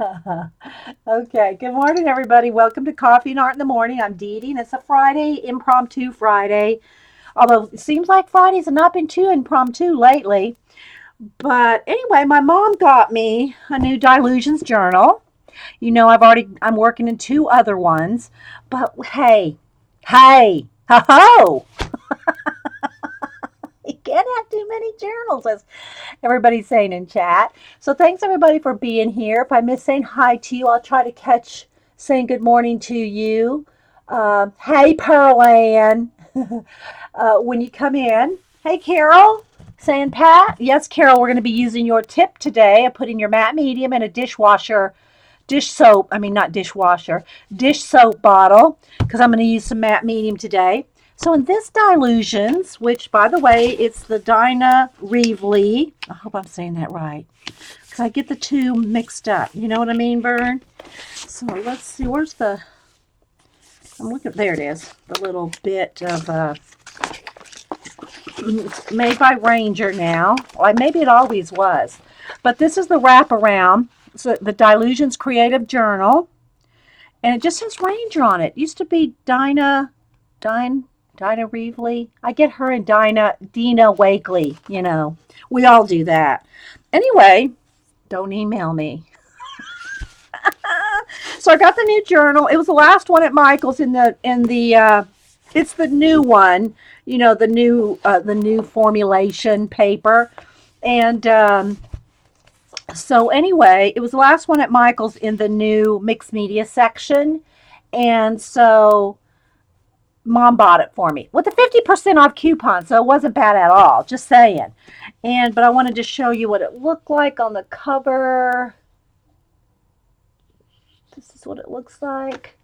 Okay, good morning, everybody. Welcome to Coffee and Art in the Morning. I'm Dede, and it's a Friday, impromptu Friday. Although it seems like Fridays have not been too impromptu lately. But anyway, my mom got me a new Dylusians journal. I'm working in two other ones. But hey, ho ho! You can't have too many journals, as everybody's saying in chat. So thanks everybody for being here. If I miss saying hi to you, I'll try to catch saying good morning to you. Hey, Pearl Ann, when you come in. Hey, Carol, saying Pat. Yes, Carol, we're going to be using your tip today of putting your matte medium in a dish soap, I mean, not dishwasher, dish soap bottle, because I'm going to use some matte medium today. So in this Dylusions, which by the way, it's the Dinah Reevely. I hope I'm saying that right, because I get the two mixed up. You know what I mean, Vern? So let's see, where's the, I'm looking, there it is, the little bit of, made by Ranger now. Well, maybe it always was. But this is the wraparound. So the Dylusions Creative Journal. And it just says Ranger on it. Used to be Dinah Reevely. I get her and Dina Wakely, you know. We all do that. Anyway, don't email me. So I got the new journal. It was the last one at Michael's in the it's the new one, you know, the new formulation paper. And so anyway, it was the last one at Michael's in the new mixed media section. And so mom bought it for me with a 50% off coupon, so it wasn't bad at all, just saying. And but I wanted to show you what it looked like on the cover. This is what it looks like.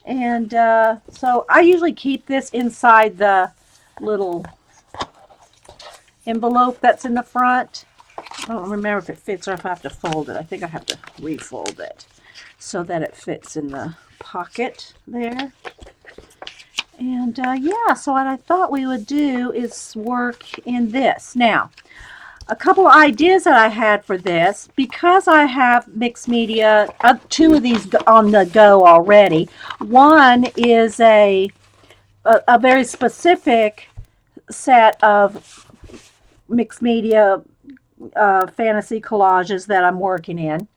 And so I usually keep this inside the little envelope that's in the front. I don't remember if it fits or if I have to fold it. I think I have to refold it so that it fits in the pocket there. And yeah, so what I thought we would do is work in this. Now, a couple of ideas that I had for this, because I have mixed media, two of these on the go already. One is a very specific set of mixed media fantasy collages that I'm working in.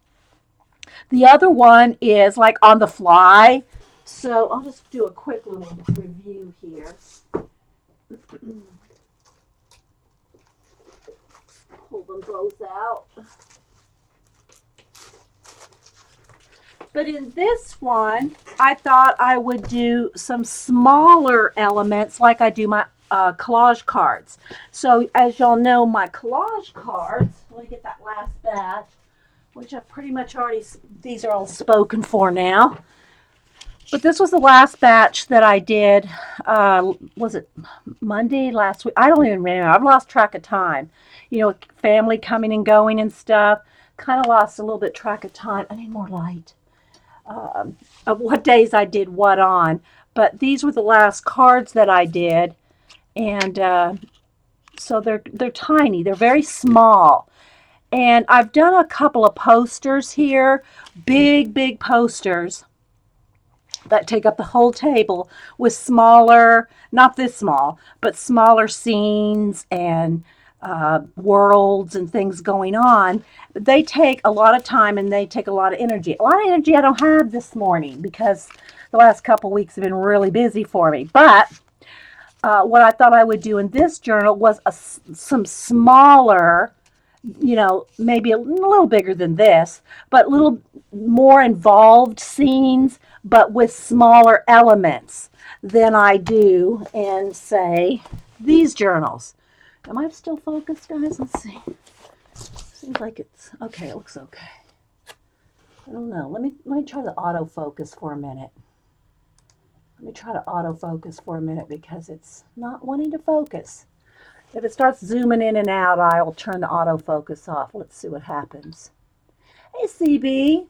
The other one is like on the fly. So I'll just do a quick little review here. Pull them both out. But in this one, I thought I would do some smaller elements like I do my collage cards. So as y'all know, my collage cards, let me get that last batch, which I've pretty much already, these are all spoken for now. But this was the last batch that I did. Was it Monday last week? I don't even remember. I've lost track of time. You know, family coming and going and stuff. Kind of lost a little bit track of time. I need more light. Of what days I did what on. But these were the last cards that I did, and so they're tiny. They're very small. And I've done a couple of posters here, big posters that take up the whole table with smaller, not this small, but smaller scenes and worlds and things going on. They take a lot of time and they take a lot of energy. A lot of energy I don't have this morning because the last couple weeks have been really busy for me. But what I thought I would do in this journal was some smaller, you know, maybe a little bigger than this, but little more involved scenes, but with smaller elements than I do in, say, these journals. Am I still focused, guys? Let's see. Seems like it's okay. It looks okay. I don't know. Let me try the autofocus for a minute. Let me try to autofocus for a minute because it's not wanting to focus. If it starts zooming in and out, I'll turn the autofocus off. Let's see what happens. Hey, CB.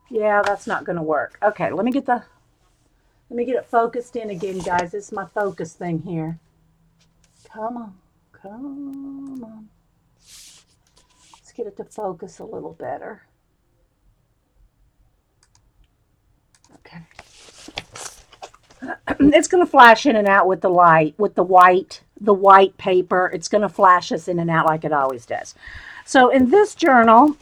Yeah, that's not going to work. Okay, let me get it focused in again, guys. This is my focus thing here. Come on. Come on. Let's get it to focus a little better. Okay. It's going to flash in and out with the light, with the white paper. It's going to flash us in and out like it always does. So in this journal,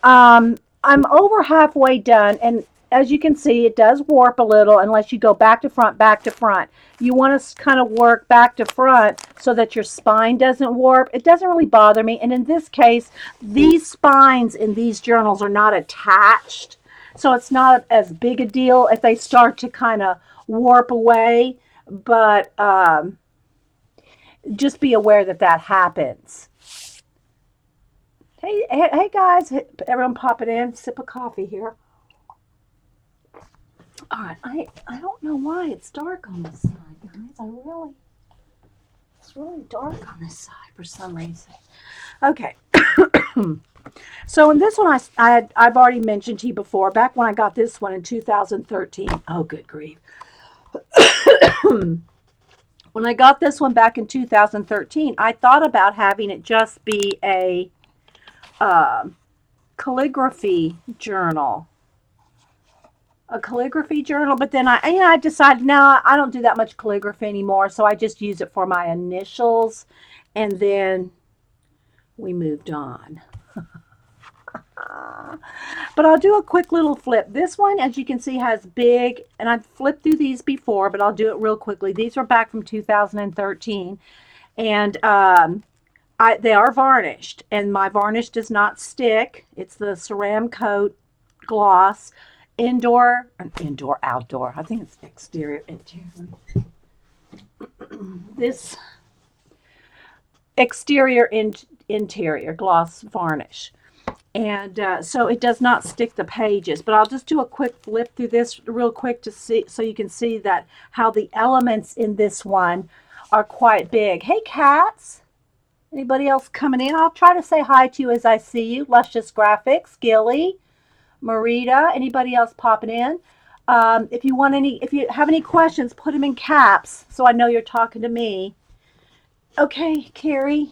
I'm over halfway done, and as you can see, it does warp a little unless you go back to front, back to front. You want to kind of work back to front so that your spine doesn't warp. It doesn't really bother me, and in this case, these spines in these journals are not attached, so it's not as big a deal if they start to kind of warp away, but just be aware that that happens. Hey guys, everyone pop it in, sip of coffee here. All right, I don't know why it's dark on this side, guys. It's really dark on this side for some reason. Okay. So in this one, I've already mentioned to you before, back when I got this one in 2013. Oh, good grief. When I got this one back in 2013, I thought about having it just be a calligraphy journal. But then I decided, no, I don't do that much calligraphy anymore, so I just use it for my initials, and then we moved on. But I'll do a quick little flip. This one, as you can see, has big, and I've flipped through these before, but I'll do it real quickly. These are back from 2013, and they are varnished, and my varnish does not stick. It's the Ceram Coat Gloss outdoor. I think it's exterior, interior. This exterior interior gloss varnish. And so it does not stick the pages, but I'll just do a quick flip through this real quick to see, so you can see that how the elements in this one are quite big. Hey cats, anybody else coming in? I'll try to say hi to you as I see you. Luscious Graphics, Gilly, Marita, anybody else popping in? If you have any questions, put them in caps so I know you're talking to me. Okay, Carrie.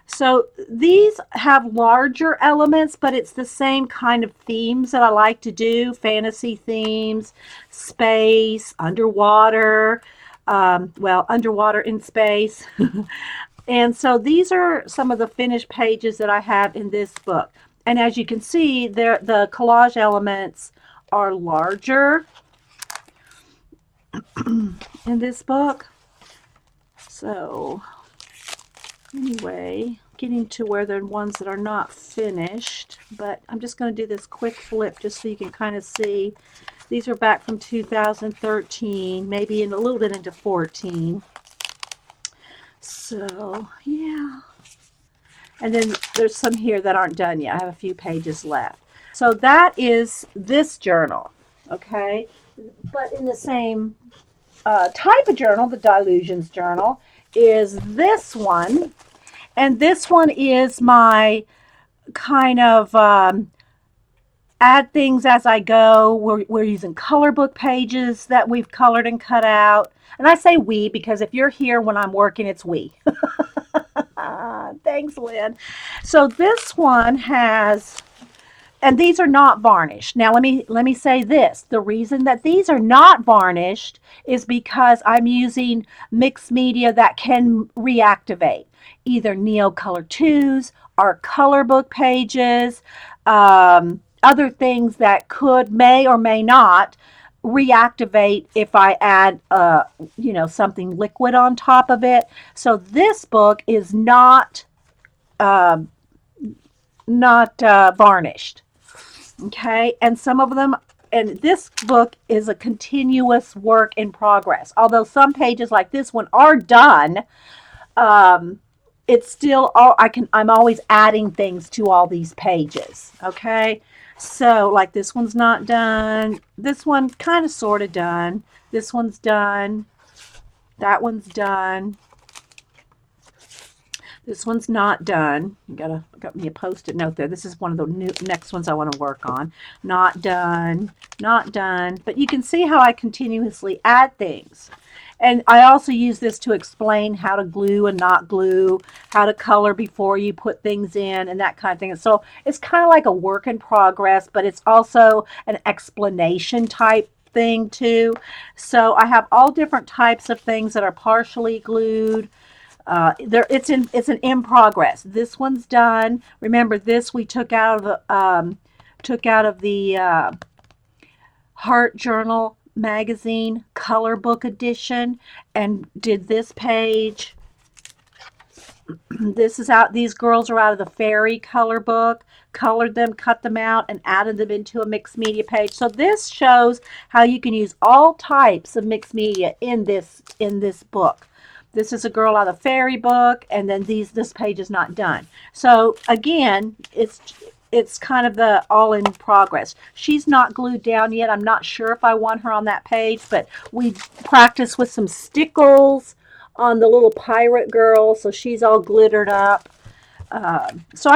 So these have larger elements, but it's the same kind of themes that I like to do. Fantasy themes, space, underwater, underwater in space. And so these are some of the finished pages that I have in this book. And as you can see, the collage elements are larger in this book. So anyway, getting to where they're ones that are not finished, but I'm just going to do this quick flip just so you can kind of see. These are back from 2013, maybe a little bit into 14. So yeah, and then there's some here that aren't done yet. I have a few pages left. So that is this journal, okay? But in the same type of journal, the Dylusians journal, is this one. And this one is my kind of add things as I go. We're using color book pages that we've colored and cut out. And I say we because if you're here when I'm working, it's we. Thanks, Lynn. So this one has, and these are not varnished. Now let me say this. The reason that these are not varnished is because I'm using mixed media that can reactivate. Either Neocolor 2s or color book pages, other things that may or may not reactivate if I add something liquid on top of it. So this book is not varnished. Okay, and some of them, and this book is a continuous work in progress. Although some pages like this one are done, it's still I'm always adding things to all these pages. Okay, so like this one's not done. This one kind of sort of done. This one's done. That one's done. This one's not done. Got me a post-it note there. This is one of the next ones I want to work on. Not done. Not done. But you can see how I continuously add things. And I also use this to explain how to glue and not glue, how to color before you put things in, and that kind of thing. So it's kind of like a work in progress, but it's also an explanation type thing too. So I have all different types of things that are partially glued. It's an in progress. This one's done. Remember, this we took out of the Heart Journal magazine color book edition and did this page. This is out. These girls are out of the fairy color book. Colored them, cut them out, and added them into a mixed media page. So this shows how you can use all types of mixed media in this book. This is a girl out of the fairy book, and then this page is not done. So again, it's kind of the all in progress. She's not glued down yet. I'm not sure if I want her on that page, but we practiced with some stickles on the little pirate girl, so she's all glittered up. So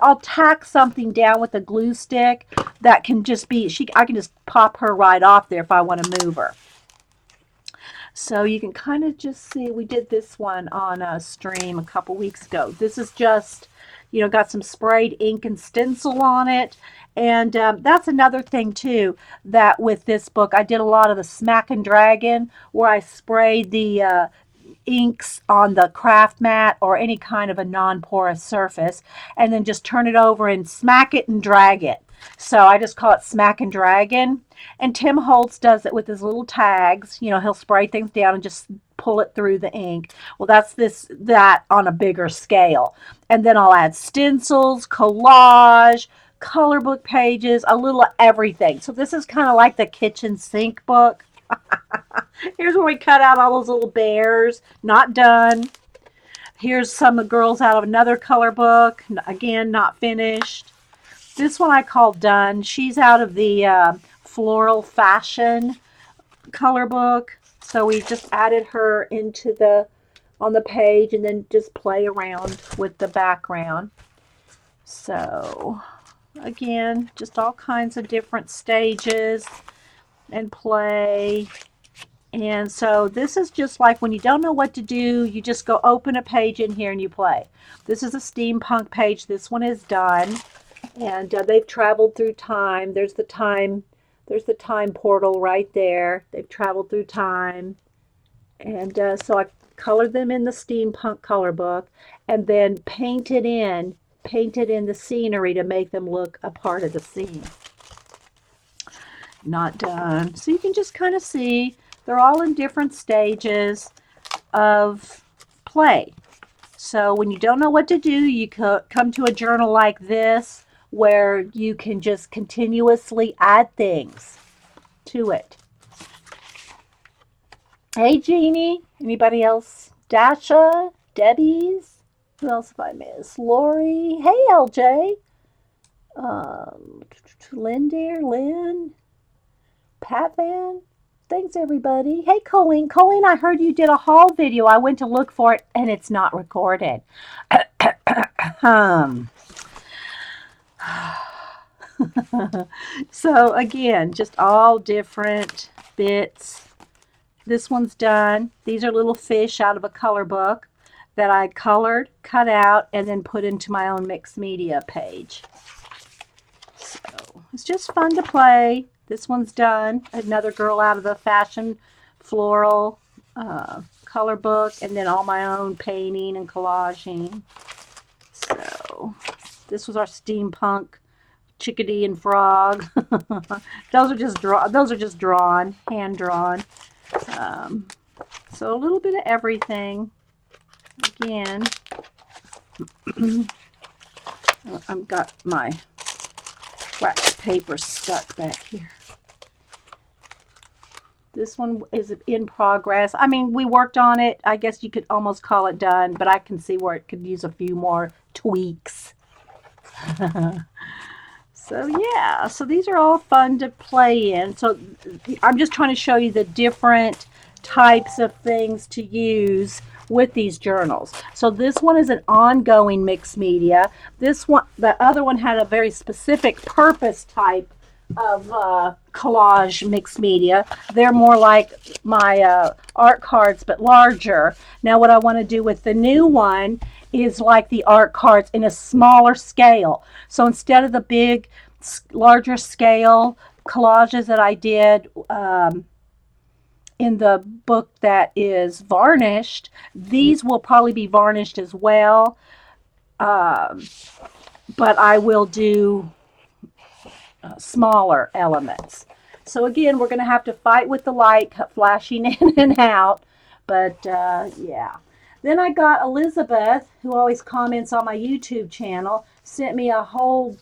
I'll tack something down with a glue stick that can just be, I can just pop her right off there if I want to move her. So you can kind of just see, we did this one on a stream a couple weeks ago. This is just, got some sprayed ink and stencil on it. And that's another thing too, that with this book, I did a lot of the smack and dragon, where I sprayed the inks on the craft mat or any kind of a non-porous surface, and then just turn it over and smack it and drag it. So I just call it smack and dragon. And Tim Holtz does it with his little tags. He'll spray things down and just pull it through the ink. Well, that's that on a bigger scale. And then I'll add stencils, collage, color book pages, a little of everything. So this is kind of like the kitchen sink book. Here's where we cut out all those little bears. Not done. Here's some girls out of another color book. Again, not finished. This one I call done. She's out of the floral fashion color book. So we just added her into on the page and then just play around with the background. So again, just all kinds of different stages and play. And so this is just like when you don't know what to do, you just go open a page in here and you play. This is a steampunk page. This one is done. And they've traveled through time. There's the time portal right there. They've traveled through time. And so I colored them in the steampunk color book and then painted in the scenery to make them look a part of the scene. Not done. So you can just kind of see they're all in different stages of play. So when you don't know what to do, you come to a journal like this where you can just continuously add things to it. Hey, Jeannie. Anybody else? Dasha? Debbie's? Who else have I missed? Lori? Hey, LJ. Lynn, dear. Lynn? Pat Van? Thanks, everybody. Hey, Colleen. Colleen, I heard you did a haul video. I went to look for it, and it's not recorded. So, again, just all different bits. This one's done. These are little fish out of a color book that I colored, cut out, and then put into my own mixed media page. So, it's just fun to play. This one's done. Another girl out of the fashion floral color book, and then all my own painting and collaging. So this was our steampunk chickadee and frog. Those are just drawn, hand drawn. So a little bit of everything. Again, I've got my wax paper stuck back here. This one is in progress. I mean, we worked on it. I guess you could almost call it done, but I can see where it could use a few more tweaks. So yeah, so these are all fun to play in. So I'm just trying to show you the different types of things to use with these journals. So this one is an ongoing mixed media. This one, the other one had a very specific purpose type collage mixed media. They're more like my art cards, but larger. Now, what I want to do with the new one is like the art cards in a smaller scale. So instead of the big, larger scale collages that I did in the book that is varnished, these will probably be varnished as well. Um, but I will do smaller elements. So again, we're going to have to fight with the light flashing in and out. But yeah. Then I got Elizabeth, who always comments on my YouTube channel, sent me a whole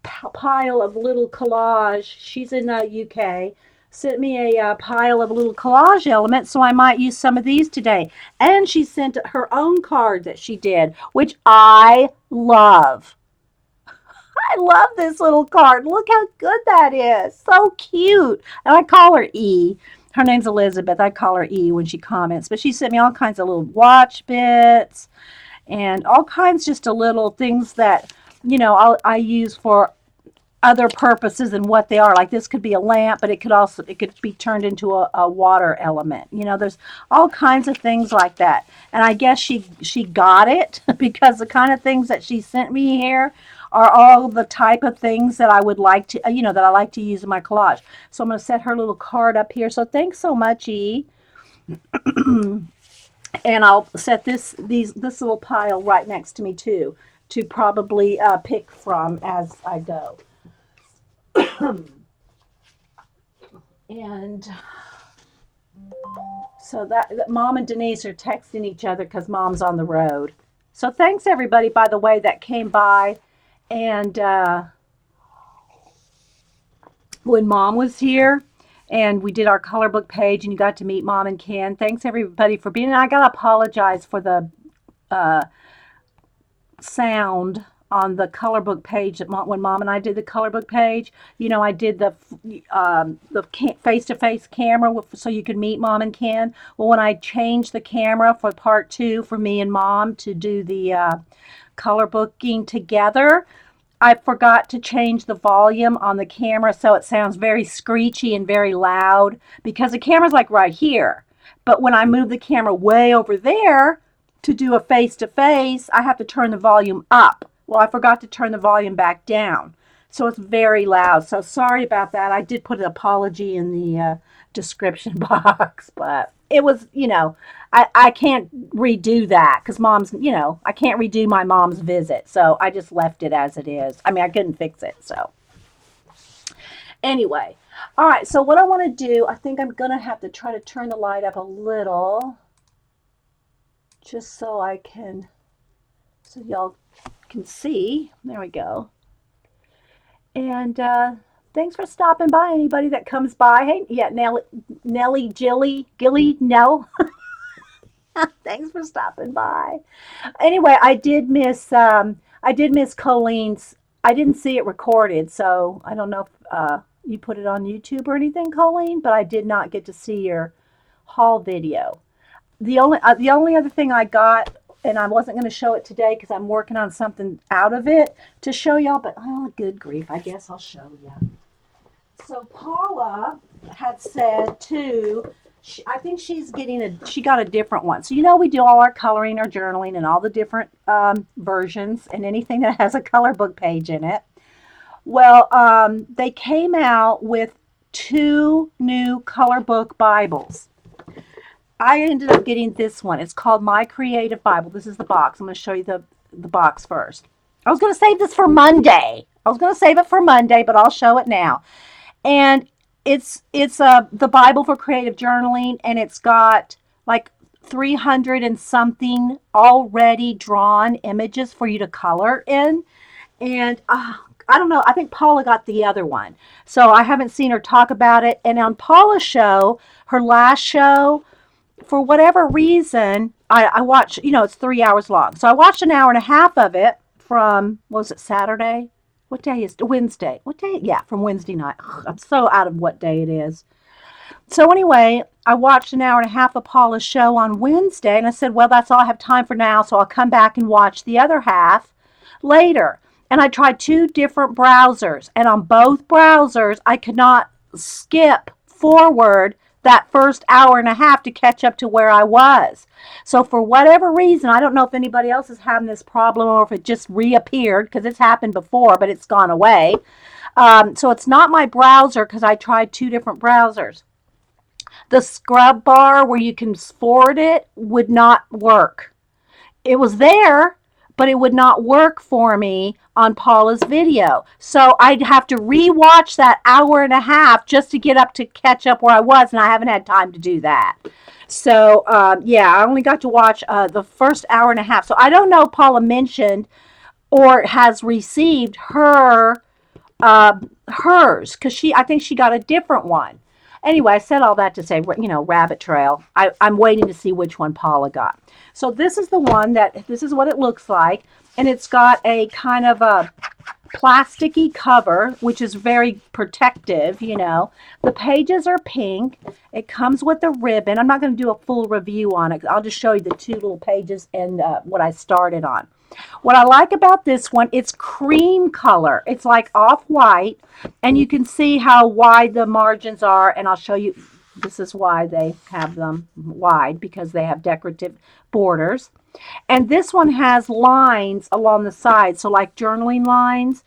pile of little collage. She's in the UK. Sent me a pile of little collage elements, so I might use some of these today. And she sent her own card that she did, which I love. I love this little card. Look how good that is. So cute. And I call her E. Her name's Elizabeth. I call her E when she comments. But she sent me all kinds of little watch bits and all kinds just of little things that, I use for other purposes than what they are. Like this could be a lamp, but it could be turned into a water element. There's all kinds of things like that. And I guess she got it because the kind of things that she sent me here are all the type of things that I would like to, that I like to use in my collage. So I'm going to set her little card up here. So thanks so much, E. And I'll set this little pile right next to me too, to probably pick from as I go. And so that Mom and Denise are texting each other because Mom's on the road. So thanks everybody, by the way, that came by. And when Mom was here and we did our color book page and you got to meet Mom and Ken, thanks everybody for being. And I got to apologize for the sound on the color book page that when Mom and I did the color book page. I did the face-to-face camera so you could meet Mom and Ken. Well, when I changed the camera for part 2 for me and Mom to do the color booking together, I forgot to change the volume on the camera so it sounds very screechy and very loud because the camera's like right here. But when I move the camera way over there to do a face-to-face, I have to turn the volume up. Well, I forgot to turn the volume back down. So it's very loud. So sorry about that. I did put an apology in the description box, but it was, I can't redo that because Mom's, I can't redo my mom's visit. So I just left it as it is. I mean, I couldn't fix it. So anyway, all right. So what I want to do, I think I'm going to have to try to turn the light up a little just so I can, so y'all can see. There we go. And thanks for stopping by, anybody that comes by. Hey, yeah, Nellie, Gilly, no. Thanks for stopping by. Anyway, I did miss Colleen's. I didn't see it recorded, so I don't know if you put it on YouTube or anything, Colleen, but I did not get to see your haul video. The only other thing I got, and I wasn't going to show it today because I'm working on something out of it to show y'all, but oh, good grief, I guess I'll show you. So Paula had said too, I think she got a different one. So we do all our coloring, our journaling, and all the different versions, and anything that has a color book page in it. Well, they came out with 2 new color book Bibles. I ended up getting this one. It's called My Creative Bible. This is the box. I'm going to show you the box first. I was going to save this for Monday. I was going to save it for Monday, but I'll show it now. And it's the Bible for creative journaling, and it's got like 300 and something already drawn images for you to color in. And I don't know. I think Paula got the other one. So I haven't seen her talk about it. And on Paula's show, her last show, for whatever reason, I watched, it's 3 hours long. So I watched an hour and a half of it from, was it Saturday? What day is it? Wednesday? What day? Yeah, from Wednesday night. Ugh, I'm so out of what day it is. So anyway, I watched an hour and a half of Paula's show on Wednesday, and I said, well, that's all I have time for now, so I'll come back and watch the other half later. And I tried 2 different browsers, and on both browsers, I could not skip forward that first hour and a half to catch up to where I was. So for whatever reason, I don't know if anybody else is having this problem or if it just reappeared, because it's happened before, but it's gone away. So it's not my browser, because I tried 2 different browsers. The scrub bar where you can forward it would not work. It was there, but it would not work for me on Paula's video. So I'd have to rewatch that hour and a half just to get up to catch up where I was, and I haven't had time to do that. So yeah, I only got to watch the first hour and a half. So I don't know if Paula mentioned or has received hers, because I think she got a different one. Anyway, I said all that to say, rabbit trail. I'm waiting to see which one Paula got. So this is the one this is what it looks like. And it's got a kind of a plasticky cover, which is very protective, The pages are pink. It comes with a ribbon. I'm not going to do a full review on it. I'll just show you the 2 little pages and what I started on. What I like about this one, it's cream color. It's like off-white, and you can see how wide the margins are, and I'll show you. This is why they have them wide, because they have decorative borders. And this one has lines along the side, so like journaling lines.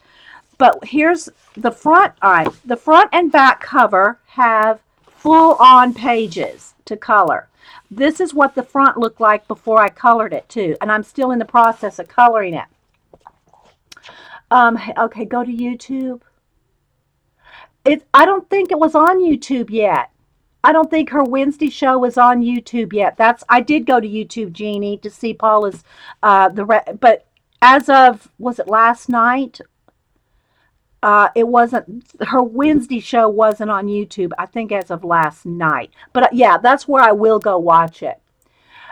But here's the front. All right, the front and back cover have full-on pages to color. This is what the front looked like before I colored it too, and I'm still in the process of coloring it. Okay, go to YouTube. I don't think it was on YouTube yet. I don't think her Wednesday show was on YouTube yet. I did go to YouTube, Jeannie, to see Paula's but as of, was it last night? It wasn't, her Wednesday show wasn't on YouTube, I think, as of last night. But yeah, that's where I will go watch it.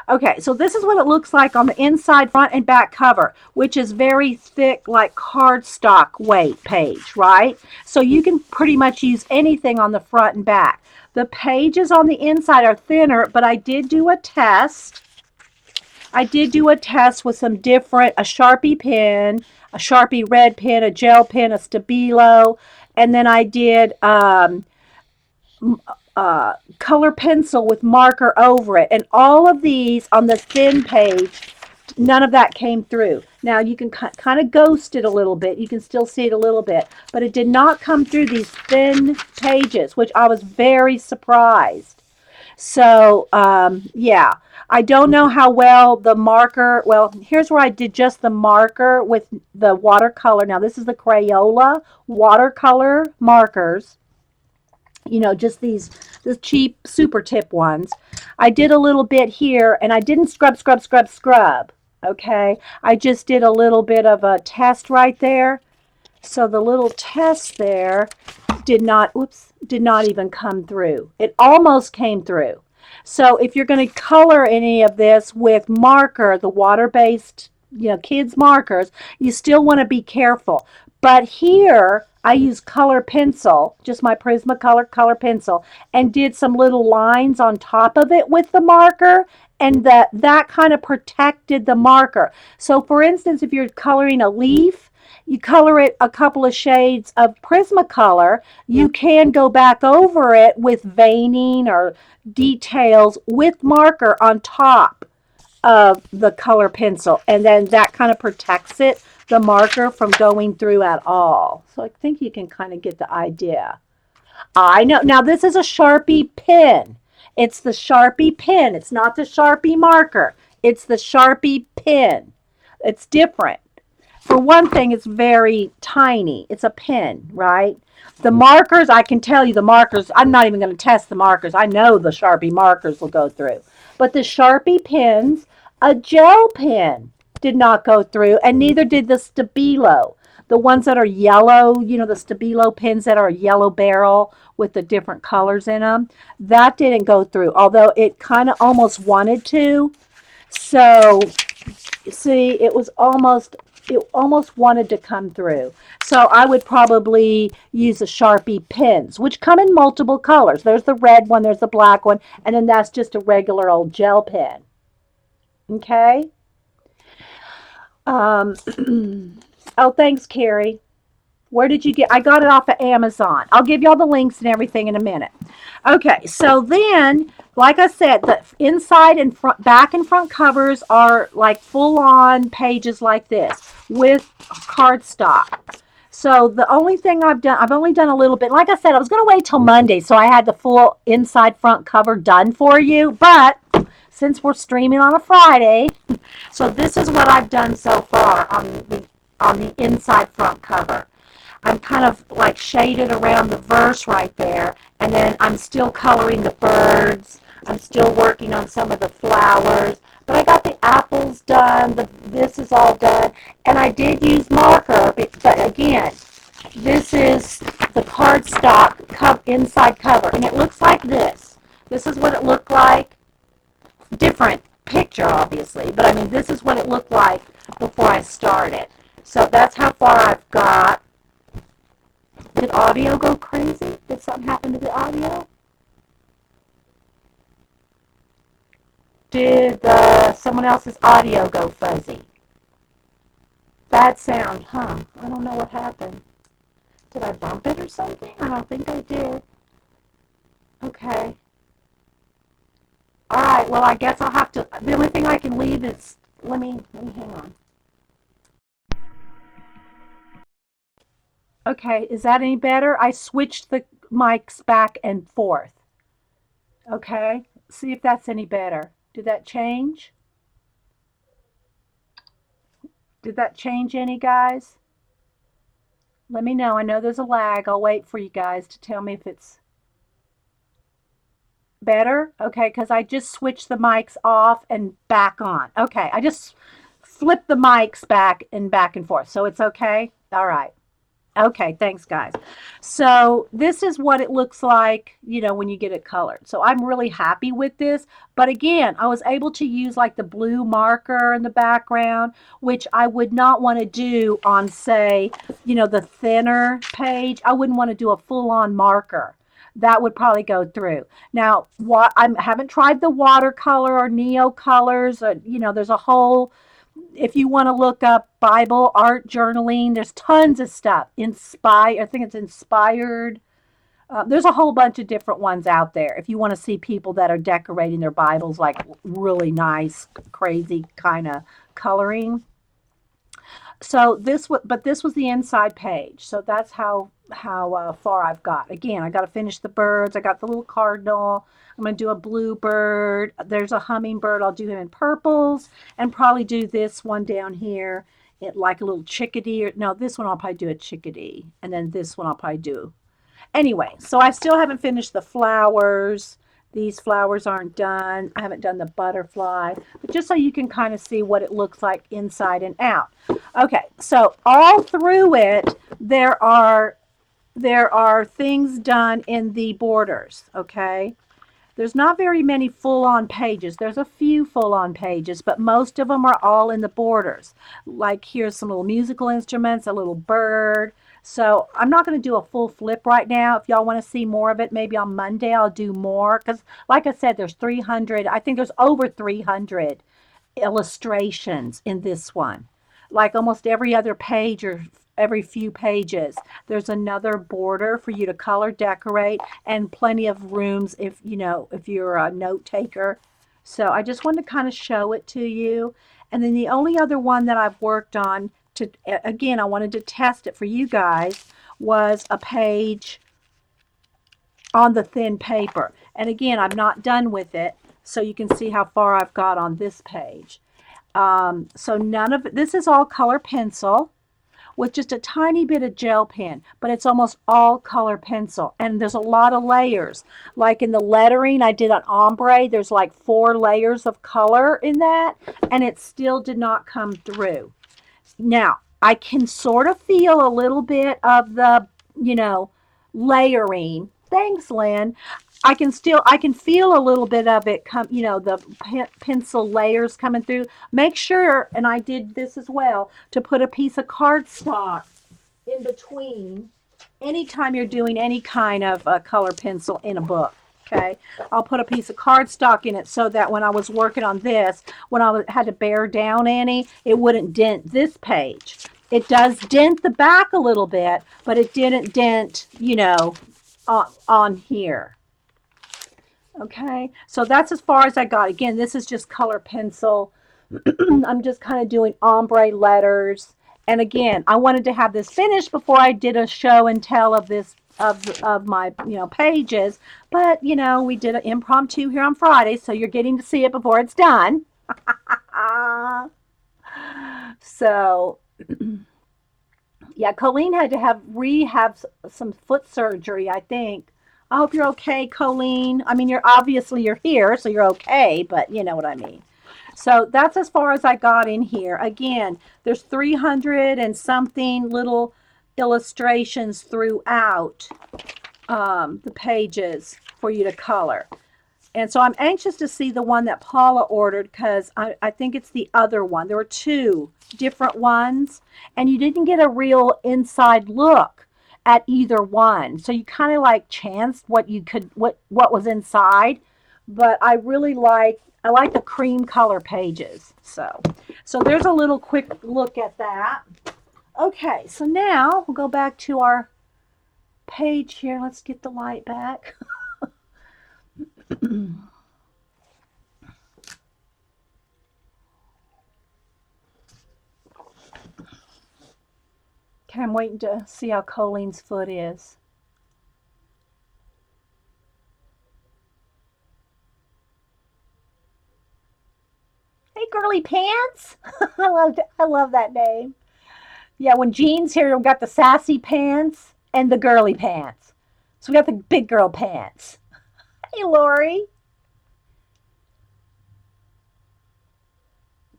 Okay, so this is what it looks like on the inside, front, and back cover, which is very thick, like cardstock weight page, right? So you can pretty much use anything on the front and back. The pages on the inside are thinner, but I did do a test. I did do a test with some different, a Sharpie pen, a Sharpie red pen, a gel pen, a Stabilo, and then I did color pencil with marker over it. And all of these on the thin page, none of that came through. Now you can kind of ghost it a little bit. You can still see it a little bit, but it did not come through these thin pages, which I was very surprised. So yeah, I don't know how well the marker, well, here's where I did just the marker with the watercolor. Now this is the Crayola watercolor markers. Just the cheap super tip ones. I did a little bit here, and I didn't scrub. Okay, I just did a little bit of a test right there. So the little test there did not even come through. It almost came through. So if you're going to color any of this with marker, the water-based, kids markers, you still want to be careful. But here I used color pencil, just my Prismacolor color pencil, and did some little lines on top of it with the marker, and that kind of protected the marker. So for instance, if you're coloring a leaf, you color it a couple of shades of Prismacolor, you can go back over it with veining or details with marker on top of the color pencil, and then that kind of protects the marker from going through at all. So I think you can kind of get the idea. I know. Now this is a Sharpie pen. It's the Sharpie pen. It's not the Sharpie marker. It's the Sharpie pen. It's different. For one thing, it's very tiny. It's a pen, right? The markers, I can tell you the markers, I'm not even going to test the markers. I know the Sharpie markers will go through. But the Sharpie pens, a gel pen did not go through, and neither did the Stabilo. The ones that are yellow, the Stabilo pens that are yellow barrel with the different colors in them, that didn't go through, although it kind of almost wanted to. So, see, it almost wanted to come through. So I would probably use the Sharpie pens, which come in multiple colors. There's the red one, there's the black one, and then that's just a regular old gel pen. Okay? Oh, thanks, Carrie. Where did you get? I got it off of Amazon. I'll give y'all the links and everything in a minute. Okay, so then, like I said, the inside and front, back and front covers are like full on pages like this with cardstock. So the only thing I've only done a little bit. Like I said, I was going to wait till Monday, so I had the full inside front cover done for you. But since we're streaming on a Friday, so this is what I've done so far on the inside front cover. I'm kind of like shaded around the verse right there, and then I'm still coloring the birds. I'm still working on some of the flowers, but I got the apples done. This is all done, and I did use marker, but again, this is the cardstock inside cover, and it looks like this. This is what it looked like. Different picture, obviously, but I mean, this is what it looked like before I started. So that's how far I've got. Did audio go crazy? Did something happen to the audio? Did someone else's audio go fuzzy? Bad sound, huh? I don't know what happened. Did I bump it or something? I don't think I did. Okay. All right, well, I guess I'll have to, the only thing I can leave is, let me hang on. Okay, is that any better? I switched the mics back and forth. Okay, see if that's any better. Did that change? Did that change any, guys? Let me know. I know there's a lag. I'll wait for you guys to tell me if it's better. Okay, because I just switched the mics off and back on. Okay, I just flipped the mics back and forth. So it's okay? All right. Okay, thanks, guys. So this is what it looks like, when you get it colored. So I'm really happy with this. But again, I was able to use like the blue marker in the background, which I would not want to do on, say, the thinner page. I wouldn't want to do a full-on marker. That would probably go through. Now, what I haven't tried the watercolor or neo colors. There's a whole, if you want to look up Bible art journaling, there's tons of stuff. I think it's inspired. There's a whole bunch of different ones out there. If you want to see people that are decorating their Bibles like really nice, crazy kind of coloring. So this was the inside page. So that's how far I've got. Again, I got to finish the birds. I got the little cardinal. I'm going to do a blue bird. There's a hummingbird. I'll do him in purples and probably do this one down here. Like a little chickadee. No, this one I'll probably do a chickadee. And then this one I'll probably do. Anyway, so I still haven't finished the flowers. These flowers aren't done. I haven't done the butterfly. But just so you can kind of see what it looks like inside and out. Okay, so all through it, there are things done in the borders, okay? There's not very many full-on pages. There's a few full-on pages, but most of them are all in the borders. Like here's some little musical instruments, a little bird. So I'm not going to do a full flip right now. If y'all want to see more of it, maybe on Monday I'll do more. Because like I said, there's 300. I think there's over 300 illustrations in this one. Like almost every other page or every few pages, there's another border for you to color decorate and plenty of rooms if you're a note taker. So I just wanted to kind of show it to you. And then the only other one that I've worked on again, I wanted to test it for you guys, was a page on the thin paper. And again, I'm not done with it, so you can see how far I've got on this page. So none of it, this is all color pencil with just a tiny bit of gel pen, but it's almost all color pencil. And there's a lot of layers. Like in the lettering, I did an ombre. There's like 4 layers of color in that, and it still did not come through. Now, I can sort of feel a little bit of the, layering. Thanks, Lynn. I can feel a little bit of it the pencil layers coming through. Make sure, and I did this as well, to put a piece of cardstock in between anytime you're doing any kind of color pencil in a book. Okay, I'll put a piece of cardstock in it so that when I was working on this, when I had to bear down any, it wouldn't dent this page. It does dent the back a little bit, but it didn't dent, you know, on here. Okay, so that's as far as I got. Again, this is just color pencil. I'm just kind of doing ombre letters. And again, I wanted to have this finished before I did a show and tell of this of my, you know, pages. But, you know, we did an impromptu here on Friday, so you're getting to see it before it's done. So, yeah, Colleen had to rehab some foot surgery, I think. I hope you're okay, Colleen. I mean, you're here, so you're okay, but you know what I mean. So that's as far as I got in here. Again, there's 300 and something little illustrations throughout the pages for you to color. And so I'm anxious to see the one that Paula ordered because I think it's the other one. There were two different ones, and you didn't get a real inside look at either one. So you kind of like chanced what was inside. But I like the cream color pages. So there's a little quick look at that. Okay, so now we'll go back to our page here. Let's get the light back. Okay, I'm waiting to see how Colleen's foot is. Hey, girly pants. I love that name. Yeah, when Jean's here, we got the sassy pants and the girly pants. So we got the big girl pants. Hey, Lori.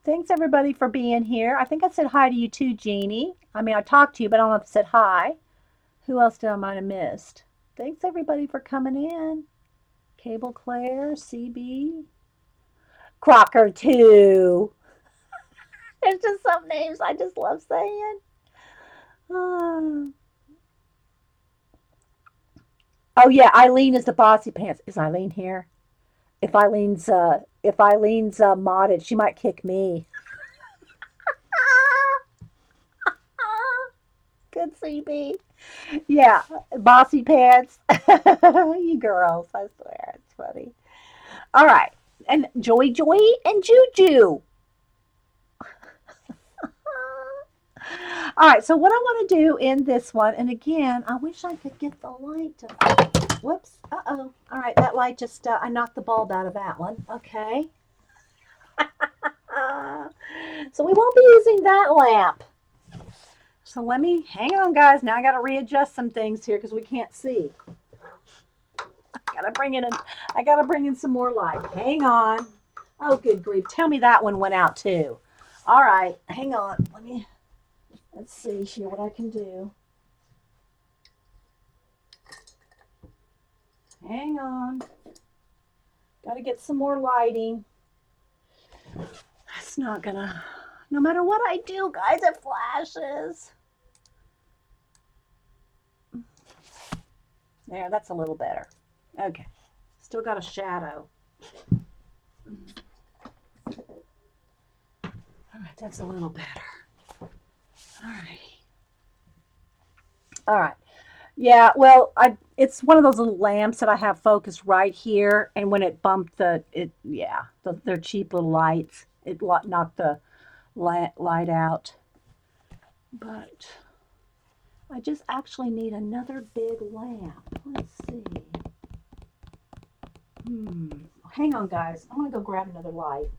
Thanks, everybody, for being here. I think I said hi to you too, Jeannie. I mean, I talked to you, but I don't know if I said hi. Who else did I might have missed? Thanks, everybody, for coming in. Cable Claire, CB. Crocker, too. There's just some names I just love saying. Oh, yeah, Eileen is the bossy pants. Is Eileen here? If Eileen's modded, she might kick me. Good CB. Yeah, bossy pants. You girls, I swear, it's funny. All right, and Joy and Juju. All right, so what I want to do in this one, and again, I wish I could get the light to, whoops, uh-oh. All right, that light just, I knocked the bulb out of that one. Okay. So we won't be using that lamp. So let me, hang on guys, now I got to readjust some things here because we can't see. I gotta bring in some more light. Hang on. Oh, good grief. Tell me that one went out too. All right, hang on. Let's see here what I can do. Hang on. Got to get some more lighting. That's not gonna, no matter what I do, guys, it flashes. There, that's a little better. Okay. Still got a shadow. All right, that's a little better. All right. All right. Yeah, well, it's one of those little lamps that I have focused right here, and when it bumped they're cheap little lights. It knocked the light out. But I just actually need another big lamp. Let's see. Hang on, guys. I'm going to go grab another light.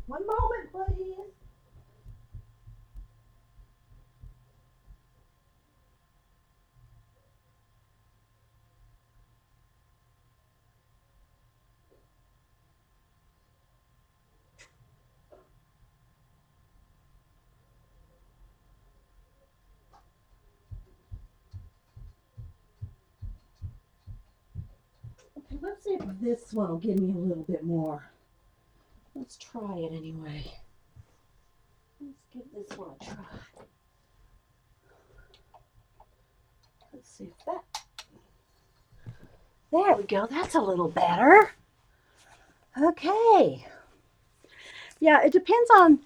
One moment, please. Okay, let's see if this one will give me a little bit more. Let's try it anyway. Let's give this one a try. Let's see if that... There we go. That's a little better. Okay. Yeah, it depends on...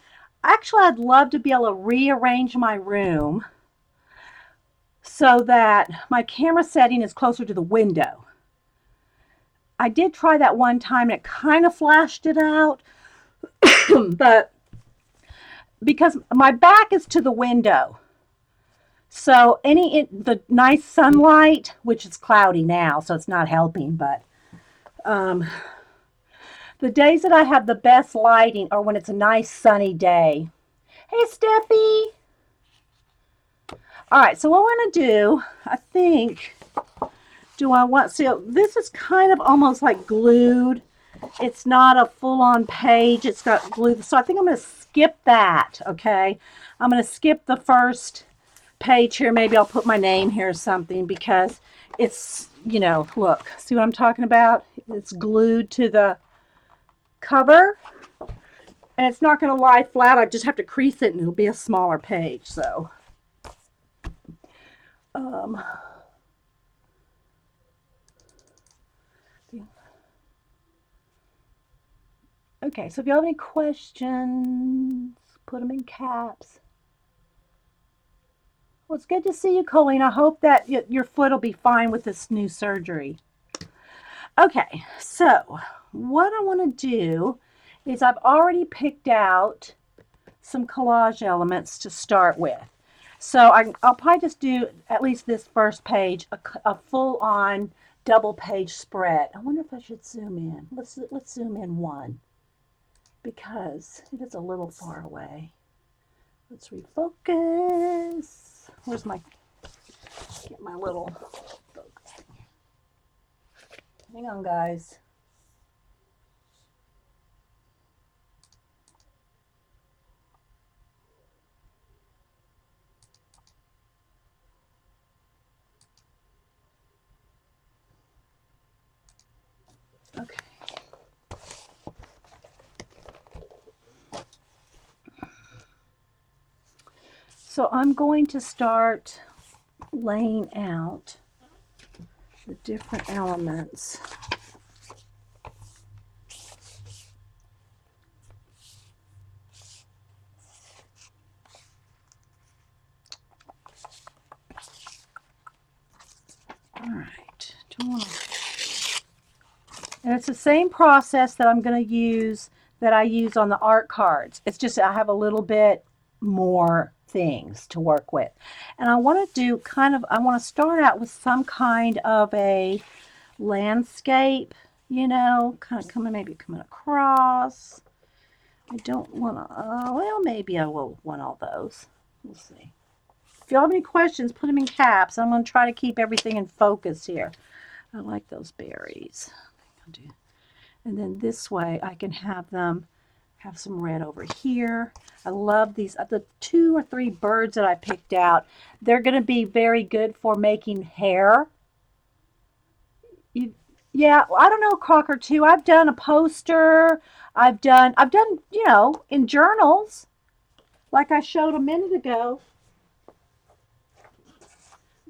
Actually, I'd love to be able to rearrange my room so that my camera setting is closer to the window. I did try that one time and it kind of flashed it out, but because my back is to the window, so the nice sunlight, which is cloudy now, so it's not helping, but the days that I have the best lighting are when it's a nice sunny day. Hey, Steffi. All right, so what we're going to do, I think, so this is kind of almost like glued. It's not a full-on page. It's got glue. So I think I'm going to skip that, okay? I'm going to skip the first page here. Maybe I'll put my name here or something because it's, look, see what I'm talking about? It's glued to the cover. And it's not going to lie flat. I just have to crease it and it'll be a smaller page. So, okay, so if you have any questions, put them in caps. Well, it's good to see you, Colleen. I hope that your foot will be fine with this new surgery. Okay, so what I want to do is I've already picked out some collage elements to start with. So I'll probably just do at least this first page, a full-on double page spread. I wonder if I should zoom in. Let's zoom in one because it is a little far away. Let's refocus. Where's get my little focus. Hang on, guys. Okay. So I'm going to start laying out the different elements. All right. And it's the same process that I'm going to use that I use on the art cards. It's just I have a little bit more things to work with. And I want to do I want to start out with some kind of a landscape, kind of maybe coming across. I don't want to, well, maybe I will want all those. We'll see. If you have any questions, put them in caps. I'm going to try to keep everything in focus here. I like those berries. And then this way I can have some red over here. I love these, the 2 or 3 birds that I picked out. They're going to be very good for making hair. Yeah, I don't know, Crocker, too. I've done a poster. I've done, in journals, like I showed a minute ago.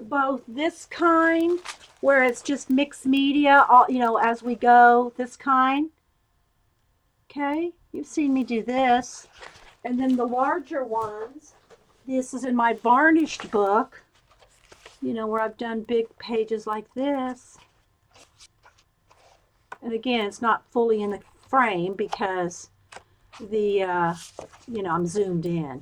Both this kind, where it's just mixed media, as we go, this kind. Okay, you've seen me do this. And then the larger ones, this is in my varnished book, where I've done big pages like this. And again, it's not fully in the frame because I'm zoomed in.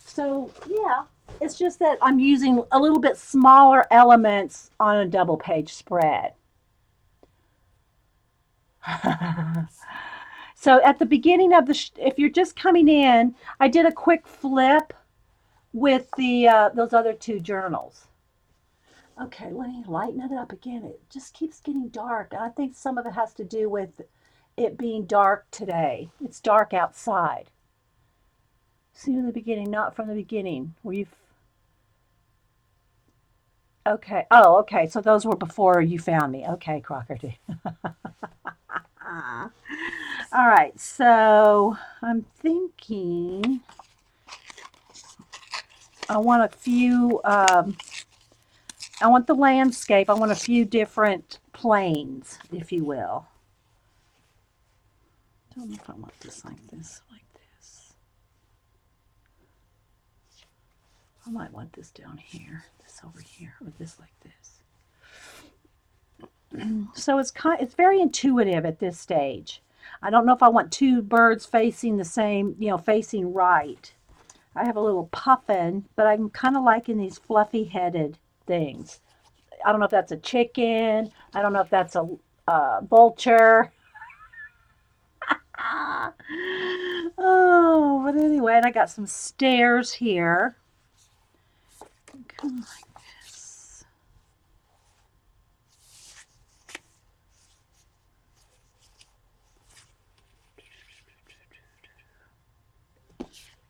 So, yeah, it's just that I'm using a little bit smaller elements on a double page spread. So at the beginning of if you're just coming in, I did a quick flip with those other 2 journals. Okay, let me lighten it up again. It just keeps getting dark. I think some of it has to do with it being dark today. It's dark outside. See in the beginning, not from the beginning. Okay. Oh, okay. So those were before you found me. Okay, Crocker. All right. So I'm thinking I want a few. I want the landscape. I want a few different planes, if you will. I don't know if I want this like this, like this. I might want this down here, this over here, or this like this. So it's very intuitive at this stage. I don't know if I want two birds facing the same, facing right. I have a little puffin, but I'm kind of liking these fluffy headed things. I don't know if that's a chicken. I don't know if that's a vulture. Oh, but anyway, and I got some stairs here. Kind of like this.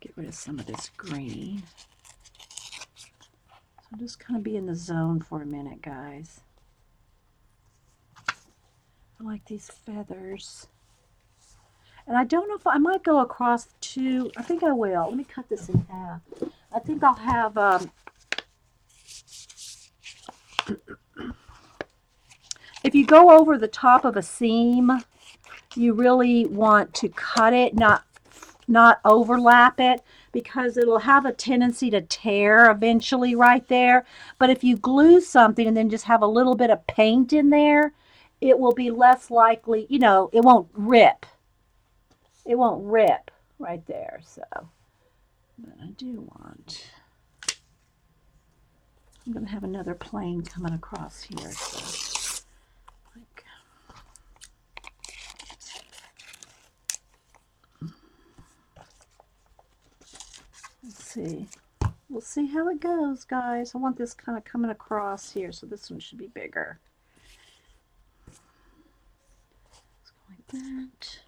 Get rid of some of this green. So just kind of be in the zone for a minute, guys. I like these feathers. And I don't know if I might go across two. I think I will. Let me cut this in half. I think I'll have, if you go over the top of a seam, you really want to cut it, not overlap it, because it'll have a tendency to tear eventually right there. But if you glue something and then just have a little bit of paint in there, it will be less likely, it won't rip. It won't rip right there. So, but I do want, I'm going to have another plane coming across here. So, like, let's see. We'll see how it goes, guys. I want this kind of coming across here, so this one should be bigger. Let's go like that.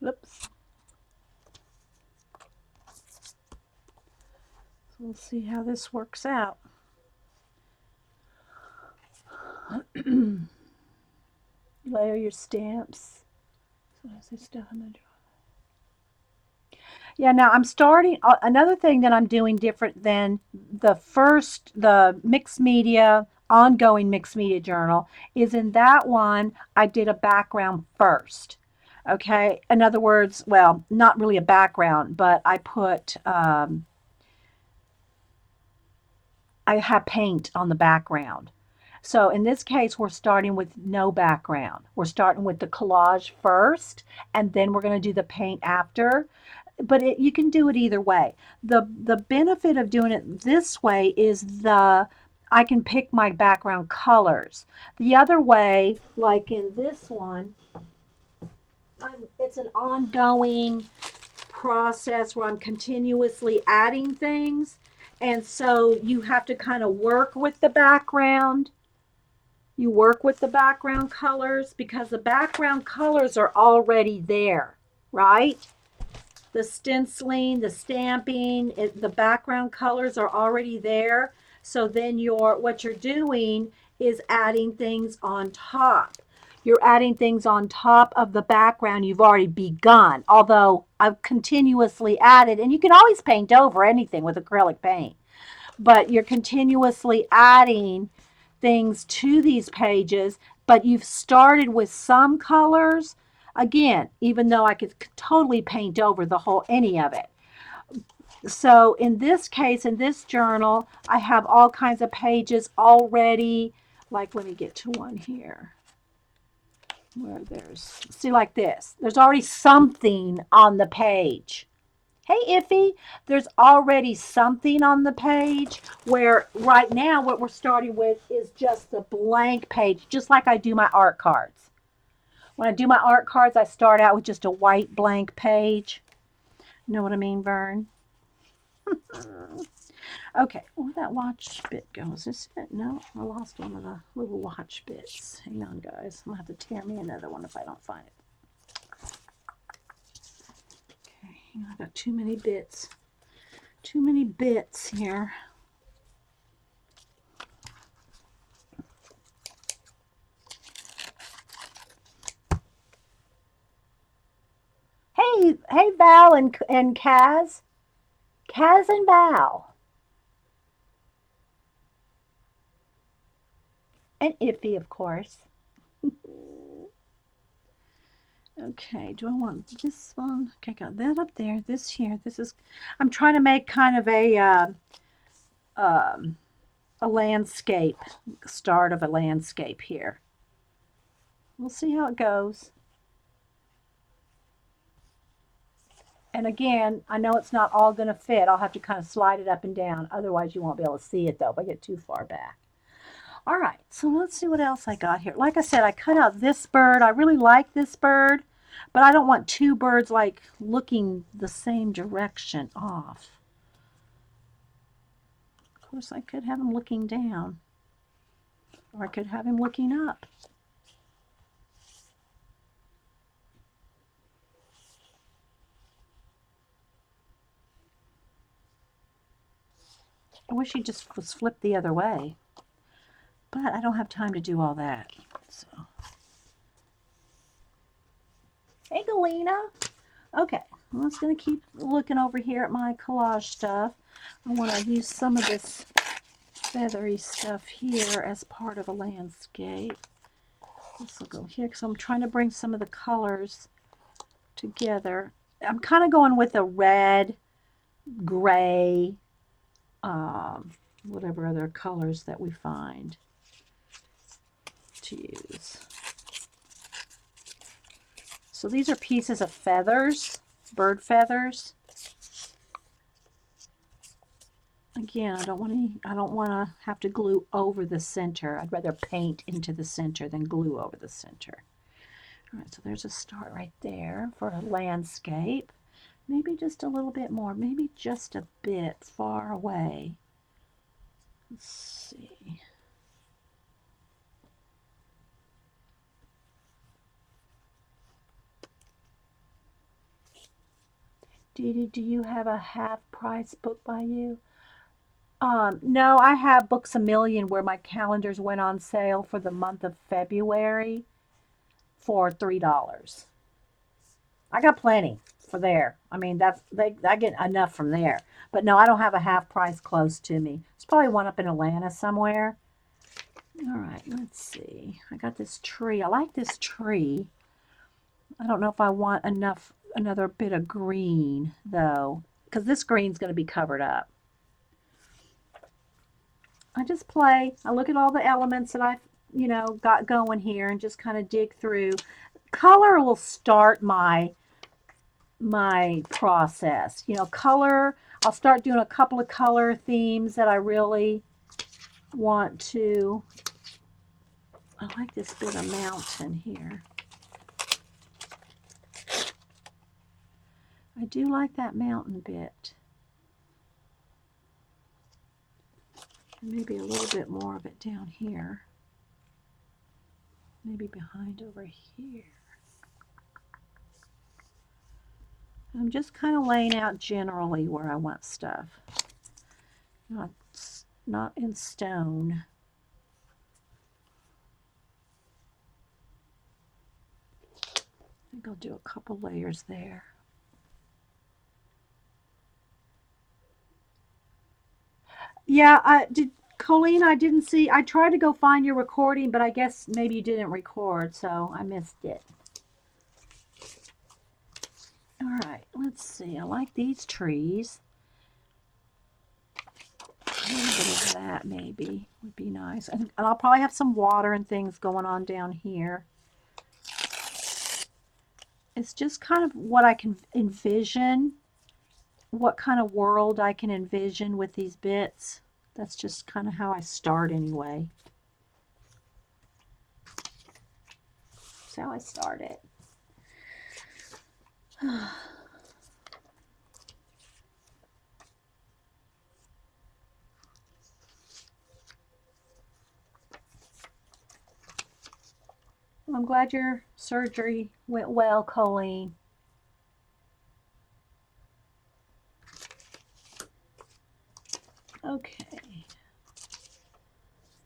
Oops. So we'll see how this works out. Layer your stamps. So as they stuff in the drawer. Yeah, now I'm starting, another thing that I'm doing different than the mixed media, ongoing mixed media journal, is in that one, I did a background first. Okay. In other words, well, not really a background, but I have paint on the background. So in this case, we're starting with no background. We're starting with the collage first, and then we're going to do the paint after. But you can do it either way. The benefit of doing it this way is I can pick my background colors. The other way, like in this one, it's an ongoing process where I'm continuously adding things. And so you have to kind of work with the background. You work with the background colors because the background colors are already there, right? The stenciling, the stamping, the background colors are already there. So then what you're doing is adding things on top. You're adding things on top of the background you've already begun. Although I've continuously added, and you can always paint over anything with acrylic paint, but you're continuously adding things to these pages, but you've started with some colors. Again, even though I could totally paint over any of it. So in this case, in this journal, I have all kinds of pages already. Like, let me get to one here where see, like this. There's already something on the page. Hey, Iffy, there's already something on the page where right now what we're starting with is just the blank page, just like I do my art cards. When I do my art cards, I start out with just a white blank page. You know what I mean, Vern? Okay, where'd that watch bit go? Is this it? No, I lost one of the little watch bits. Hang on, guys. I'm going to have to tear me another one if I don't find it. Okay, I got too many bits. Too many bits here. Hey, Val and Kaz. Kaz and Val. And Iffy, of course. Okay, do I want this one? Okay, got that up there. This here. This is, I'm trying to make kind of a landscape, start of a landscape here. We'll see how it goes. And again, I know it's not all going to fit. I'll have to kind of slide it up and down. Otherwise, you won't be able to see it, though, if I get too far back. All right, so let's see what else I got here. Like I said, I cut out this bird. I really like this bird, but I don't want two birds, like, looking the same direction off. Of course, I could have him looking down, or I could have him looking up. I wish he just was flipped the other way, but I don't have time to do all that. So, hey, Galena. Okay, I'm just going to keep looking over here at my collage stuff. I want to use some of this feathery stuff here as part of a landscape. This will go here because I'm trying to bring some of the colors together. I'm kind of going with a red, gray, whatever other colors that we find to use. So these are pieces of feathers, bird feathers. Again, I don't want to have to glue over the center. I'd rather paint into the center than glue over the center. All right, so there's a start right there for a landscape. Maybe just a little bit more, maybe just a bit far away. Let's see. Dede, do you have a half-price book by you? No, I have Books A Million where my calendars went on sale for the month of February for $3. I got plenty for there. I mean, I get enough from there. But no, I don't have a half price close to me. There's probably one up in Atlanta somewhere. All right, let's see. I got this tree. I like this tree. I don't know if I want another bit of green though, because this green's going to be covered up. I just play. I look at all the elements that I've, got going here and just kind of dig through. Color will start my process. Color, I'll start doing a couple of color themes that I really want to. I like this bit of mountain here. I do like that mountain bit. Maybe a little bit more of it down here. Maybe behind over here. I'm just kind of laying out generally where I want stuff. Not in stone. I think I'll do a couple layers there. Yeah, Colleen, I didn't see. I tried to go find your recording, but I guess maybe you didn't record, so I missed it. All right, let's see. I like these trees. A little bit of that maybe would be nice. And I'll probably have some water and things going on down here. It's just kind of what I can envision, what kind of world I can envision with these bits. That's just kind of how I start anyway. That's how I start it. I'm glad your surgery went well, Colleen. Okay.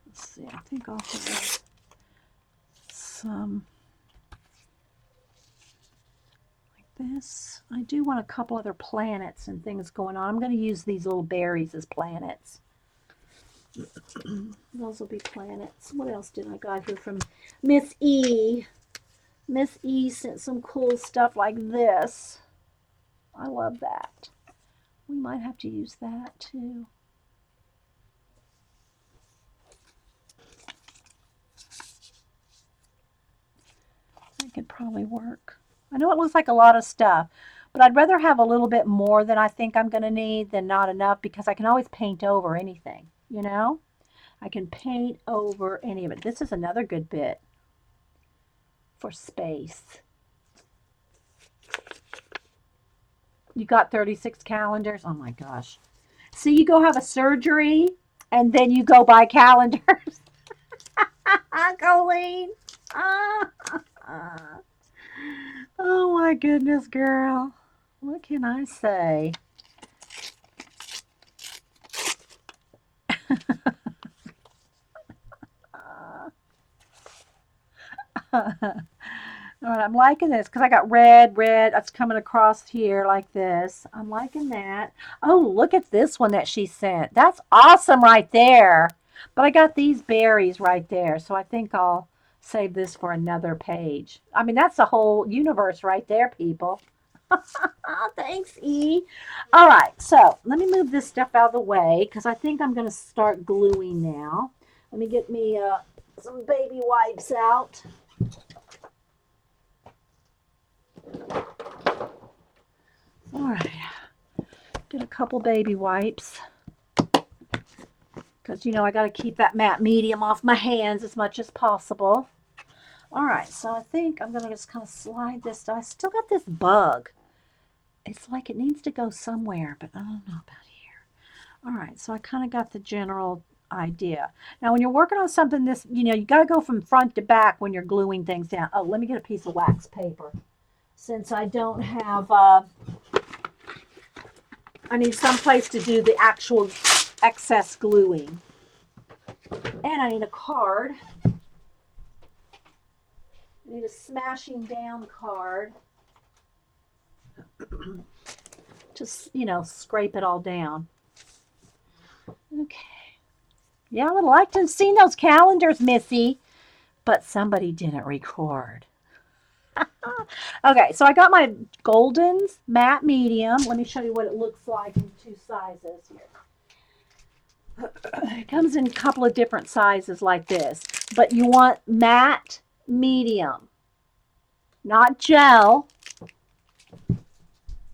Let's see, I think I'll have some like this. I do want a couple other planets and things going on. I'm going to use these little berries as planets. Those will be planets. What else did I got here from Miss E? Miss E sent some cool stuff like this. I love that. We might have to use that too. That could probably work. I know it looks like a lot of stuff, but I'd rather have a little bit more than I think I'm going to need than not enough, because I can always paint over anything, you know? I can paint over any of it. This is another good bit for space. You got 36 calendars? Oh my gosh. See, you go have a surgery and then you go buy calendars. Colleen. Oh my goodness, girl. What can I say? All right, I'm liking this because I got red that's coming across here like this. I'm liking that. Oh, look at this one that she sent. That's awesome right there. But I got these berries right there, so I think I'll save this for another page. I mean, that's the whole universe right there, people. Thanks, E. All right, so let me move this stuff out of the way because I think I'm going to start gluing now. Let me get me some baby wipes out. All right, get a couple baby wipes because, you know, I got to keep that matte medium off my hands as much as possible. All right, so I think I'm going to just kind of slide this. I still got this bug. It's like it needs to go somewhere, but I don't know about here. All right, so I kind of got the general idea. Now, when you're working on something this, you know, you got to go from front to back when you're gluing things down. Oh, let me get a piece of wax paper. Since I don't have, I need some place to do the actual excess gluing. And I need a card. I need a smashing down card. Just, you know, scrape it all down. Okay. Yeah, I would like to have seen those calendars, Missy, but somebody didn't record. Okay, so I got my Golden's matte medium. Let me show you what it looks like in two sizes here. It comes in a couple of different sizes like this, but you want matte medium, not gel.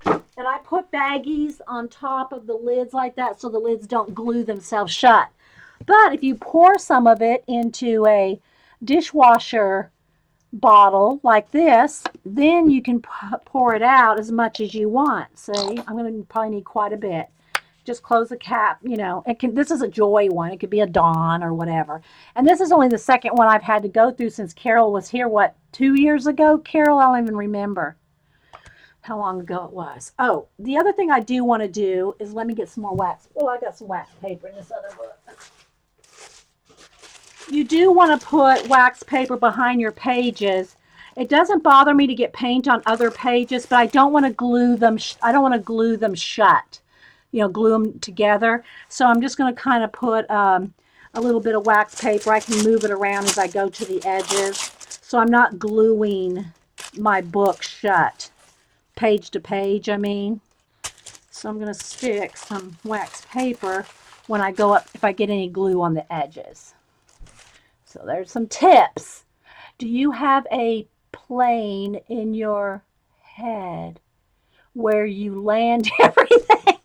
And I put baggies on top of the lids like that so the lids don't glue themselves shut. But if you pour some of it into a dishwasher bottle like this, then you can pour it out as much as you want. See, I'm going to probably need quite a bit. Just close the cap, you know. This is a Joy one. It could be a Dawn or whatever. And this is only the second one I've had to go through since Carol was here, what, 2 years ago? Carol, I don't even remember how long ago it was. Oh, the other thing I do want to do is let me get some more wax. Oh, I got some wax paper in this other book. You do want to put wax paper behind your pages. It doesn't bother me to get paint on other pages, but I don't want to glue them. I don't want to glue them shut, you know, glue them together. So I'm just going to kind of put a little bit of wax paper. I can move it around as I go to the edges. So I'm not gluing my book shut, page to page, I mean. So I'm going to stick some wax paper when I go up, if I get any glue on the edges. So there's some tips. Do you have a plane in your head where you land everything?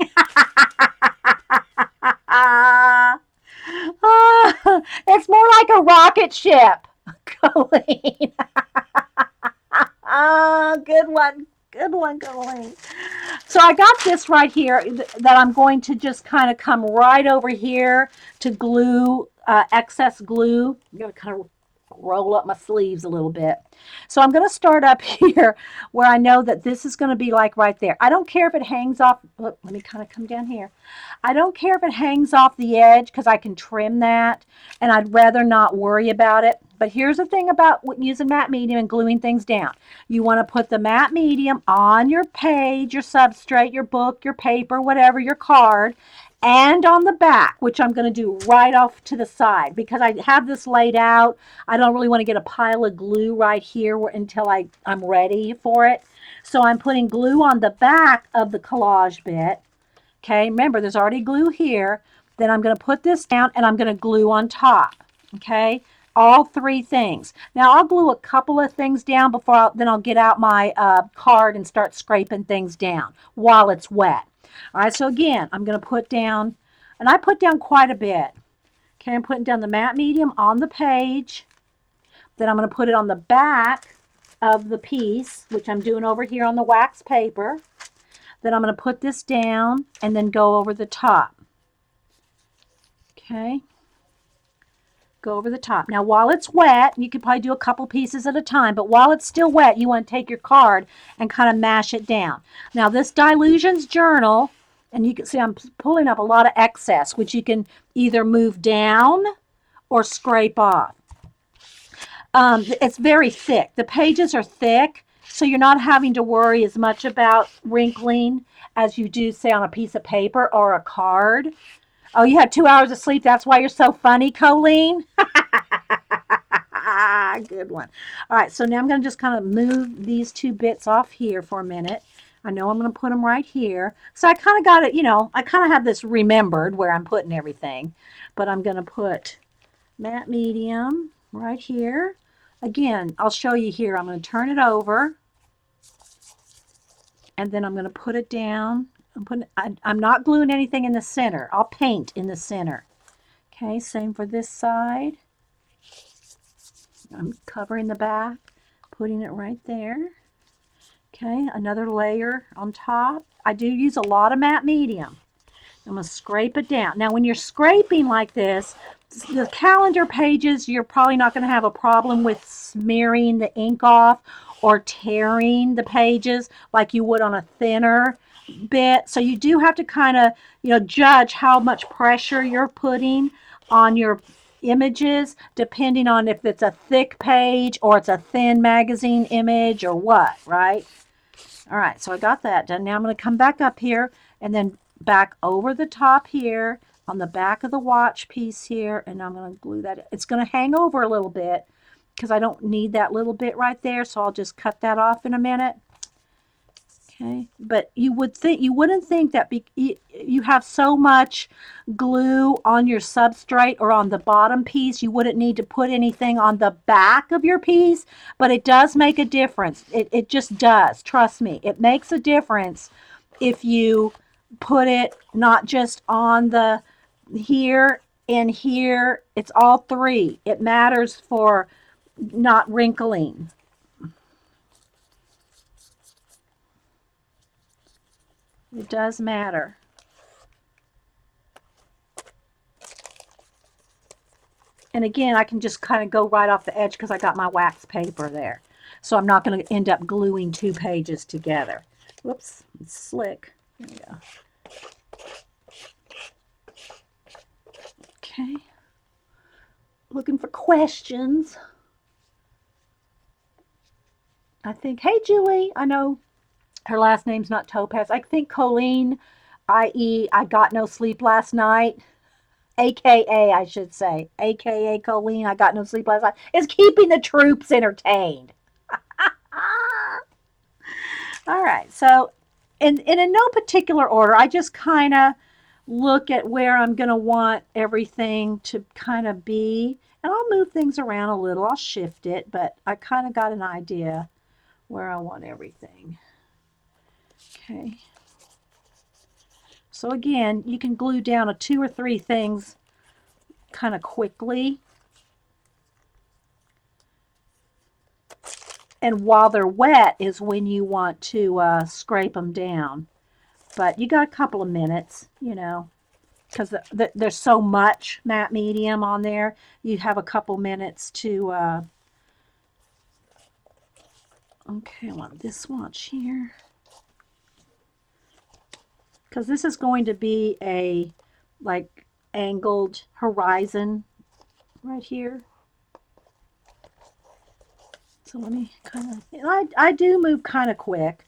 It's more like a rocket ship, Colleen. Good one. Good one, Colleen. So I got this right here that I'm going to just kind of come right over here to glue, excess glue. I'm going to kind of roll up my sleeves a little bit. So I'm going to start up here where I know that this is going to be like right there. I don't care if it hangs off. Look, let me kind of come down here. I don't care if it hangs off the edge because I can trim that, and I'd rather not worry about it. But here's the thing about using matte medium and gluing things down. You want to put the matte medium on your page, your substrate, your book, your paper, whatever, your card, and on the back, which I'm going to do right off to the side because I have this laid out. I don't really want to get a pile of glue right here until I'm ready for it. So I'm putting glue on the back of the collage bit. Okay, remember there's already glue here. Then I'm going to put this down and I'm going to glue on top. Okay, all three things. Now I'll glue a couple of things down before then I'll get out my card and start scraping things down while it's wet. All right, so again, I'm going to put down, and I put down quite a bit. Okay, I'm putting down the matte medium on the page. Then I'm going to put it on the back of the piece, which I'm doing over here on the wax paper. Then I'm going to put this down and then go over the top. Okay, go over the top. Now, while it's wet, you could probably do a couple pieces at a time, but while it's still wet, you want to take your card and kind of mash it down. Now, this Dylusians journal, and you can see I'm pulling up a lot of excess, which you can either move down or scrape off. It's very thick. The pages are thick, so you're not having to worry as much about wrinkling as you do, say, on a piece of paper or a card. Oh, you had 2 hours of sleep. That's why you're so funny, Colleen? Good one. All right, so now I'm going to just kind of move these two bits off here for a minute. I know I'm going to put them right here. So I kind of got it, I kind of have this remembered where I'm putting everything. But I'm going to put matte medium right here. Again, I'll show you here. I'm going to turn it over. And then I'm going to put it down. I'm not gluing anything in the center. I'll paint in the center. Okay, same for this side. I'm covering the back, putting it right there. Okay, another layer on top. I do use a lot of matte medium. I'm going to scrape it down. Now, when you're scraping like this, the calendar pages, you're probably not going to have a problem with smearing the ink off or tearing the pages like you would on a thinner bit. So you do have to kind of, judge how much pressure you're putting on your images depending on if it's a thick page or it's a thin magazine image or what, right? All right, so I got that done. Now I'm going to come back up here and then back over the top here on the back of the watch piece here, and I'm going to glue that. It's going to hang over a little bit because I don't need that little bit right there, so I'll just cut that off in a minute. Okay, but you wouldn't think that you have so much glue on your substrate or on the bottom piece, you wouldn't need to put anything on the back of your piece, but it does make a difference. It just does. Trust me, it makes a difference if you put it not just on the here and here. It's all three. It matters for not wrinkling. It does matter. And again, I can just kind of go right off the edge because I got my wax paper there. So I'm not going to end up gluing two pages together. Whoops, it's slick. There we go. Okay. Looking for questions. I think, hey, Julie, I know her last name's not Topaz. I think Colleen, i.e., I got no sleep last night, AKA, I should say, AKA Colleen, I got no sleep last night, is keeping the troops entertained. All right, so in no particular order, I just kind of look at where I'm going to want everything to kind of be. And I'll move things around a little. I'll shift it, but I kind of got an idea where I want everything. Okay. So again, you can glue down 2 or 3 things kind of quickly. And while they're wet is when you want to scrape them down. But you got a couple of minutes, because there's so much matte medium on there. You have a couple minutes to... okay, I want this swatch here. Because this is going to be a angled horizon right here. So let me kind of, I do move kind of quick,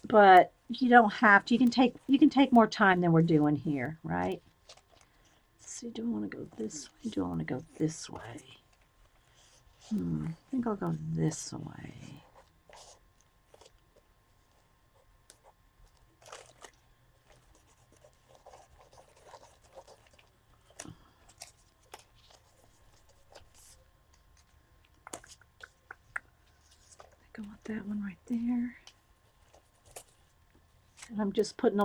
but You don't have to. You can take more time than we're doing here, right? Let's see, do I want to go this way? Do I want to go this way? I think I'll go this way. I want that one right there. And I'm just putting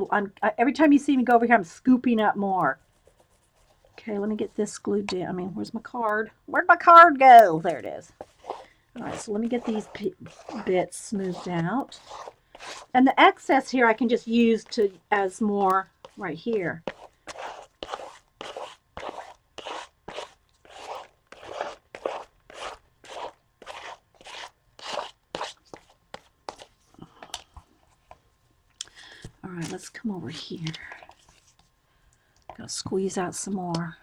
every time you see me go over here, I'm scooping up more. Okay, let me get this glued down. I mean, where's my card? Where'd my card go? There it is. All right, so let me get these bits smoothed out. And the excess here I can just use as more right here. All right, let's come over here. Gotta squeeze out some more.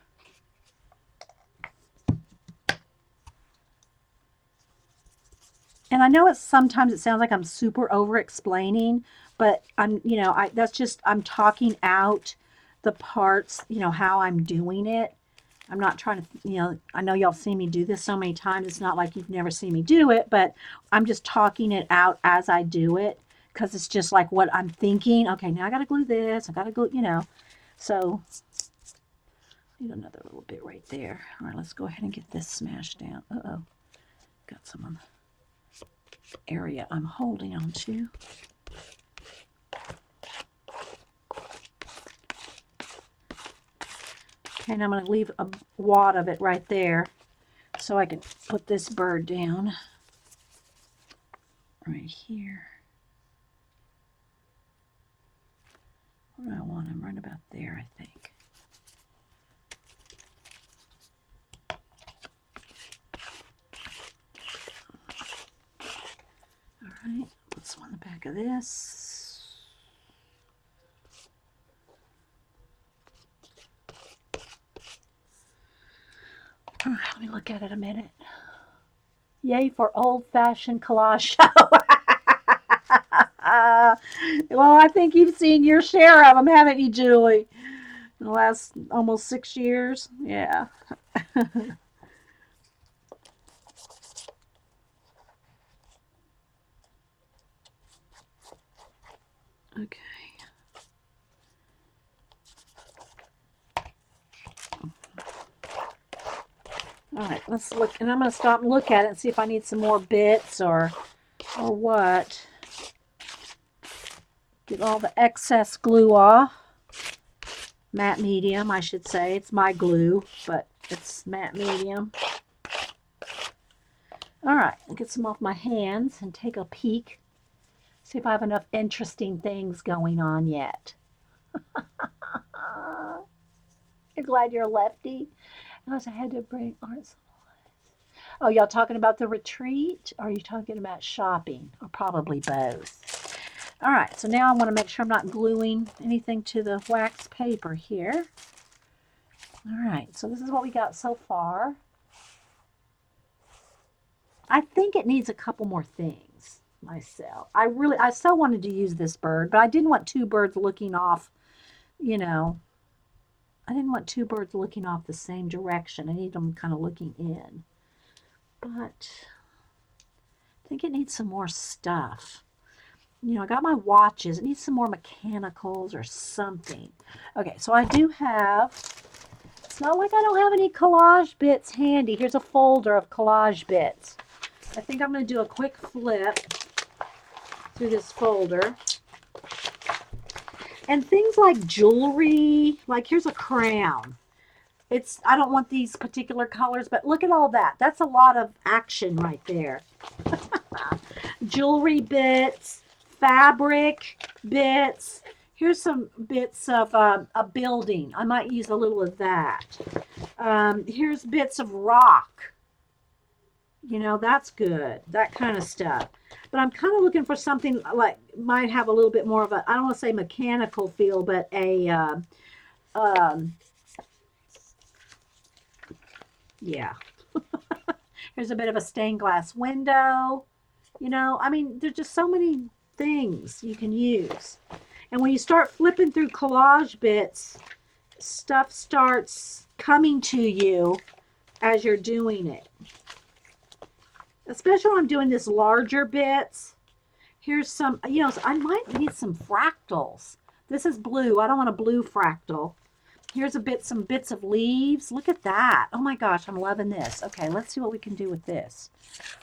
And I know sometimes it sounds like I'm super over explaining, but I'm talking out the parts, how I'm doing it. I'm not trying to, I know y'all seen me do this so many times. It's not like you've never seen me do it, but I'm just talking it out as I do it because it's just like what I'm thinking. Okay, now I got to glue this. I got to glue, So, need another little bit right there. All right, let's go ahead and get this smashed down. Uh-oh. Got some on the area I'm holding on to. Okay, and I'm going to leave a wad of it right there so I can put this bird down right here. Where do I want him? Right about there, I think. All right, put some on the back of this. All right, let me look at it a minute. Yay for old-fashioned collage show. Well, I think you've seen your share of them, haven't you, Julie? In the last almost 6 years. Yeah. Okay. All right, let's look, and I'm going to stop and look at it and see if I need some more bits or what. Get all the excess glue off. Matte medium, I should say. It's my glue, but it's matte medium. All right, I'll get some off my hands and take a peek. See if I have enough interesting things going on yet. You're glad you're a lefty? Because I had to bring art supplies. Oh, y'all talking about the retreat? Or are you talking about shopping? Or probably both. All right, so now I want to make sure I'm not gluing anything to the wax paper here. All right, so this is what we got so far. I think it needs a couple more things myself. I still wanted to use this bird, but I didn't want two birds looking off, I didn't want two birds looking off the same direction. I need them kind of looking in. But I think it needs some more stuff. I got my watches. It needs some more mechanicals or something. Okay, so I do have, it's not like I don't have any collage bits handy. Here's a folder of collage bits. I think I'm going to do a quick flip through this folder. And things like jewelry, like here's a crown. I don't want these particular colors, but look at all that. That's a lot of action right there. Jewelry bits, fabric bits. Here's some bits of a building. I might use a little of that. Here's bits of rock. That's good. That kind of stuff. But I'm kind of looking for something like might have a little bit more of a, I don't want to say mechanical feel, but a, yeah. Here's a bit of a stained glass window. I mean, there's just so many things you can use. And when you start flipping through collage bits, stuff starts coming to you as you're doing it. Especially when I'm doing this larger bits. Here's some, you know, I might need some fractals. This is blue. I don't want a blue fractal. Here's some bits of leaves. Look at that. Oh my gosh, I'm loving this. Okay, let's see what we can do with this.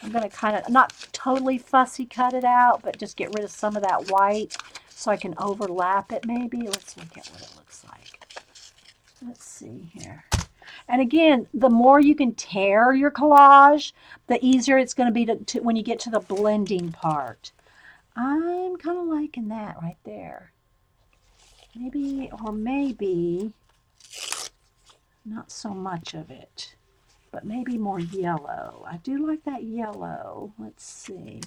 I'm going to kind of, not totally fussy cut it out, but just get rid of some of that white so I can overlap it maybe. Let's look at what it looks like. Let's see here. And again, the more you can tear your collage, the easier it's going to be to when you get to the blending part. I'm kind of liking that right there. Maybe, or maybe not so much of it, but maybe more yellow. I do like that yellow. Let's see.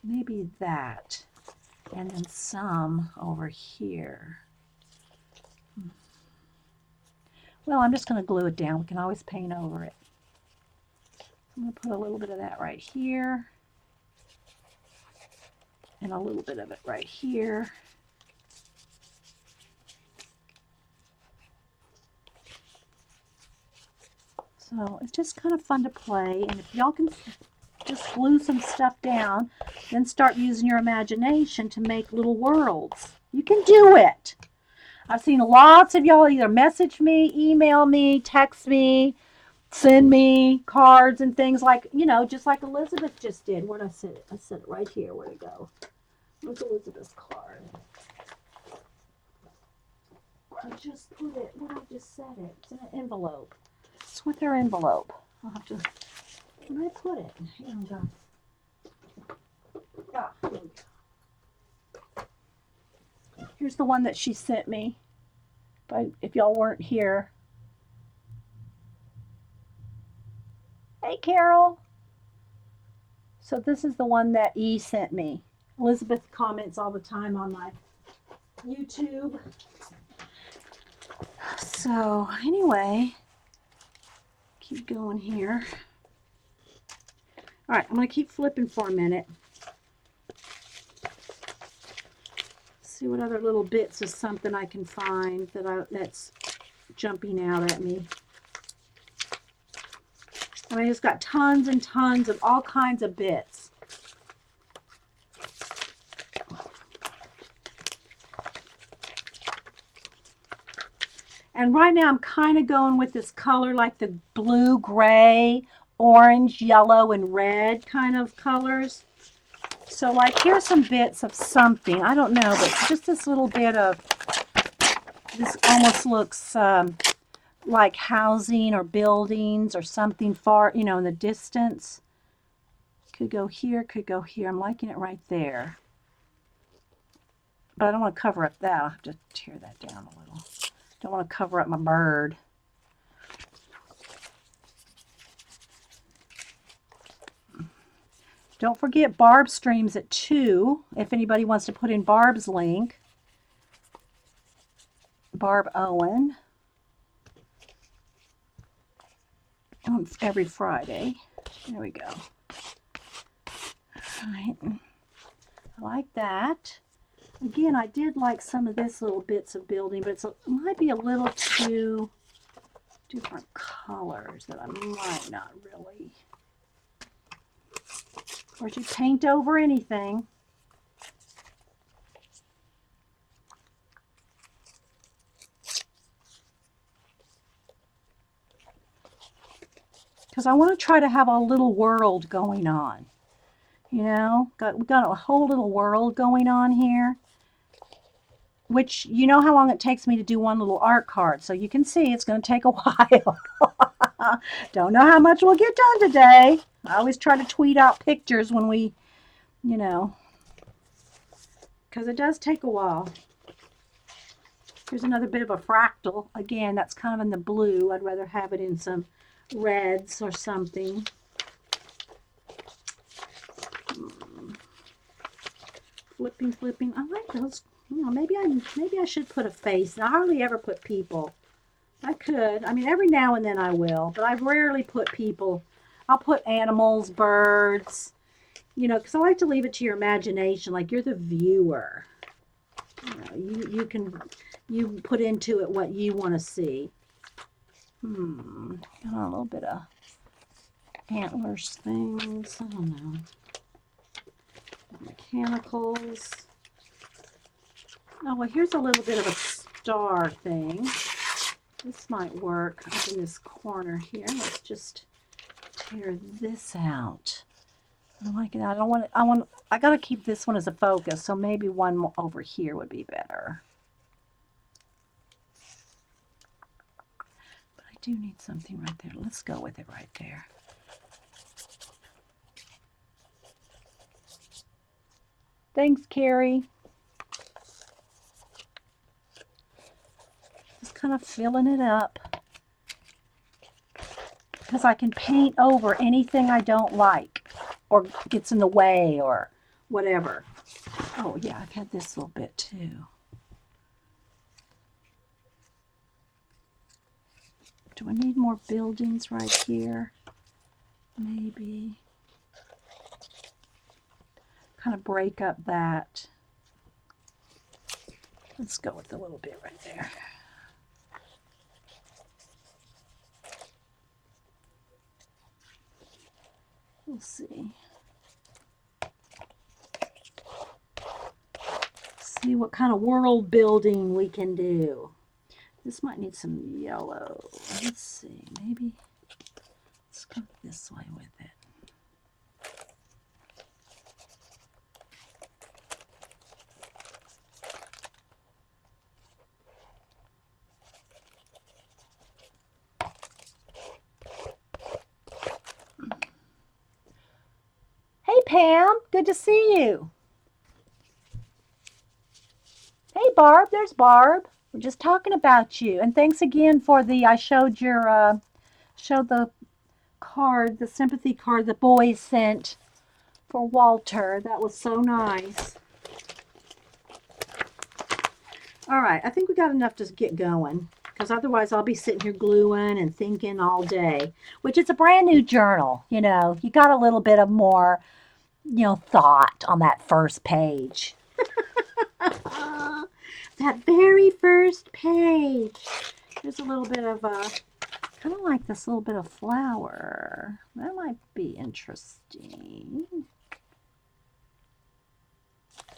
Maybe that. And then some over here. Well, I'm just going to glue it down. We can always paint over it. I'm going to put a little bit of that right here. And a little bit of it right here. So it's just kind of fun to play. And if y'all can just glue some stuff down, then start using your imagination to make little worlds. You can do it. I've seen lots of y'all either message me, email me, text me, send me cards and things like, you know, just like Elizabeth just did. Where'd I set it? I set it right here. Where'd it go? Where's Elizabeth's card? I just put it, where did I just set it? It's in an envelope. It's with their envelope. I'll have to, where did I put it? Here we go. Ah, here we go. Here's the one that she sent me. If y'all weren't here. Hey, Carol. So this is the one that E sent me. Elizabeth comments all the time on my YouTube. So anyway, keep going here. All right, I'm going to keep flipping for a minute. See what other little bits of something I can find that's jumping out at me. I mean, it's got tons and tons of all kinds of bits. And right now I'm kind of going with this color like the blue, gray, orange, yellow, and red kind of colors. So like here's some bits of something. I don't know, but just this little bit of, this almost looks like housing or buildings or something far, you know, in the distance. Could go here, could go here. I'm liking it right there. But I don't want to cover up that. I'll have to tear that down a little. Don't want to cover up my bird. Don't forget Barb streams at 2 if anybody wants to put in Barb's link. Barb Owen. Every Friday. There we go. All right. I like that. Again, I did like some of this little bits of building, but it might be a little too different colors that I might not really. Of course, you paint over anything. Because I want to try to have a little world going on. You know, we got a whole little world going on here. Which, you know how long it takes me to do one little art card. So you can see it's going to take a while. Don't know how much we'll get done today. I always try to tweet out pictures when we, you know, because it does take a while. Here's another bit of a fractal. Again, that's kind of in the blue. I'd rather have it in some reds or something. Flipping. I like those. You know, maybe I should put a face. I hardly ever put people. I could. I mean, every now and then I will, but I rarely put people. I'll put animals, birds, you know, because I like to leave it to your imagination, like you're the viewer. You know, you put into it what you want to see. Got a little bit of antlers things. I don't know. Mechanicals. Oh, well, here's a little bit of a star thing. This might work up in this corner here. Let's just tear this out. I like it. I don't want it. I got to keep this one as a focus, so maybe one more over here would be better. But I do need something right there. Let's go with it right there. Thanks, Carrie. Just kind of filling it up. Because I can paint over anything I don't like or gets in the way or whatever. Oh, yeah, I've had this little bit too. Do I need more buildings right here? Maybe. Kind of break up that. Let's go with a little bit right there. We'll see. See what kind of world building we can do. This might need some yellow. Let's see. Maybe let's go this way with it. Hey, Pam. Good to see you. Hey, Barb. There's Barb. We're just talking about you. And thanks again for I showed the card, the sympathy card the boys sent for Walter. That was so nice. All right. I think we got enough to get going, because otherwise I'll be sitting here gluing and thinking all day, which is a brand new journal. You know, you got a little bit of more, you know, thought on that first page. That very first page. There's a little bit of kind of like this little bit of flower. That might be interesting.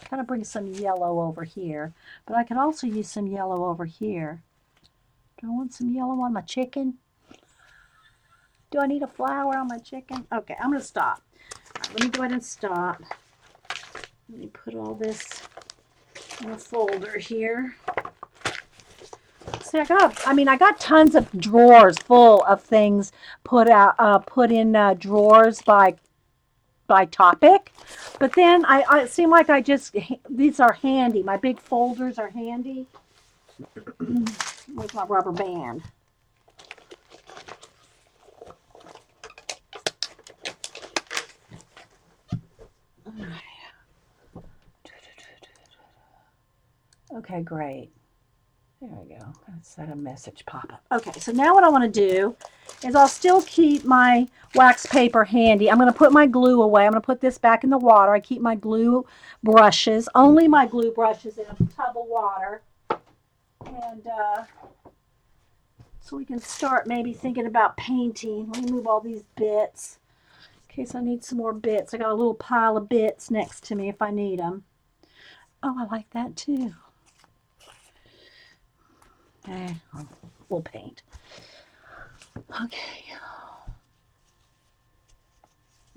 Kind of bring some yellow over here. But I could also use some yellow over here. Do I want some yellow on my chicken? Do I need a flower on my chicken? Okay, I'm going to stop. All right, let me go ahead and stop. Let me put all this in a folder here. See, I got tons of drawers full of things put in drawers by topic, but then I it seemed like these are handy. My big folders are handy. Where's my rubber band? All right. Okay, great. There we go. Let's set a message pop up. Okay, so now what I want to do is I'll still keep my wax paper handy. I'm going to put my glue away. I'm going to put this back in the water. I keep my glue brushes, only my glue brushes, in a tub of water. And so we can start maybe thinking about painting. Let me move all these bits in case I need some more bits. I got a little pile of bits next to me if I need them. Oh, I like that too. We'll paint. Okay.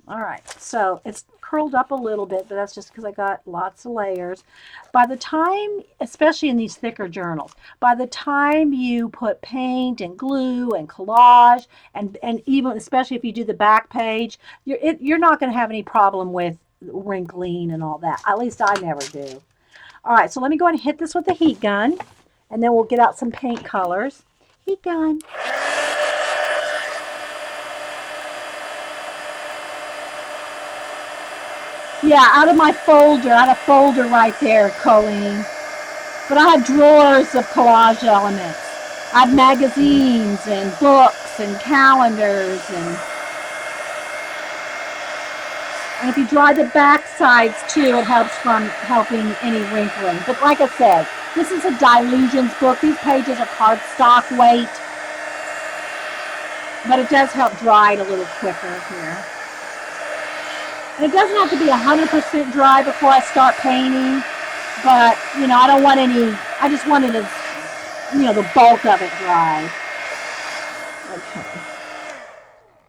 All right, so it's curled up a little bit, but that's just because I got lots of layers. By the time, especially in these thicker journals, by the time you put paint and glue and collage, and even especially if you do the back page, you're not going to have any problem with wrinkling and all that. At least I never do. All right, so let me go ahead and hit this with the heat gun. And then we'll get out some paint colors. Heat gun. Yeah, out of my folder. I had a folder right there, Colleen. But I have drawers of collage elements. I have magazines and books and calendars and And if you dry the back sides too, it helps from helping any wrinkling. But like I said, this is a Dylusians book. These pages are cardstock weight, but it does help dry it a little quicker here. And it doesn't have to be 100% dry before I start painting, but you know, I don't want any, I just want it as, you know, the bulk of it dry. Okay.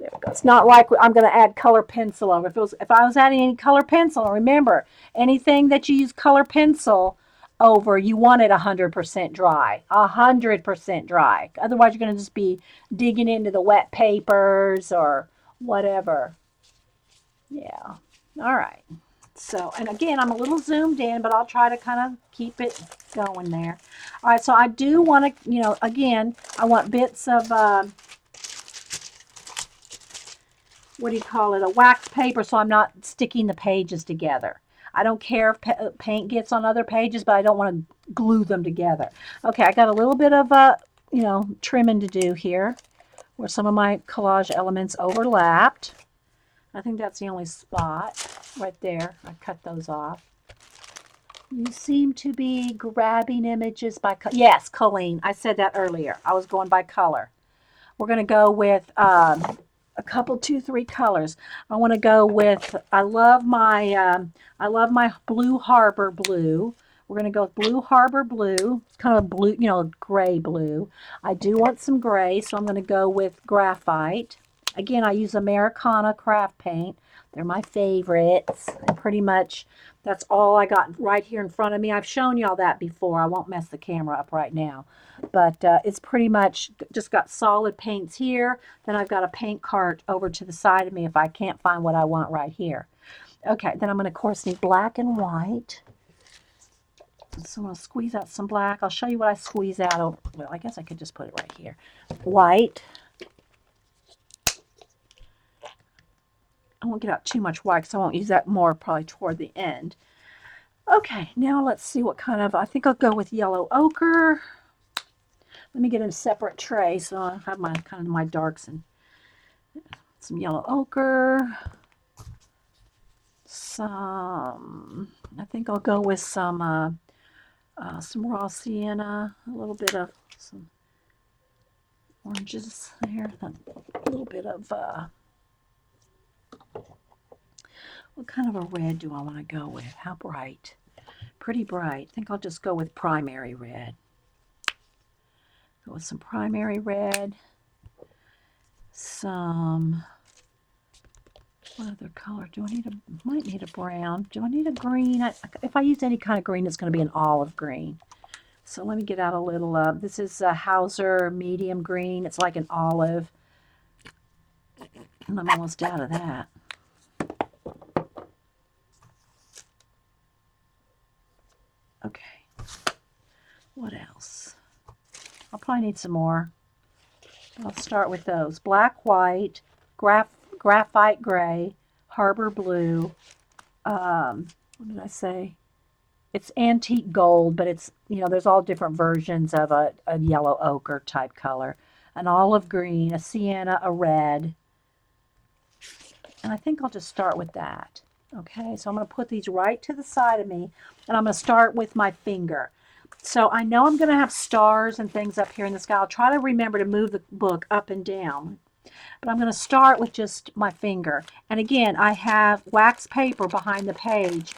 There we go. It's not like I'm going to add color pencil over. If I was adding any color pencil, remember, anything that you use color pencil over, you want it 100% dry. 100% dry. Otherwise, you're going to just be digging into the wet papers or whatever. Yeah. All right. So, and again, I'm a little zoomed in, but I'll try to kind of keep it going there. All right. So I do want to, you know, again, I want bits of, what do you call it? A wax paper, so I'm not sticking the pages together. I don't care if paint gets on other pages, but I don't want to glue them together. Okay. I got a little bit of, you know, trimming to do here where some of my collage elements overlapped. I think that's the only spot right there. I cut those off. You seem to be grabbing images by color. Yes, Colleen, I said that earlier. I was going by color. We're going to go with a couple, 2, 3 colors. I want to go with, I love my Blue Harbor blue. We're going to go with Blue Harbor blue, kind of blue, you know, gray blue. I do want some gray, so I'm going to go with graphite. Again, I use Americana craft paint. They're my favorites. And pretty much that's all I got right here in front of me. I've shown y'all that before. I won't mess the camera up right now. But it's pretty much just got solid paints here. Then I've got a paint cart over to the side of me if I can't find what I want right here. Okay, then I'm going to, of course, need black and white. So I'm going to squeeze out some black. I'll show you what I squeeze out over. Well, I guess I could just put it right here. White. I won't get out too much white because I won't use that more probably toward the end. Okay, now let's see what kind of, I think I'll go with yellow ochre. Let me get in a separate tray so I have my kind of my darks and some yellow ochre. I think I'll go with some raw sienna, a little bit of some oranges there, a little bit of, what kind of a red do I want to go with? How bright? Pretty bright. I think I'll just go with primary red. Go with some primary red. Some, what other color? Do I need a, might need a brown. Do I need a green? If I use any kind of green, it's going to be an olive green. So let me get out a little, this is a Hauser medium green. It's like an olive. And I'm almost out of that. Okay. What else? I'll probably need some more. I'll start with those. Black, white, graphite gray, harbor blue. What did I say? It's antique gold, but it's, you know, there's all different versions of a yellow ochre type color. An olive green, a sienna, a red. And I think I'll just start with that. Okay, so I'm going to put these right to the side of me, and I'm going to start with my finger. So I know I'm going to have stars and things up here in the sky. I'll try to remember to move the book up and down. But I'm going to start with just my finger. And again, I have wax paper behind the page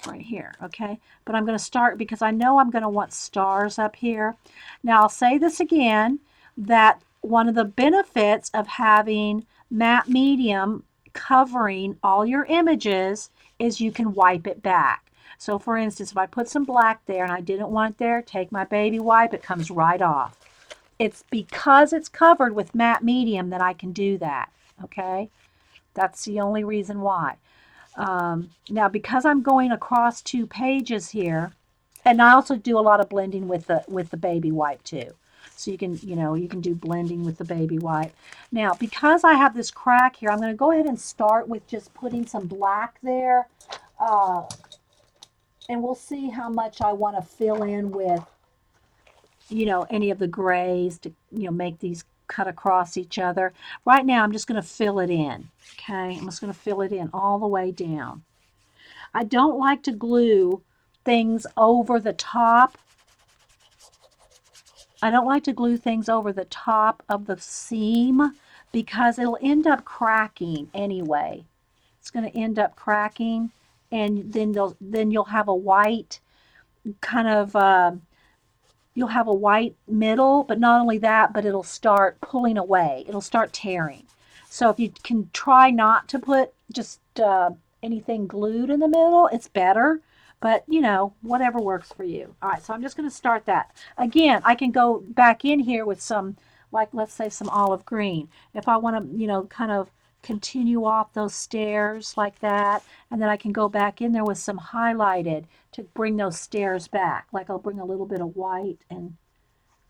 right here, okay? But I'm going to start because I know I'm going to want stars up here. Now, I'll say this again, that one of the benefits of having matte medium covering all your images is you can wipe it back. So for instance, if I put some black there and I didn't want it there, take my baby wipe, it comes right off. It's because it's covered with matte medium that I can do that, okay? That's the only reason why. Now, because I'm going across 2 pages here, and I also do a lot of blending with the baby wipe too. So you can, you know, you can do blending with the baby wipe. Now, because I have this crack here, I'm going to go ahead and start with just putting some black there. And we'll see how much I want to fill in with, you know, any of the grays to, you know, make these cut across each other. Right now, I'm just going to fill it in. Okay, I'm just going to fill it in all the way down. I don't like to glue things over the top. I don't like to glue things over the top of the seam because it'll end up cracking anyway. It's going to end up cracking, and then you'll have a white kind of you'll have a white middle, but not only that, but it'll start pulling away. It'll start tearing. So if you can try not to put just anything glued in the middle, it's better. But, you know, whatever works for you. All right, so I'm just going to start that. Again, I can go back in here with some, like, let's say some olive green. If I want to, you know, kind of continue off those stairs like that, and then I can go back in there with some highlighted to bring those stairs back. Like I'll bring a little bit of white and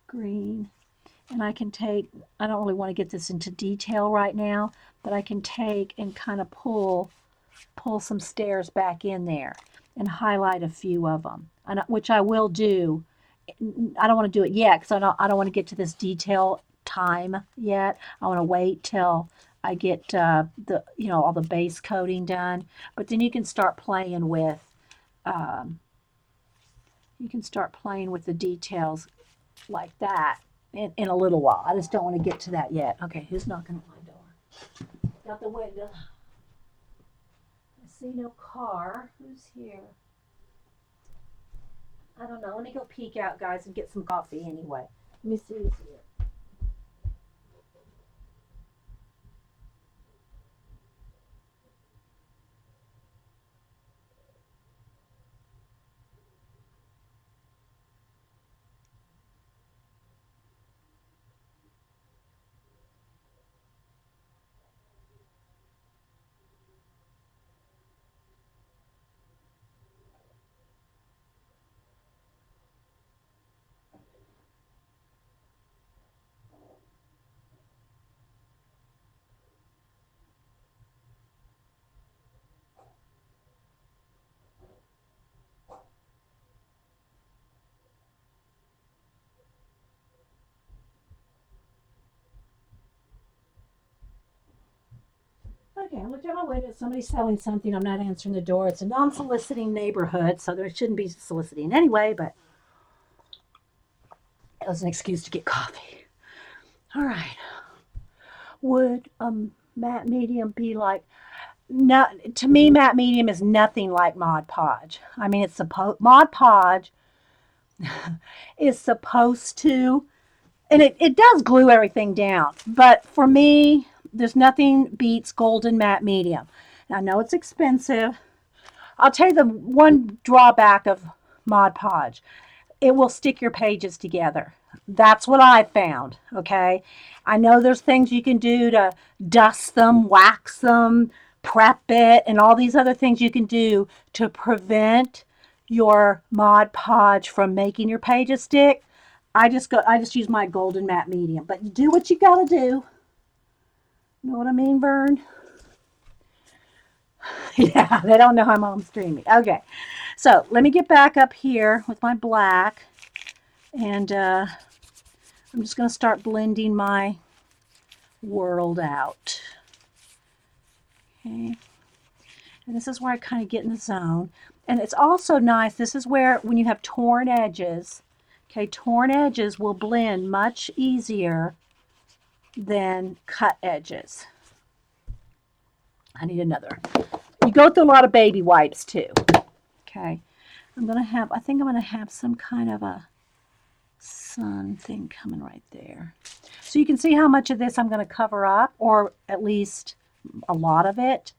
green. And I can take, I don't really want to get this into detail right now, but I can take and kind of pull some stairs back in there and highlight a few of them, which I will do. I don't want to do it yet because I don't want to get to this detail time yet. I want to wait till I get all the base coating done. But then you can start playing with the details like that in a little while. I just don't want to get to that yet. Okay, who's knocking at my door? Got the window. I see no car. Who's here? I don't know. Let me go peek out, guys, and get some coffee anyway. Let me see who's here. Okay, I looked out my window. Somebody's selling something. I'm not answering the door. It's a non-soliciting neighborhood, so there shouldn't be soliciting anyway, but it was an excuse to get coffee. All right. Would matte medium be like... No, to me, matte medium is nothing like Mod Podge. I mean, Mod Podge is supposed to, and it does glue everything down. But for me, there's nothing beats golden matte medium. Now, I know it's expensive. I'll tell you the one drawback of Mod Podge. It will stick your pages together. That's what I found, okay? I know there's things you can do to dust them, wax them, prep it, and all these other things you can do to prevent your Mod Podge from making your pages stick. I just use my golden matte medium. But do what you gotta do. Know what I mean, Vern? Yeah, they don't know how Mom's streaming. Okay, so let me get back up here with my black, and I'm just going to start blending my world out. Okay, and this is where I kind of get in the zone. And it's also nice, this is where when you have torn edges, okay, torn edges will blend much easier than cut edges. I need another. You go through a lot of baby wipes too. Okay, I think I'm gonna have some kind of a sun thing coming right there. So you can see how much of this I'm gonna cover up, or at least a lot of it.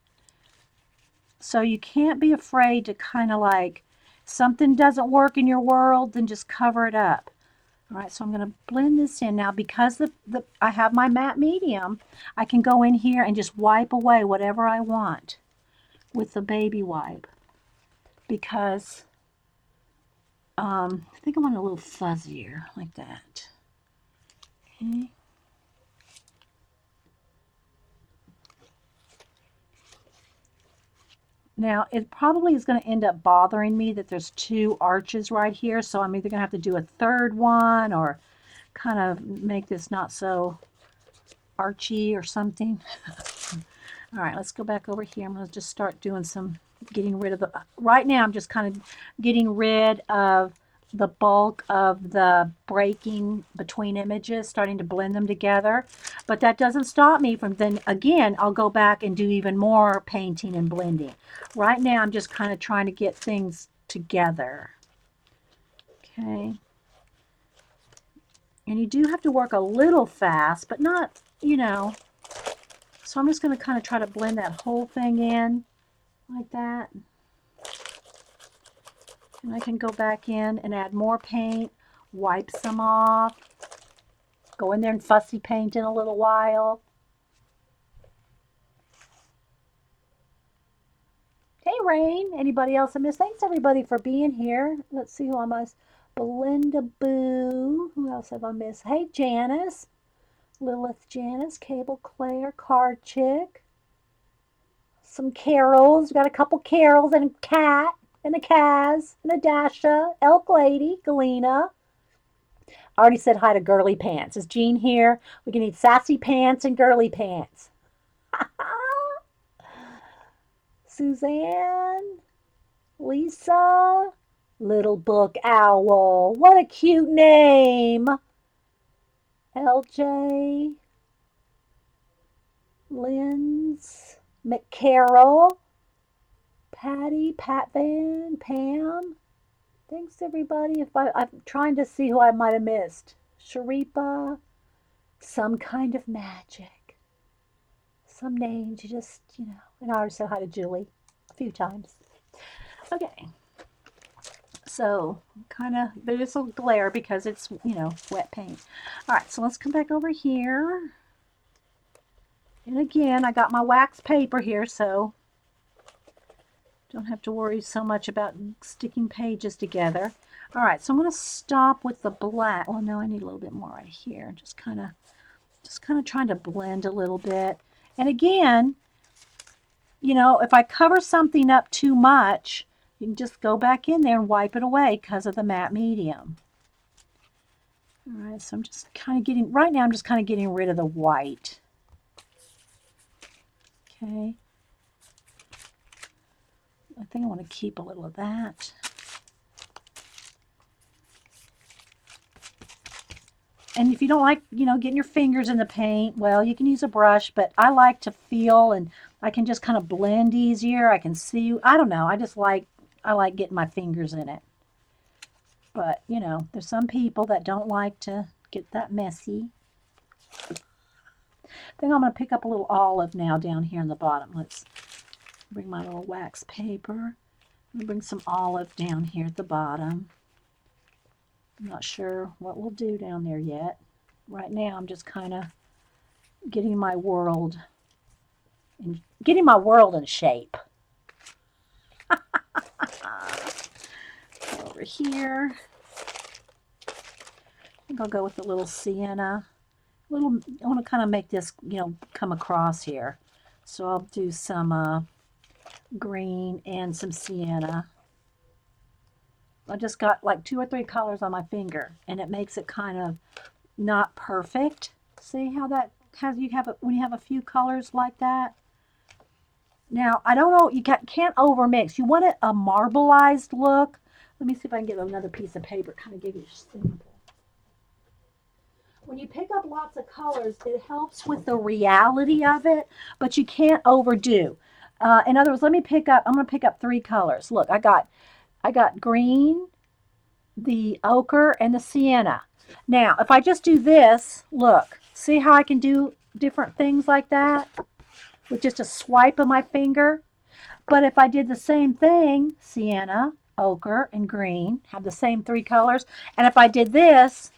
So you can't be afraid to kind of like, something doesn't work in your world, then just cover it up. All right, so I'm going to blend this in. Now, because I have my matte medium, I can go in here and just wipe away whatever I want with the baby wipe. Because I think I want it a little fuzzier, like that. Okay. Now, it probably is going to end up bothering me that there's two arches right here, so I'm either going to have to do a third one or kind of make this not so Archie or something. All right, let's go back over here. I'm going to just start doing some, getting rid of the, right now I'm just kind of getting rid of the bulk of the breaking between images, starting to blend them together. But that doesn't stop me from then, again, I'll go back and do even more painting and blending. Right now I'm just kind of trying to get things together. Okay. And you do have to work a little fast, but not, you know. So I'm just going to kind of try to blend that whole thing in like that. And I can go back in and add more paint, wipe some off, go in there and fussy paint in a little while. Hey, Rain. Anybody else I missed? Thanks, everybody, for being here. Let's see who I missed. Belinda Boo. Who else have I missed? Hey, Janice. Lilith Janice, Cable Claire, Card Chick. Some Carols. We got a couple Carols and a cat and a Kaz and a Dasha, Elk Lady, Galena. I already said hi to Girly Pants. Is Jean here? We can eat sassy pants and girly pants. Suzanne, Lisa, Little Book Owl. What a cute name. LJ, Lynn's, McCarroll, Patty, Pat Van, Pam. Thanks, everybody. I'm trying to see who I might have missed. Sharipa, some kind of magic. Some names you just, you know. And I already said hi to Julie a few times. Okay. So, kind of, there's a glare because it's, you know, wet paint. All right, so let's come back over here. And again, I got my wax paper here, so don't have to worry so much about sticking pages together. All right, so I'm going to stop with the black. Oh, no, I need a little bit more right here. Just kind of trying to blend a little bit. And again, you know, if I cover something up too much, you can just go back in there and wipe it away because of the matte medium. All right, so I'm just kind of getting, right now I'm just kind of getting rid of the white. Okay. I think I want to keep a little of that. And if you don't like, you know, getting your fingers in the paint, well, you can use a brush, but I like to feel, and I can just kind of blend easier. I can see, I don't know, I like getting my fingers in it. But, you know, there's some people that don't like to get that messy. I think I'm going to pick up a little olive now down here in the bottom. Let's bring my little wax paper. I'm going to bring some olive down here at the bottom. I'm not sure what we'll do down there yet. Right now I'm just kind of getting my world in shape. Over here. I think I'll go with a little sienna. I want to kind of make this, you know, come across here. So I'll do some green and some sienna. I just got like 2 or 3 colors on my finger, and it makes it kind of not perfect. See how that has, you have it when you have a few colors like that. Now, I don't know, you can't overmix. You want it a marbleized look. Let me see if I can get another piece of paper, kind of give you a sample. When you pick up lots of colors, it helps with the reality of it, but you can't overdo. In other words, I'm going to pick up 3 colors. Look, I got green, the ochre, and the sienna. Now, if I just do this, look, see how I can do different things like that with just a swipe of my finger? But if I did the same thing, sienna, ochre, and green, have the same 3 colors, and if I did this,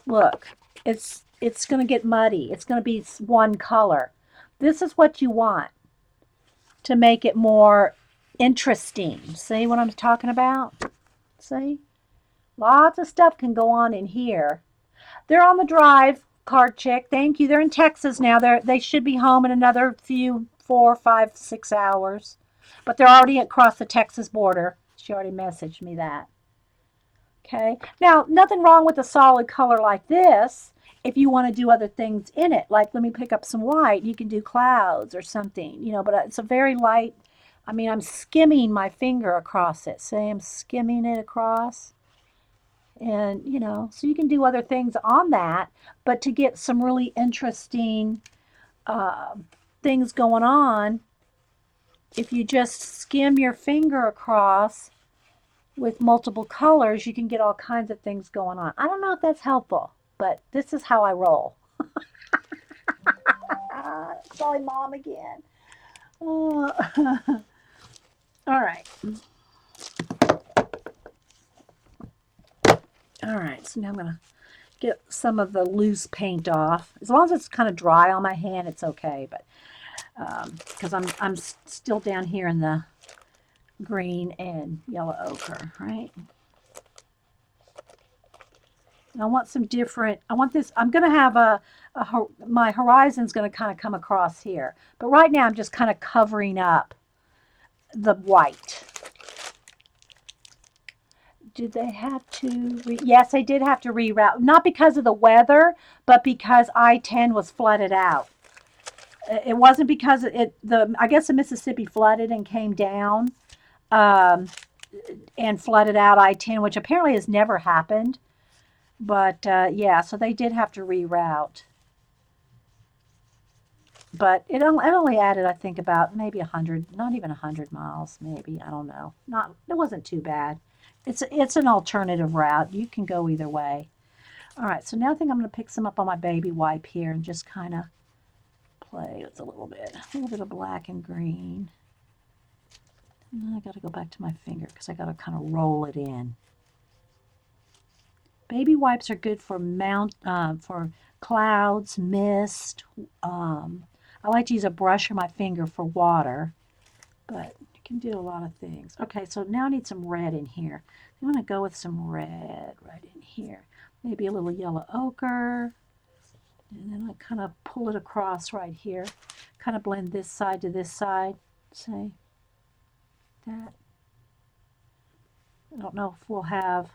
look, it's going to get muddy. It's going to be one color. This is what you want to make it more interesting. See what I'm talking about? See? Lots of stuff can go on in here. They're on the drive, Card Chick. Thank you. They're in Texas now. They should be home in another few 4, 5, 6 hours. But they're already across the Texas border. She already messaged me that. Okay. Now, nothing wrong with a solid color like this. if you want to do other things in it, like let me pick up some white, you can do clouds or something, you know, but it's a very light, I mean, I'm skimming my finger across it. Say I'm skimming it across. And, you know, so you can do other things on that, but to get some really interesting uh, things going on, if you just skim your finger across with multiple colors, you can get all kinds of things going on. I don't know if that's helpful, but this is how I roll. Sorry, Mom, again. Oh. All right. All right, so now I'm going to get some of the loose paint off. As long as it's kind of dry on my hand, it's okay, but because I'm still down here in the green and yellow ochre, right? And I want some different, I want this, I'm going to have my horizon's going to kind of come across here. But right now I'm just kind of covering up the white. Did they have to, yes, they did have to reroute. Not because of the weather, but because I-10 was flooded out. It wasn't because I guess the Mississippi flooded and came down and flooded out I-10, which apparently has never happened. But yeah, so they did have to reroute. But it only added, I think, about maybe 100, not even 100 miles, maybe. I don't know. It wasn't too bad. It's an alternative route. You can go either way. All right, so now I think I'm going to pick some up on my baby wipe here and just kind of play with a little bit of black and green. And then I got to go back to my finger because I got to kind of roll it in. Baby wipes are good for for clouds, mist. I like to use a brush or my finger for water, but you can do a lot of things. Okay, so now I need some red in here. I'm going to go with some red right in here. Maybe a little yellow ochre. And then I kind of pull it across right here. Kind of blend this side to this side. Say that. I don't know if we'll have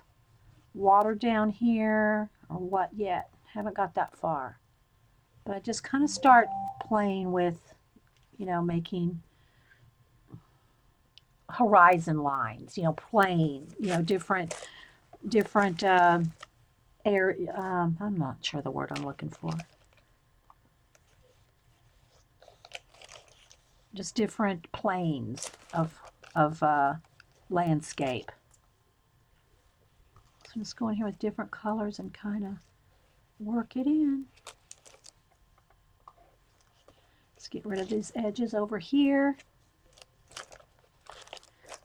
water down here or what yet. Haven't got that far. But I just kind of start playing with, you know, making horizon lines, you know, playing, you know, different area. I'm not sure the word I'm looking for. Just different planes of landscape. So I'm just going here with different colors and kind of work it in. Let's get rid of these edges over here. I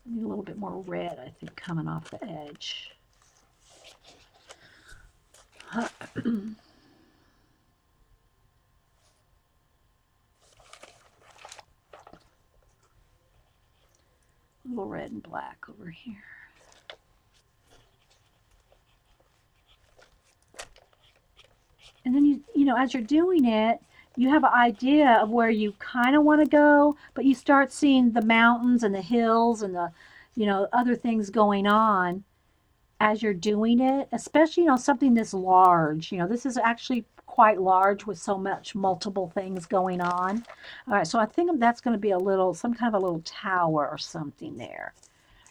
need a little bit more red, I think, coming off the edge. A little red and black over here. And then you know, as you're doing it, you have an idea of where you kind of want to go, but you start seeing the mountains and the hills and the, you know, other things going on as you're doing it, especially, you know, something this large. You know, this is actually quite large with so much multiple things going on. All right, so I think that's going to be some kind of a little tower or something there.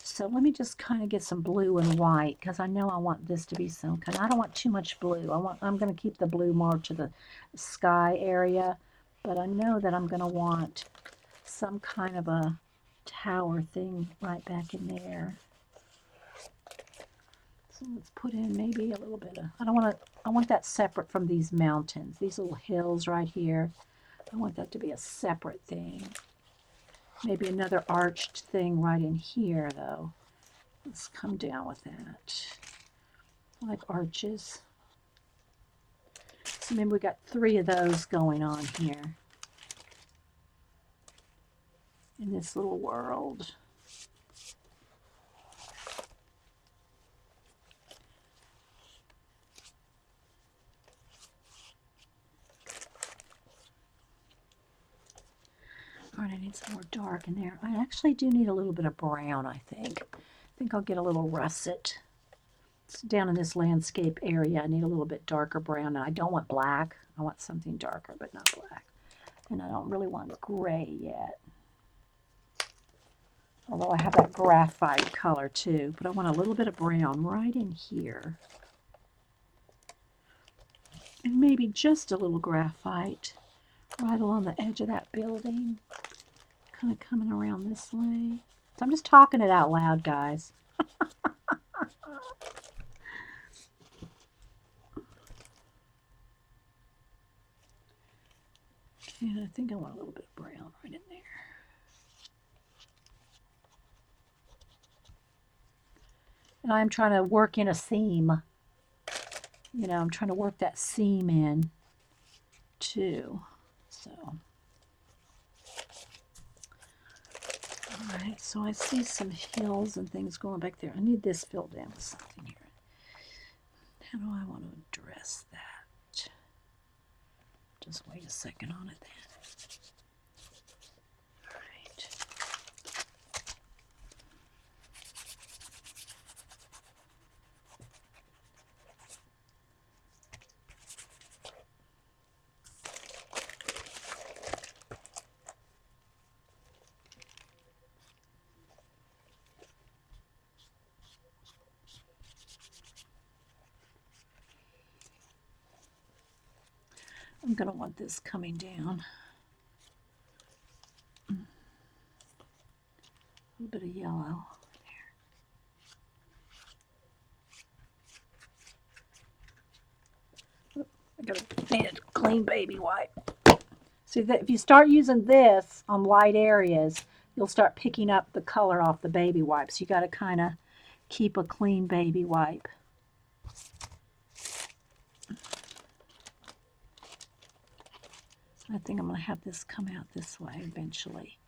So let me just kind of get some blue and white because I know I want this to be some kind. I don't want too much blue. I'm going to keep the blue more to the sky area, but I know that I'm going to want some kind of a tower thing right back in there. So let's put in maybe a little bit of, I want that separate from these mountains, these little hills right here. I want that to be a separate thing. Maybe another arched thing right in here, though. Let's come down with that. I like arches. So maybe we got 3 of those going on here in this little world. All right, I need some more dark in there. I actually do need a little bit of brown, I think. I think I'll get a little russet It's down in this landscape area. I need a little bit darker brown. And I don't want black. I want something darker, but not black. And I don't really want gray yet. Although I have that graphite color too. But I want a little bit of brown right in here. And maybe just a little graphite right along the edge of that building. Kind of coming around this way. So I'm just talking it out loud, guys. And I think I want a little bit of brown right in there. And I'm trying to work in a seam. You know, I'm trying to work that seam in too. So, all right, so I see some hills and things going back there. I need this filled in with something here. How do I want to address that? Just wait a second on it then. All right. I'm going to want this coming down. A little bit of yellow there. I need a clean baby wipe. See that if you start using this on light areas, you'll start picking up the color off the baby wipes. You got to kind of keep a clean baby wipe. I think I'm going to have this come out this way eventually.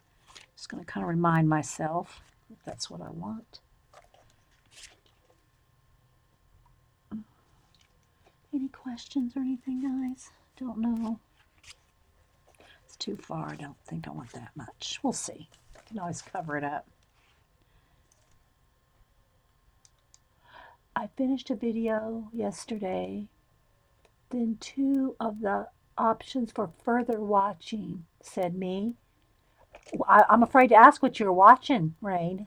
Just going to kind of remind myself that that's what I want. Any questions or anything, guys? Don't know. It's too far. I don't think I want that much. We'll see. I can always cover it up. I finished a video yesterday. Then 2 of the options for further watching said me. I'm afraid to ask what you're watching, Rain.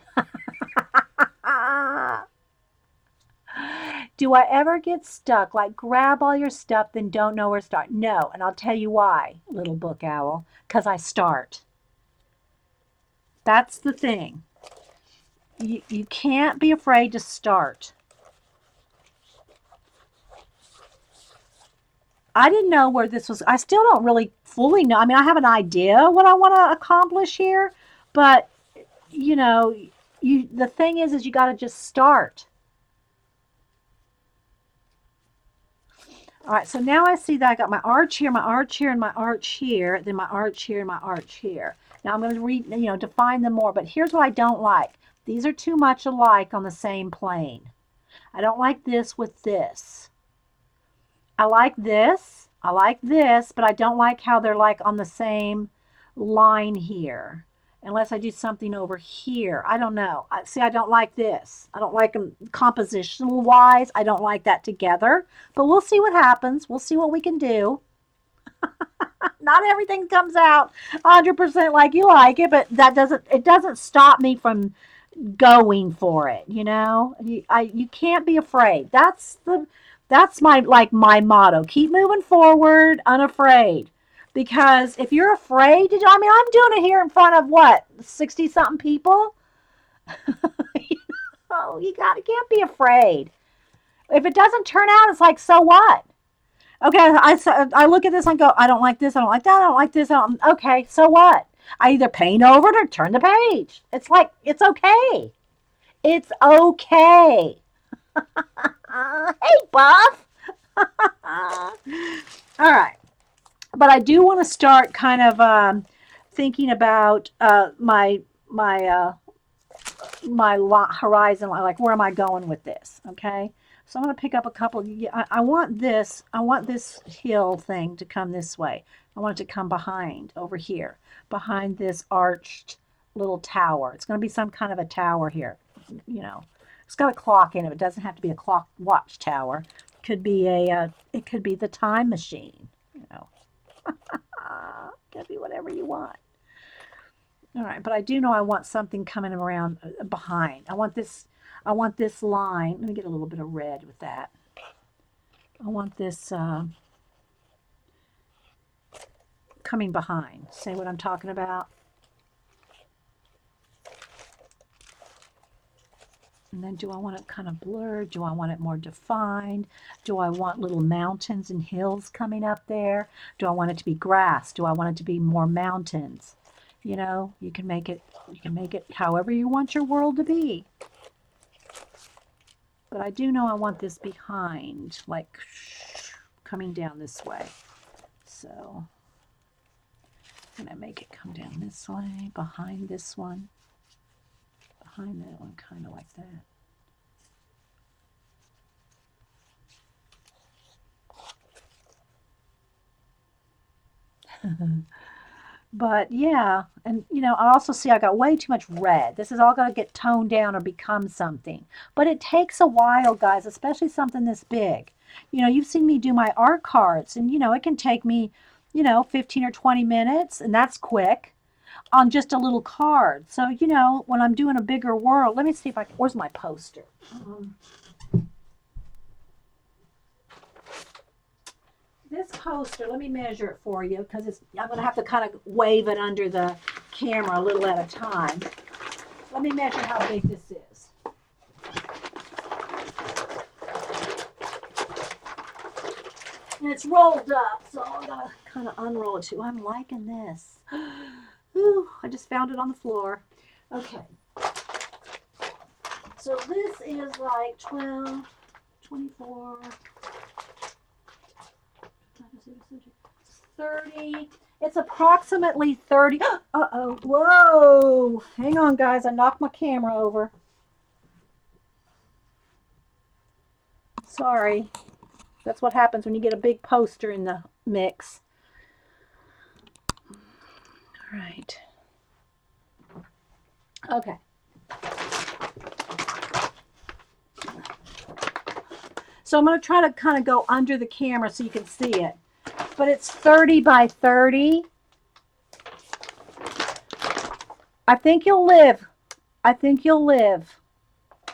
Do I ever get stuck, like grab all your stuff, then don't know where to start? No, and I'll tell you why, little book owl, because I start. That's the thing. You can't be afraid to start. I didn't know where this was. I still don't really fully know. I mean, I have an idea what I want to accomplish here, but you know, the thing is you got to just start. All right, so now I see that I got my arch here, my arch here, and my arch here, then my arch here, and my arch here. Now I'm going to define them more, but here's what I don't like. These are too much alike on the same plane. I don't like this with this. I like this, but I don't like how they're like on the same line here. Unless I do something over here. I don't know. See, I don't like this. I don't like them compositional wise. I don't like that together. But we'll see what happens. We'll see what we can do. Not everything comes out 100% like you like it, but it doesn't stop me from going for it, you know? You can't be afraid. That's my motto. Keep moving forward, unafraid. Because if you're afraid to do, I mean, I'm doing it here in front of what, 60-something people? You can't be afraid. If it doesn't turn out, it's like, so what? Okay, I look at this and go, I don't like this, I don't like that, I don't like this, okay, so what? I either paint over it or turn the page. It's like, it's okay. It's okay. Hey, Buff. All right. But I do want to start kind of thinking about my horizon, like where am I going with this? Okay, so I'm going to pick up a couple. I want this hill thing to come this way. I want it to come behind over here, behind this arched little tower. It's going to be some kind of a tower here, you know. It's got a clock in it. It doesn't have to be a clock watchtower. It could be it could be the time machine. You know, it could be whatever you want. All right, but I do know I want something coming around behind. I want this line. Let me get a little bit of red with that. I want this coming behind. See what I'm talking about? And then do I want it kind of blurred? Do I want it more defined? Do I want little mountains and hills coming up there? Do I want it to be grass? Do I want it to be more mountains? You know, you can make it however you want your world to be. But I do know I want this behind, like coming down this way. So I'm going to make it come down this way, behind this one, behind that one, kind of like that. But yeah, and you know, I also see I got way too much red. This is all going to get toned down or become something. But it takes a while, guys, especially something this big. You know, you've seen me do my art cards, and you know, it can take me, you know, 15 or 20 minutes, and that's quick on just a little card. So, you know, when I'm doing a bigger world, let me see if I can, where's my poster? This poster, let me measure it for you because I'm going to have to kind of wave it under the camera a little at a time. Let me measure how big this is. And it's rolled up, so I'm going to kind of unroll it too. I'm liking this. Ooh, I just found it on the floor. Okay. So this is like 12, 24, 30. It's approximately 30. Uh-oh. Whoa. Hang on, guys. I knocked my camera over. Sorry. That's what happens when you get a big poster in the mix. All right. Okay. So I'm going to try to kind of go under the camera so you can see it. But it's 30 by 30. I think you'll live. I think you'll live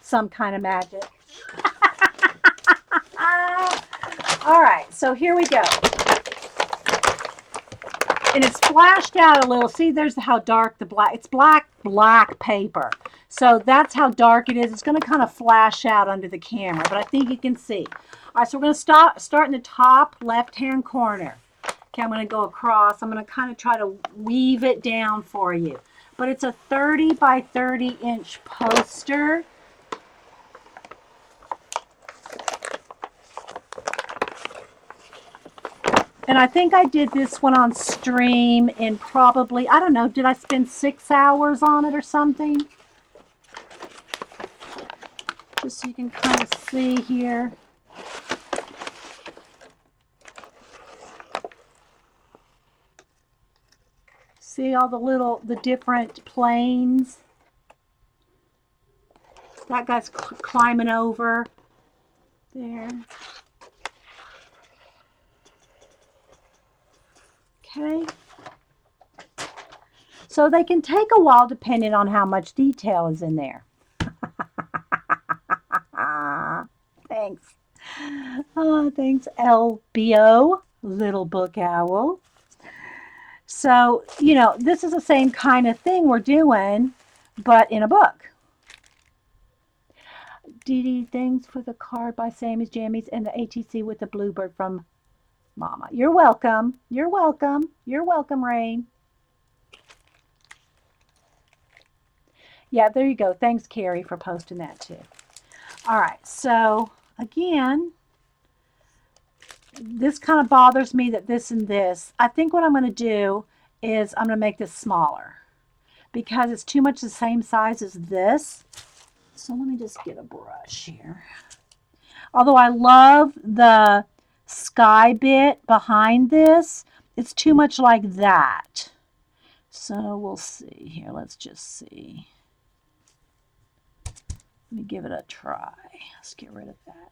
some kind of magic. All right, so here we go. And it's flashed out a little. See, there's how dark the black. It's black paper. So that's how dark it is. It's going to kind of flash out under the camera, but I think you can see. All right, so we're going to start in the top left-hand corner. Okay, I'm going to go across. I'm going to kind of try to weave it down for you. But it's a 30 by 30 inch poster. And I think I did this one on stream in probably, I don't know, did I spend 6 hours on it or something? Just so you can kind of see here. See all the different planes? That guy's climbing over there. Okay. So they can take a while depending on how much detail is in there. Thanks. Oh, thanks, LBO, Little Book Owl. So, you know, this is the same kind of thing we're doing, but in a book. Dede, thanks for the card by Sammy's Jammies and the ATC with the bluebird from Mama. You're welcome. You're welcome. You're welcome, Rain. Yeah, there you go. Thanks, Carrie, for posting that too. All right, so again, this kind of bothers me that this and this. I think what I'm going to do is I'm going to make this smaller because it's too much the same size as this. So let me just get a brush here. Although I love the sky bit behind this, it's too much like that. So we'll see here. Let's just see. Let me give it a try. Let's get rid of that.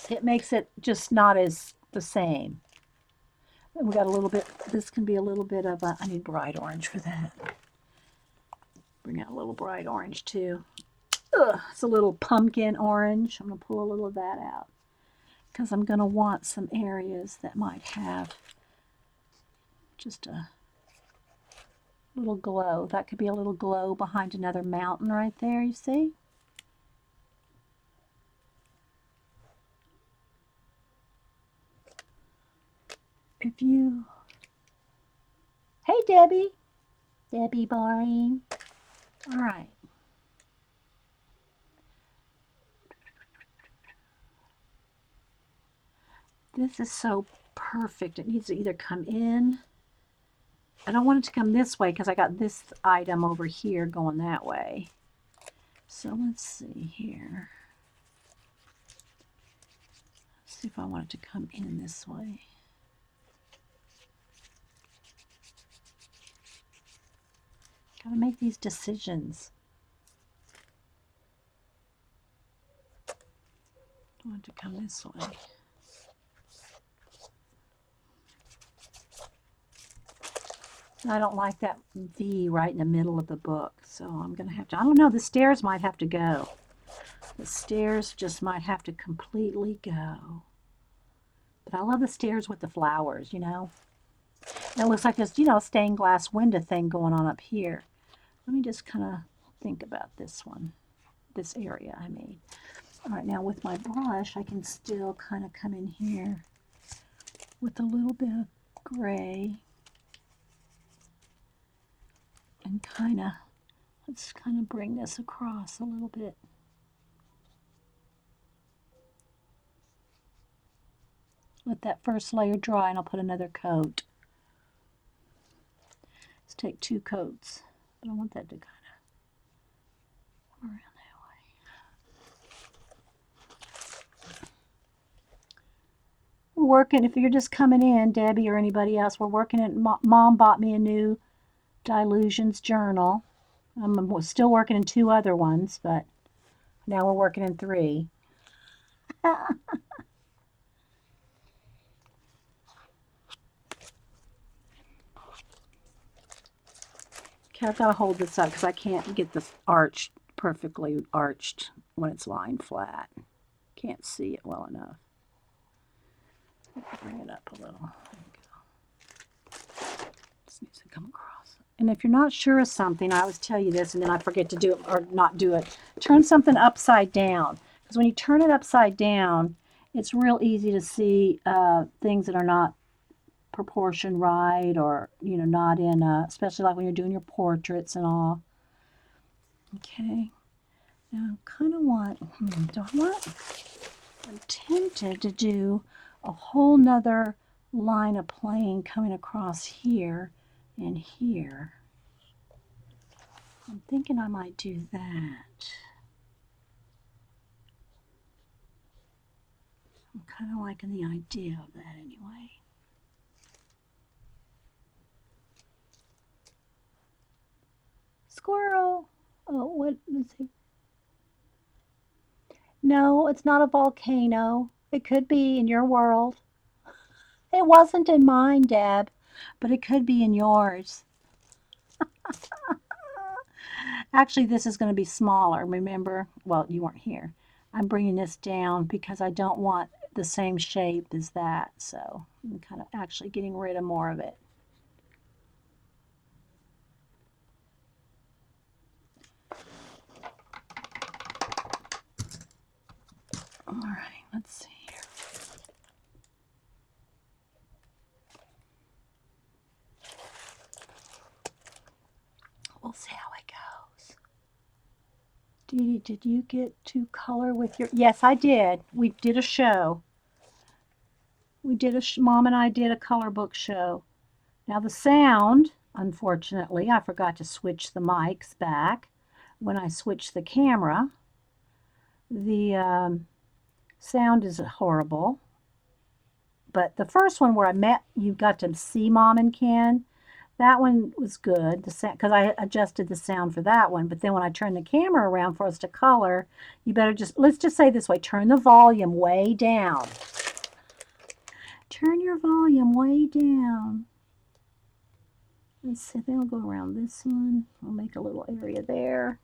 It makes it just not as the same. And we got a little bit, this can be a little bit of a, I need bright orange for that. Bring out a little bright orange too. Ugh, it's a little pumpkin orange. I'm going to pull a little of that out because I'm going to want some areas that might have just a little glow. That could be a little glow behind another mountain right there, you see? If you... Hey, Debbie. Debbie Barring. All right. This is so perfect. It needs to either come in. I don't want it to come this way because I got this item over here going that way. So let's see here. Let's see if I want it to come in this way. Gotta make these decisions. I want it to come this way. I don't like that V right in the middle of the book, so I'm going to have to, I don't know, the stairs might have to go. The stairs just might have to completely go. But I love the stairs with the flowers, you know. And it looks like this, you know, stained glass window thing going on up here. Let me just kind of think about this one, this area I made. All right, now with my brush, I can still kind of come in here with a little bit of gray. And kind of, let's kind of bring this across a little bit. Let that first layer dry and I'll put another coat. Let's take 2 coats. But I want that to kind of come around that way. We're working, if you're just coming in, Debbie or anybody else, we're working at, Mom bought me a new Dylusians journal. I'm still working in 2 other ones, but now we're working in 3. Okay, I've got to hold this up because I can't get this arched, perfectly arched when it's lying flat. Can't see it well enough. Bring it up a little. There we go. This needs to come across. And if you're not sure of something, I always tell you this and then I forget to do it or not do it. Turn something upside down. Because when you turn it upside down, it's real easy to see things that are not proportioned right, or, you know, not in, especially like when you're doing your portraits and all. Okay. Now I kind of want, do I want, I'm tempted to do a whole nother line of plane coming across here and here. I'm thinking I might do that. I'm kind of liking the idea of that anyway. Squirrel. Oh, what is it? No, it's not a volcano. It could be in your world. It wasn't in mine, Deb, but it could be in yours. Actually, this is going to be smaller. Remember? Well, you weren't here. I'm bringing this down because I don't want the same shape as that. So I'm kind of actually getting rid of more of it. All right, let's see here. We'll see how it goes. Dede, did you get to color with your... Yes, I did. We did a show. We did a... Mom and I did a color book show. Now the sound, unfortunately, I forgot to switch the mics back. When I switch the camera, the sound is horrible. But the first one where you got to see Mom and Ken, that one was good, because I adjusted the sound for that one. But then when I turned the camera around for us to color, you better let's just say this way, turn the volume way down. Turn your volume way down. Let's see, then we'll go around this one. I'll make a little area there.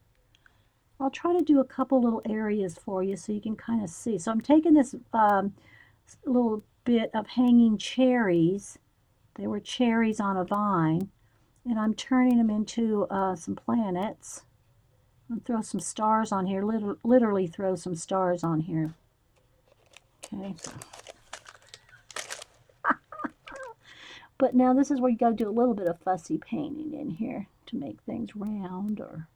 I'll try to do a couple little areas for you so you can kind of see. So I'm taking this little bit of hanging cherries. They were cherries on a vine, and I'm turning them into some planets. I'll throw some stars on here, literally throw some stars on here. Okay. But now this is where you got to do a little bit of fussy painting in here to make things round or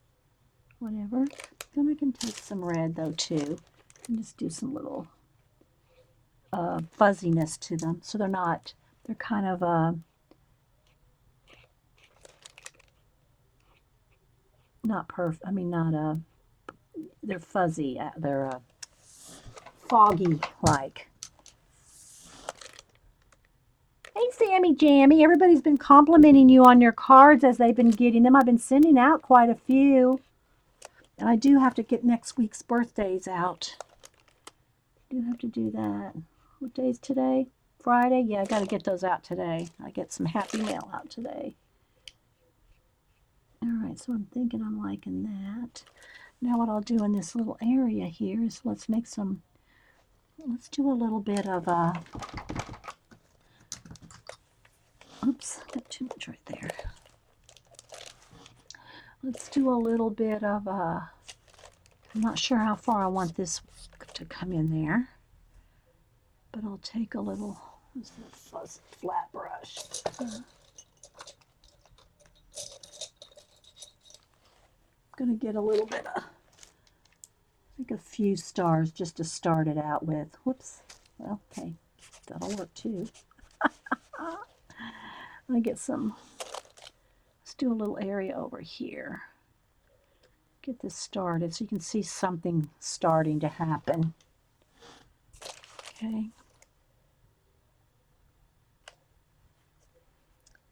whatever. Then I can take some red though too and just do some little fuzziness to them, so they're kind of not perfect. I mean, not they're fuzzy. They're foggy like. Hey, Sammy Jammy, everybody's been complimenting you on your cards as they've been getting them. I've been sending out quite a few. And I do have to get next week's birthdays out. I do have to do that. What day is today? Friday? Yeah, I got to get those out today. I get some happy mail out today. All right, so I'm thinking I'm liking that. Now what I'll do in this little area here is let's do a little bit of oops, got too much right there. Let's do a little bit of I'm not sure how far I want this to come in there, but I'll take a little fuzzy flat brush. I'm going to get a little bit of, like a few stars just to start it out with. Whoops. Well, okay, that'll work too. I'm going to get some, let's do a little area over here. Get this started so you can see something starting to happen. Okay.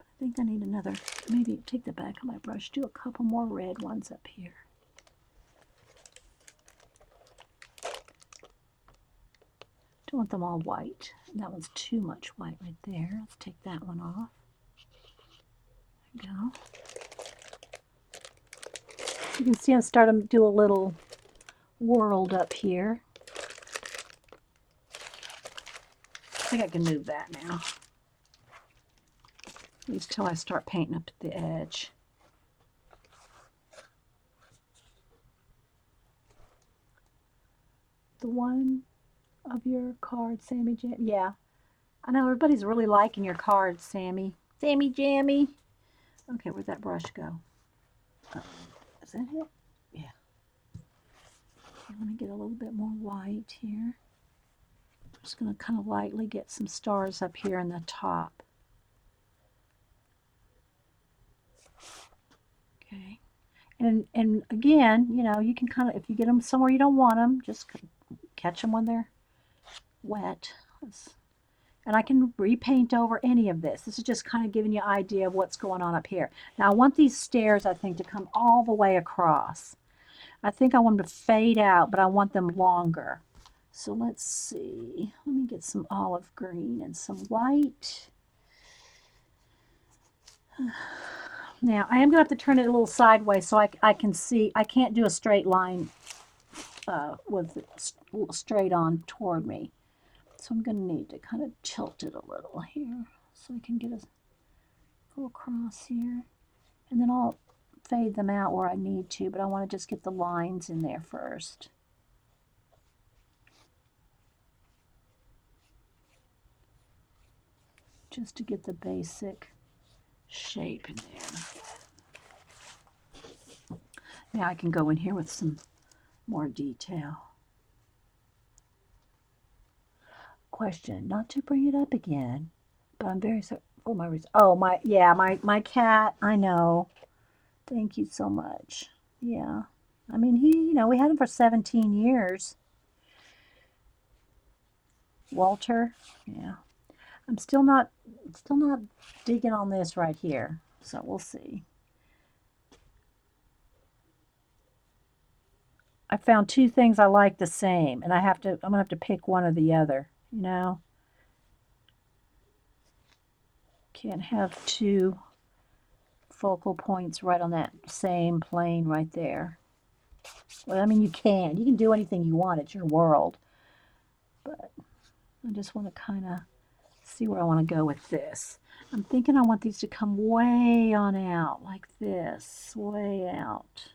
I think I need another, maybe take the back of my brush, do a couple more red ones up here. Don't want them all white. That one's too much white right there. Let's take that one off. There we go. You can see I'm starting to do a little world up here. I think I can move that now. At least till I start painting up at the edge. The one of your cards, Sammy Jam. Yeah, I know everybody's really liking your cards, Sammy. Sammy Jammy. Okay, where'd that brush go? Is that it? Yeah. Okay, let me get a little bit more white here. I'm just going to kind of lightly get some stars up here in the top. Okay. And again, you know, you can kind of, if you get them somewhere you don't want them, just catch them when they're wet. And I can repaint over any of this. This is just kind of giving you an idea of what's going on up here. Now I want these stairs, I think, to come all the way across. I think I want them to fade out, but I want them longer. So let's see. Let me get some olive green and some white. Now I am going to have to turn it a little sideways so I can see. I can't do a straight line with it straight on toward me. So I'm going to need to kind of tilt it a little here so I can get a go across here. And then I'll fade them out where I need to, but I want to just get the lines in there first. Just to get the basic shape in there. Now I can go in here with some more detail. Question, not to bring it up again, but I'm very my cat. I know. Thank you so much. Yeah. I mean, we had him for 17 years. Walter. Yeah. I'm still not digging on this right here. So we'll see. I found two things I like the same, and I'm gonna have to pick one or the other, you know? Can't have two focal points right on that same plane right there. Well, I mean, you can do anything you want. It's your world. But I just want to kind of see where I want to go with this. I'm thinking I want these to come way on out, like this, way out.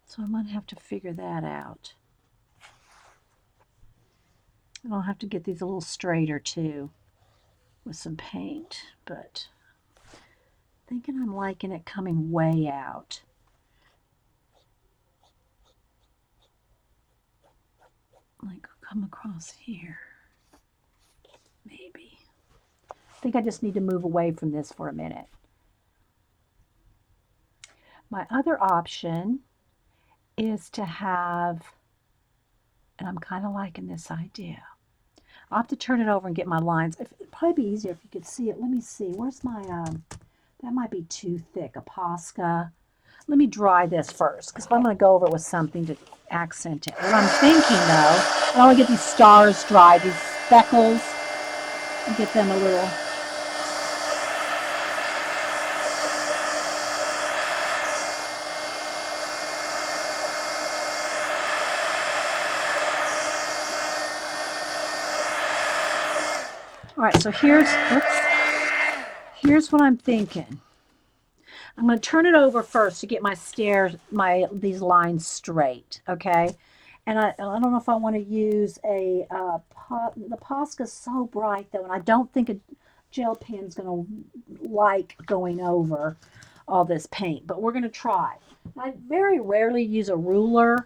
So I'm going to have to figure that out. And I'll have to get these a little straighter too with some paint, but thinking I'm liking it coming way out. Like come across here, maybe. I think I just need to move away from this for a minute. My other option is to have, and I'm kind of liking this idea. I'll have to turn it over and get my lines. It'd probably be easier if you could see it. Let me see. Where's my, that might be too thick, a Posca. Let me dry this first, because I'm going to go over it with something to accent it. What I'm thinking, though, I want to get these stars dry, these speckles, and get them a little... All right, so here's what I'm thinking. I'm going to turn it over first to get these lines straight, okay? And I don't know if I want to use the Posca's so bright though, and I don't think a gel pen's going to like going over all this paint, but we're going to try. I very rarely use a ruler,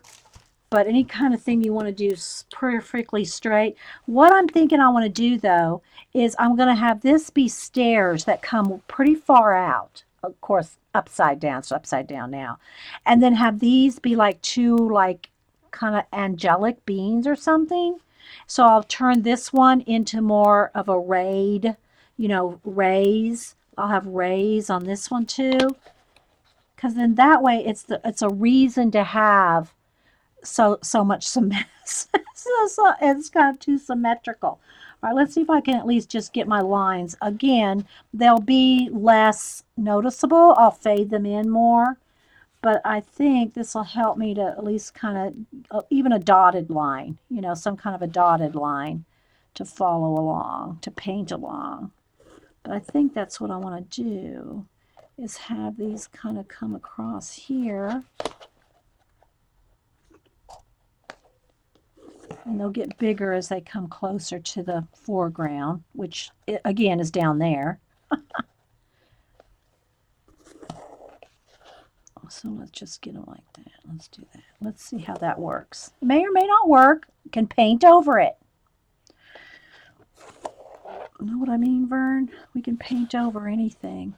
but any kind of thing you want to do perfectly straight. What I'm thinking I want to do though is I'm going to have this be stairs that come pretty far out. Of course, upside down, so upside down now. And then have these be like two like kind of angelic beings or something. So I'll turn this one into more of a rayed, rays. I'll have rays on this one too. Because then that way it's a reason to have so much cement. so it's kind of too symmetrical. All right, let's see if I can at least just get my lines. Again, they'll be less noticeable. I'll fade them in more. But I think this will help me to at least kind of, even a dotted line, some kind of a dotted line to follow along, to paint along. But I think that's what I want to do, is have these kind of come across here. And they'll get bigger as they come closer to the foreground, which again is down there. So let's just get them like that. Let's do that. Let's see how that works. It may or may not work. Can paint over it. You know what I mean, Vern? We can paint over anything.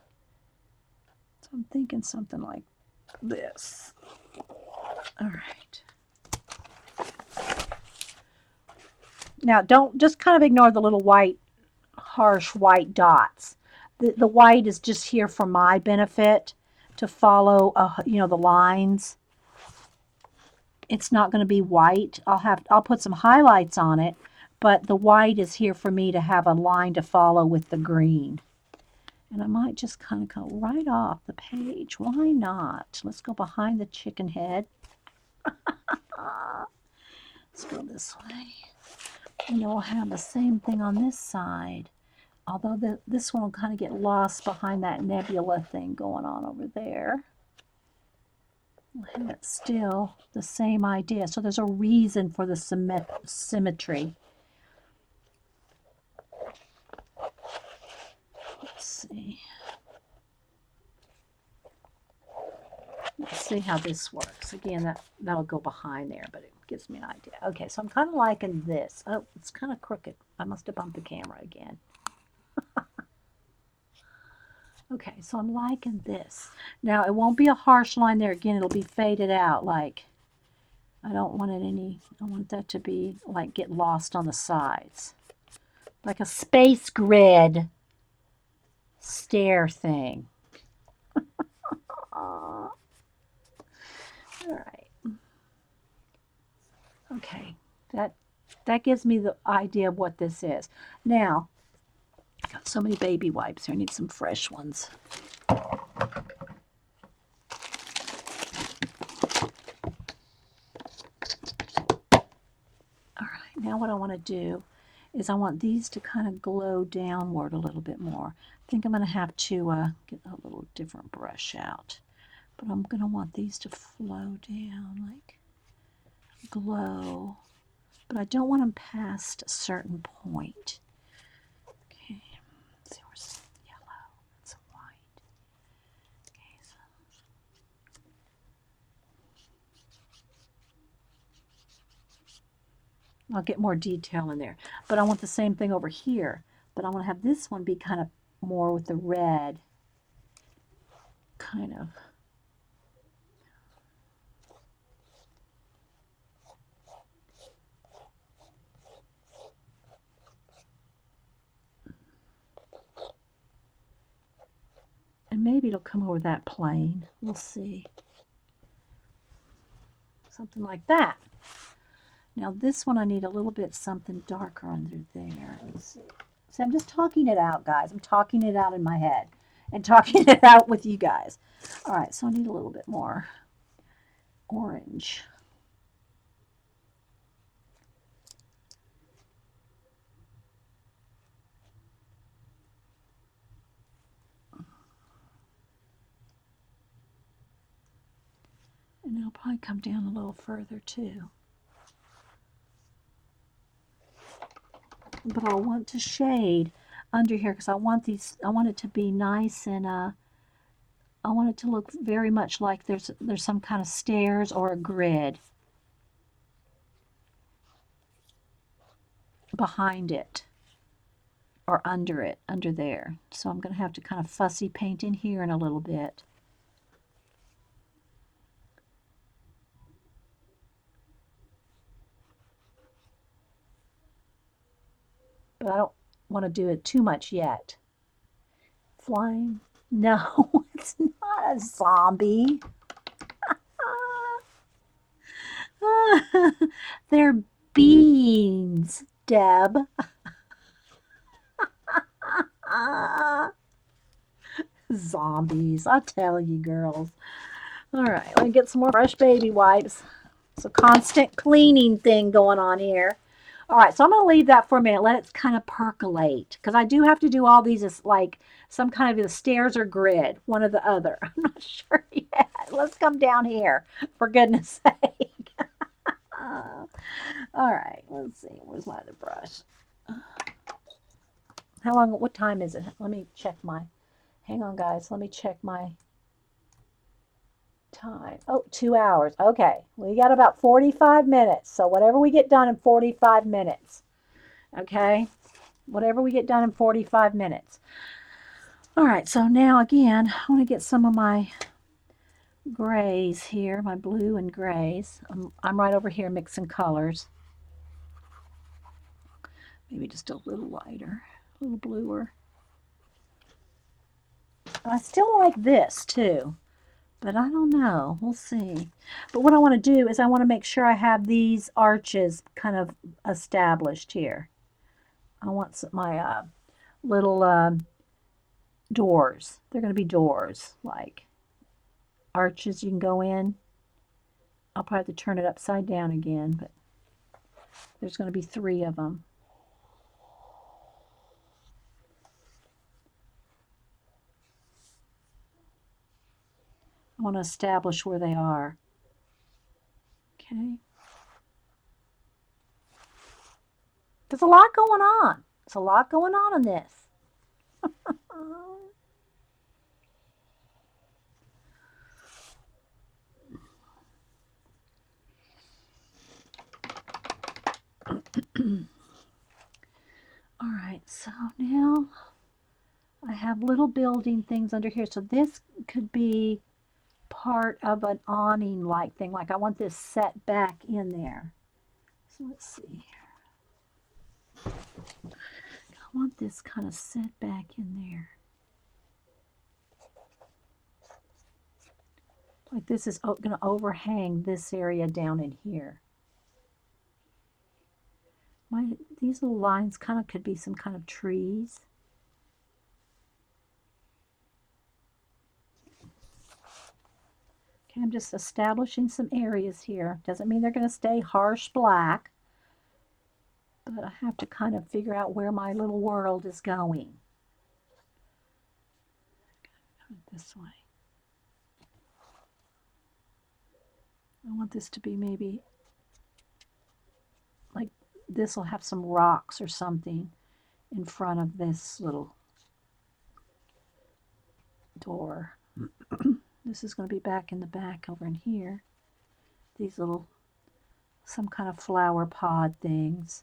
So I'm thinking something like this. All right. Now, don't just kind of ignore the little harsh white dots. The white is just here for my benefit to follow, the lines. It's not going to be white. I'll put some highlights on it, but the white is here for me to have a line to follow with the green. And I might just kind of go right off the page. Why not? Let's go behind the chicken head. Let's go this way. And then we'll have the same thing on this side. Although this one will kind of get lost behind that nebula thing going on over there. We'll have it still the same idea. So there's a reason for the symmetry. Let's see. Let's see how this works. Again, that'll go behind there, but it gives me an idea. Okay, so I'm kind of liking this. Oh, it's kind of crooked. I must have bumped the camera again. Okay, so I'm liking this. Now, it won't be a harsh line there. Again, it'll be faded out. Like, I don't want it any, I want that to be, like, get lost on the sides. Like a space grid stair thing. All right. Okay, that gives me the idea of what this is. Now, I got so many baby wipes here. I need some fresh ones. All right, now what I want to do is I want these to kind of glow downward a little bit more. I think I'm going to have to get a little different brush out. But I'm going to want these to flow down, like glow. But I don't want them past a certain point. Okay, let's see, where's some yellow and some white. Okay, so I'll get more detail in there. But I want the same thing over here. But I want to have this one be kind of more with the red. Kind of. And maybe it'll come over that plane. We'll see. Something like that. Now this one I need a little bit something darker under there. Let's see. See, I'm just talking it out, guys. I'm talking it out in my head and talking it out with you guys. All right, so I need a little bit more orange. And it'll probably come down a little further too. But I want to shade under here because I want it to be nice and I want it to look very much like there's some kind of stairs or a grid behind it or under it, under there. So I'm going to have to kind of fussy paint in here in a little bit. But I don't want to do it too much yet. Flying? No, it's not a zombie. They're beans, Deb. Zombies, I tell you, girls. All right, let me get some more fresh baby wipes. It's a constant cleaning thing going on here. All right, so I'm going to leave that for a minute. Let it kind of percolate because I do have to do all these as like some kind of a stairs or grid, one or the other. I'm not sure yet. Let's come down here, for goodness sake. All right, let's see. Where's my other brush? How long? What time is it? Let me check my. Hang on, guys. Let me check my time. Oh, 2 hours. Okay, we got about 45 minutes. So whatever we get done in 45 minutes. Okay, whatever we get done in 45 minutes. All right, so now again, I want to get some of my grays here, my blue and grays. I'm right over here mixing colors. Maybe just a little lighter, a little bluer. I still like this too, but I don't know. We'll see. But what I want to do is I want to make sure I have these arches kind of established here. I want my little doors. They're going to be doors, like arches you can go in. I'll probably have to turn it upside down again, but there's going to be 3 of them. I want to establish where they are. Okay. There's a lot going on. There's a lot going on in this. All right, so now I have little building things under here. So this could be part of an awning like thing. Like I want this set back in there. So let's see. I want this kind of set back in there. Like this is going to overhang this area down in here. These little lines kind of could be some kind of trees. Okay, I'm just establishing some areas here. Doesn't mean they're going to stay harsh black, but I have to kind of figure out where my little world is going. This way. I want this to be maybe like this will have some rocks or something in front of this little door. This is going to be back in the back over in here. These little, some kind of flower pod things.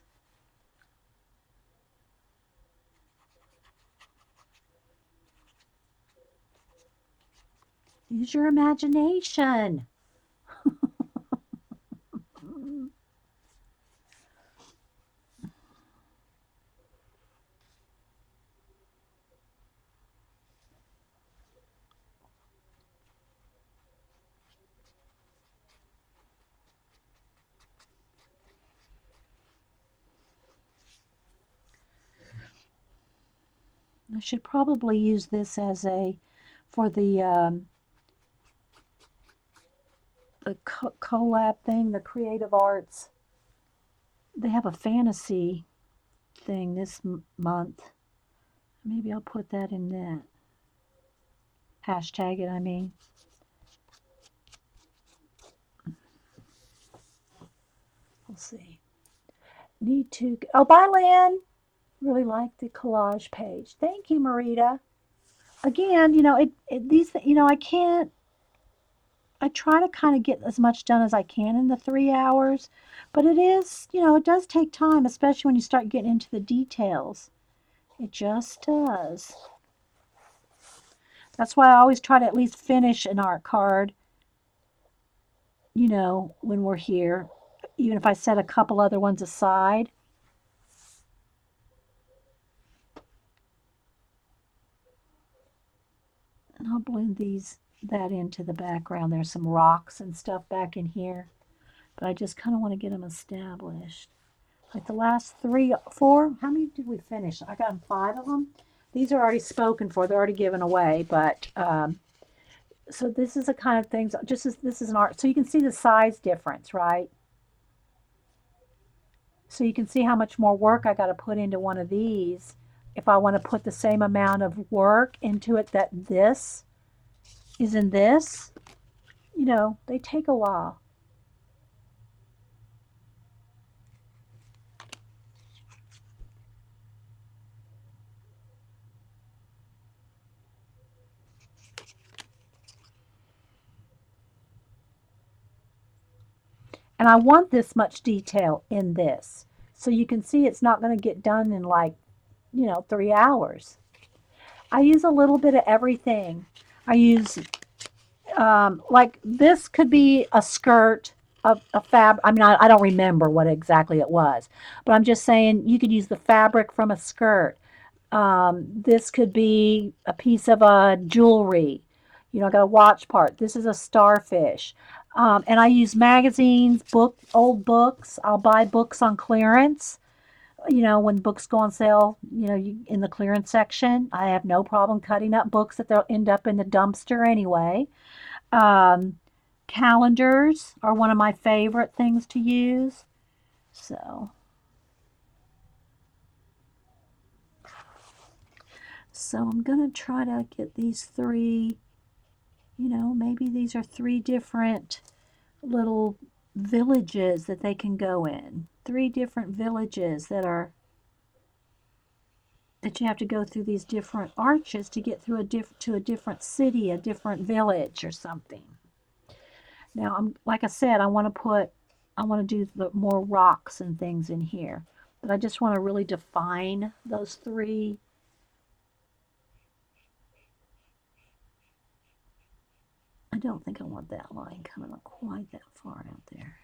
Use your imagination. I should probably use this as for the collab thing, the creative arts. They have a fantasy thing this month. Maybe I'll put that in that. Hashtag it, I mean. We'll see. Need to, oh, bye, Lynn. Really like the collage page. Thank you, Marita. Again, I try to kind of get as much done as I can in the 3 hours, but it is, it does take time, especially when you start getting into the details. It just does. That's why I always try to at least finish an art card, when we're here, even if I set a couple other ones aside. And I'll blend that into the background. There's some rocks and stuff back in here, but I just kind of want to get them established. Like the last 3, 4, how many did we finish? I got 5 of them. These are already spoken for. They're already given away, but so this is the kind of things, this is an art. So you can see the size difference, right? So you can see how much more work I got to put into one of these if I want to put the same amount of work into it that this is in this. They take a while. And I want this much detail in this. So you can see it's not going to get done in like, 3 hours. I use a little bit of everything. I use, like this could be a skirt, a fab. I mean, I don't remember what exactly it was, but I'm just saying you could use the fabric from a skirt. This could be a piece of a jewelry. I got a watch part. This is a starfish. And I use magazines, old books. I'll buy books on clearance. When books go on sale, in the clearance section, I have no problem cutting up books that they'll end up in the dumpster anyway. Um, Calendars are one of my favorite things to use. So I'm going to try to get these 3, maybe these are 3 different little villages that they can go in. 3 different villages that you have to go through these different arches to get through to a different city, a different village or something. Now, like I said, I want to do more rocks and things in here, but I just want to really define those 3 I don't think I want that line coming up quite that far out there.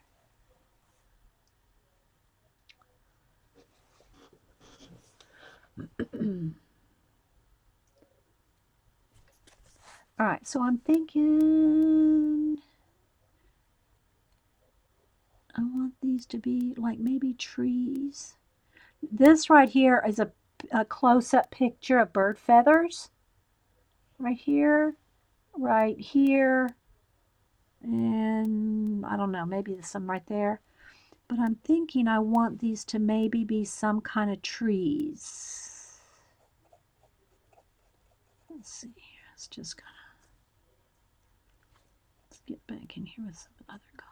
All right, so I'm thinking I want these to be like maybe trees. This right here is a close-up picture of bird feathers. Right here, and I don't know, maybe there's some right there. But I'm thinking I want these to maybe be some kind of trees. Let's see, it's just gonna, let's get back in here with some other colors.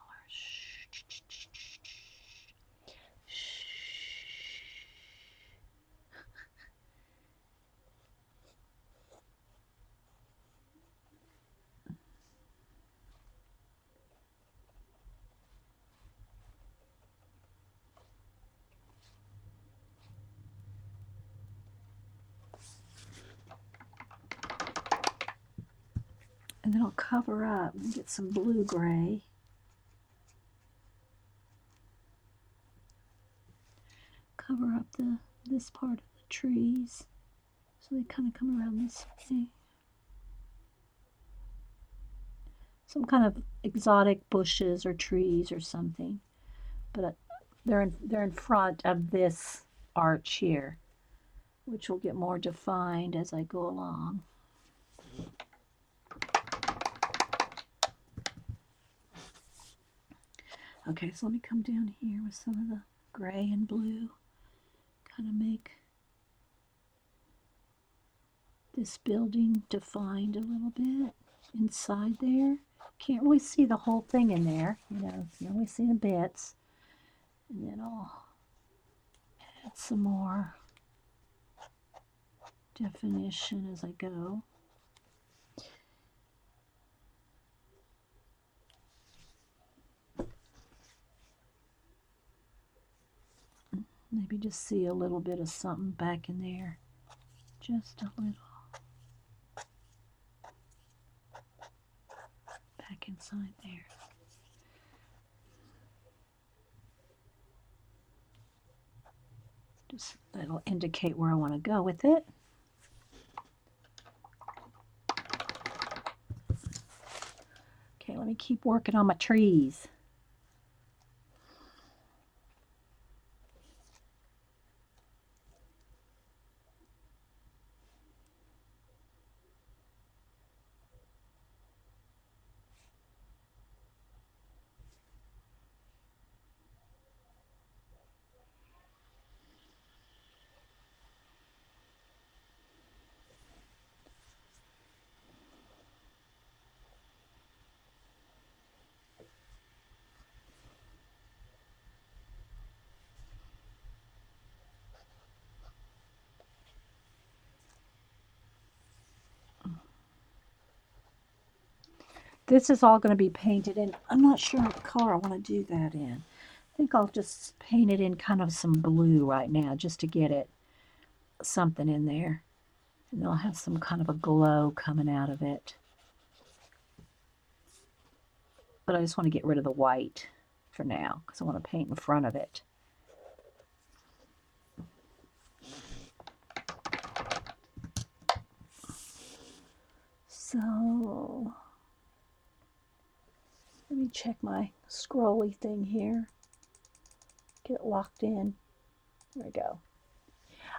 And then I'll cover up and get some blue-gray. Cover up this part of the trees so they kind of come around this way. Some kind of exotic bushes or trees or something, but they're in front of this arch here, which will get more defined as I go along. Okay, so let me come down here with some of the gray and blue, kind of make this building defined a little bit inside there. Can't really see the whole thing in there, you know, you only see the bits. And then I'll add some more definition as I go. Maybe just see a little bit of something back in there. Just a little. Back inside there. Just that'll indicate where I want to go with it. Okay, let me keep working on my trees. This is all going to be painted in. I'm not sure what color I want to do that in. I think I'll just paint it in kind of some blue right now just to get it something in there. And I'll have some kind of a glow coming out of it. But I just want to get rid of the white for now because I want to paint in front of it. So let me check my scrolly thing here. Get it locked in. There we go.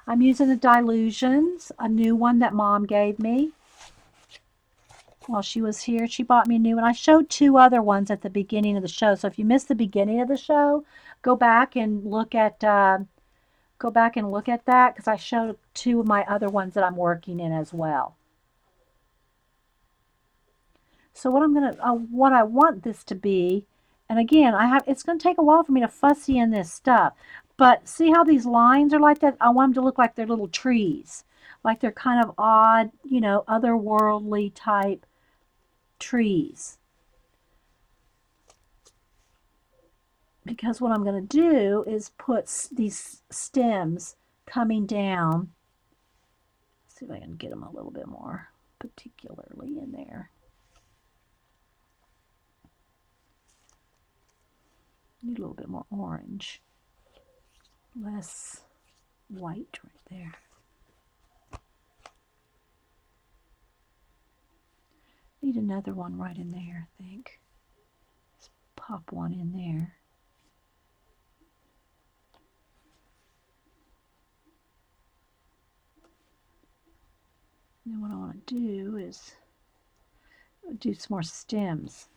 I'm using the Dylusians, a new one that Mom gave me while she was here. She bought me a new one. I showed two other ones at the beginning of the show. So if you missed the beginning of the show, go back and look at that because I showed two of my other ones that I'm working in as well. So what I want this to be, and again, it's going to take a while for me to fussy in this stuff. But see how these lines are like that? I want them to look like they're little trees. Like they're kind of odd, you know, otherworldly type trees. Because what I'm going to do is put these stems coming down. Let's see if I can get them a little bit more particularly in there. Need a little bit more orange. Less white right there. Need another one right in there, I think. Let's pop one in there. And then what I want to do is do some more stems.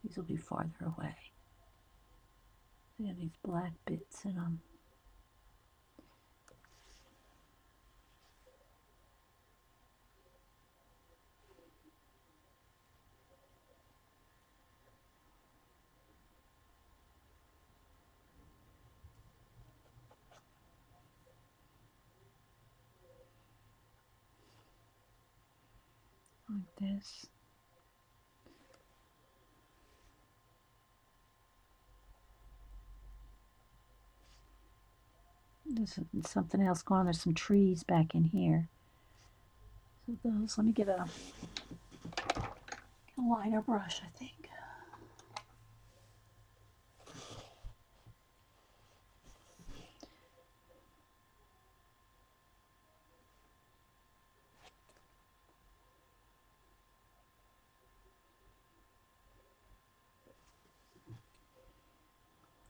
These will be farther away. They have these black bits in them. Like this. There's something else going on. There's some trees back in here. So those, let me get a lighter brush, I think.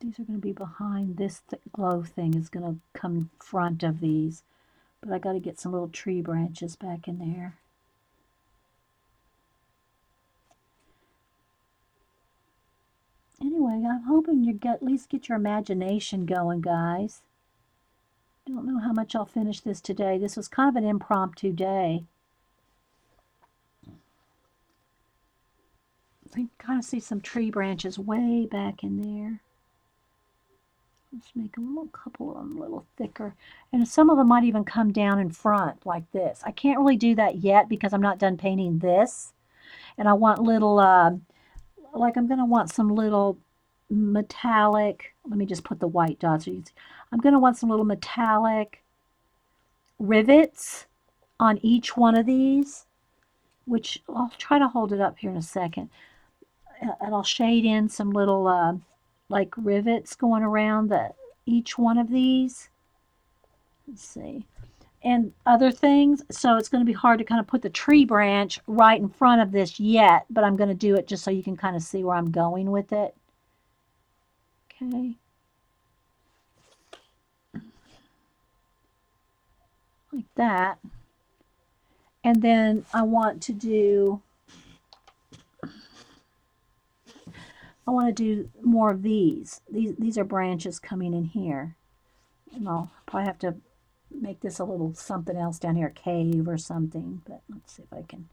These are going to be behind this glow thing is going to come in front of these. But I got to get some little tree branches back in there. Anyway, I'm hoping you at least get your imagination going, guys. Don't know how much I'll finish this today. This was kind of an impromptu day. I can kind of see some tree branches way back in there. Let's make a couple of them a little thicker. And some of them might even come down in front like this. I can't really do that yet because I'm not done painting this. And I want little, like I'm going to want some little metallic, let me just put the white dots. I'm going to want some little metallic rivets on each one of these, which I'll try to hold it up here in a second. And I'll shade in some little like rivets going around each one of these. Let's see. And other things. So it's going to be hard to kind of put the tree branch right in front of this yet, but I'm going to do it just so you can kind of see where I'm going with it. Okay. Like that. And then I want to do more of these. These are branches coming in here. And I'll probably have to make this a little something else down here, a cave or something. But let's see if I can.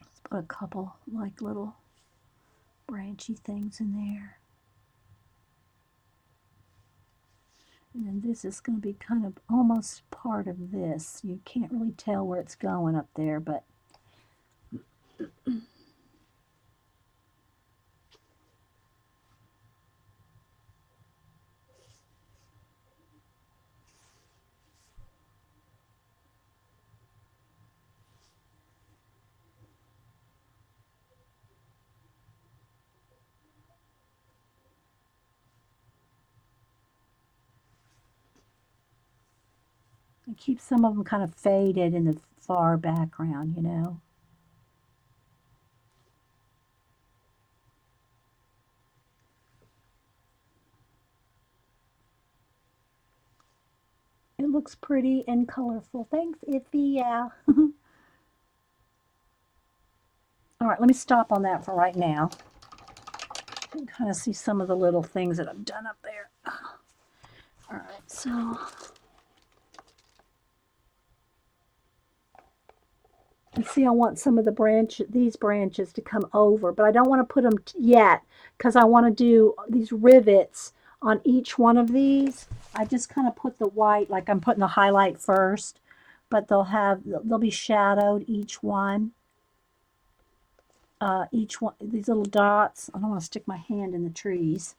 Let's put a couple like little branchy things in there. And then this is going to be kind of almost part of this. You can't really tell where it's going up there, but I keep some of them kind of faded in the far background, you know. It looks pretty and colorful. Thanks, Iffy. Yeah. All right, let me stop on that for right now. You can kind of see some of the little things that I've done up there. All right, so And see, I want some of the these branches to come over, but I don't want to put them yet because I want to do these rivets on each one of these. I just kind of put the white, like I'm putting the highlight first, but they'll be shadowed each one. Each one, these little dots. I don't want to stick my hand in the trees.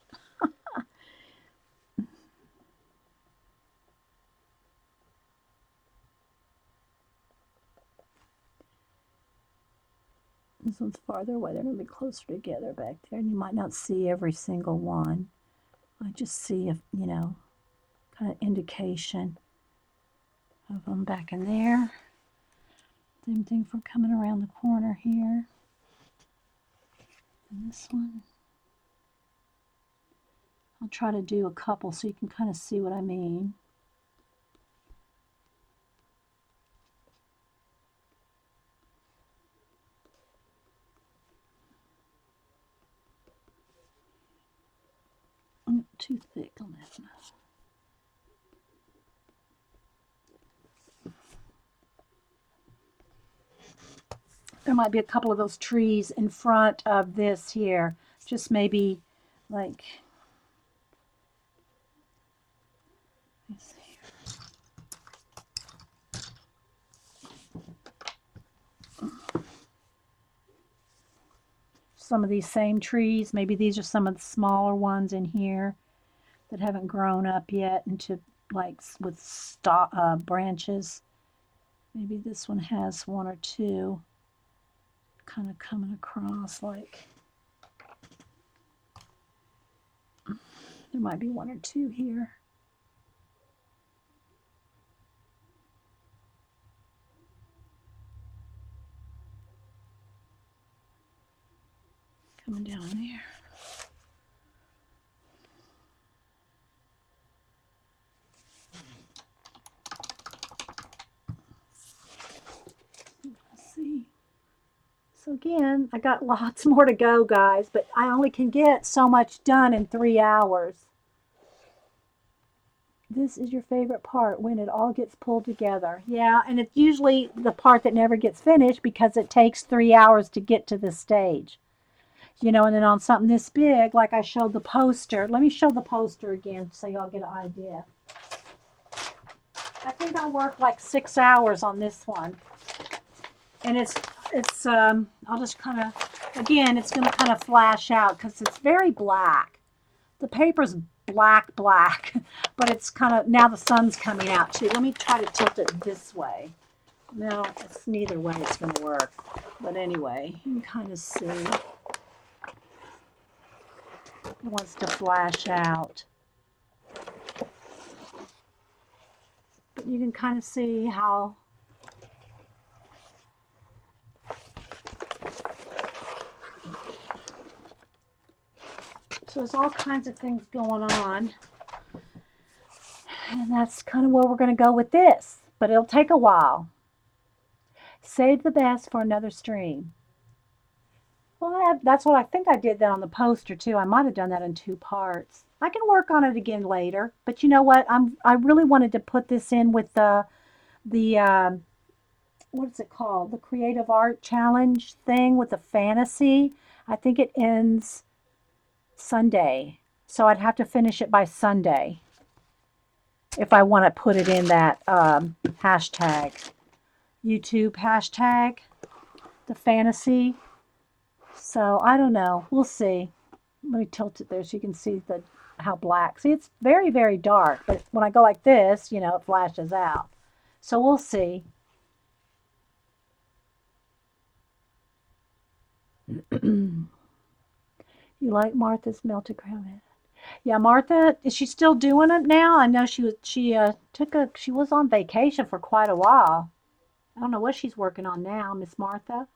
This one's farther away. They're going to be closer together back there, and you might not see every single one. I just see if, you know, kind of indication of them back in there. Same thing for coming around the corner here. And this one. I'll try to do a couple so you can kind of see what I mean. Too thick on that one. There might be a couple of those trees in front of this here. Just maybe like, let me see here. Some of these same trees, maybe these are some of the smaller ones in here that haven't grown up yet into like with branches. Maybe this one has one or two kind of coming across like, there might be one or two here. Coming down there. So again, I got lots more to go, guys, but I only can get so much done in 3 hours. This is your favorite part, when it all gets pulled together. Yeah, and it's usually the part that never gets finished because it takes 3 hours to get to this stage. You know, and then on something this big, like I showed the poster. Let me show the poster again so y'all get an idea. I think I worked like 6 hours on this one. And I'll just kind of, again, it's going to kind of flash out because it's very black. The paper's black, but it's kind of, now the sun's coming out too. Let me try to tilt it this way. No, it's neither way it's going to work. But anyway, you can kind of see. It wants to flash out. But you can kind of see how so there's all kinds of things going on. And that's kind of where we're going to go with this. But it'll take a while. Save the best for another stream. Well, that's what I think I did that on the poster too. I might have done that in 2 parts. I can work on it again later. But you know what? I really wanted to put this in with the what is it called? The Creative Art Challenge thing with the fantasy. I think it ends Sunday. So I'd have to finish it by Sunday if I want to put it in that hashtag. YouTube hashtag, the fantasy. So I don't know. We'll see. Let me tilt it there so you can see how black. See, it's very, very dark. But when I go like this, you know, it flashes out. So we'll see. You like Martha's melted crown? Yeah, Martha, is she still doing it now? I know she was on vacation for quite a while. I don't know what she's working on now, Miss Martha.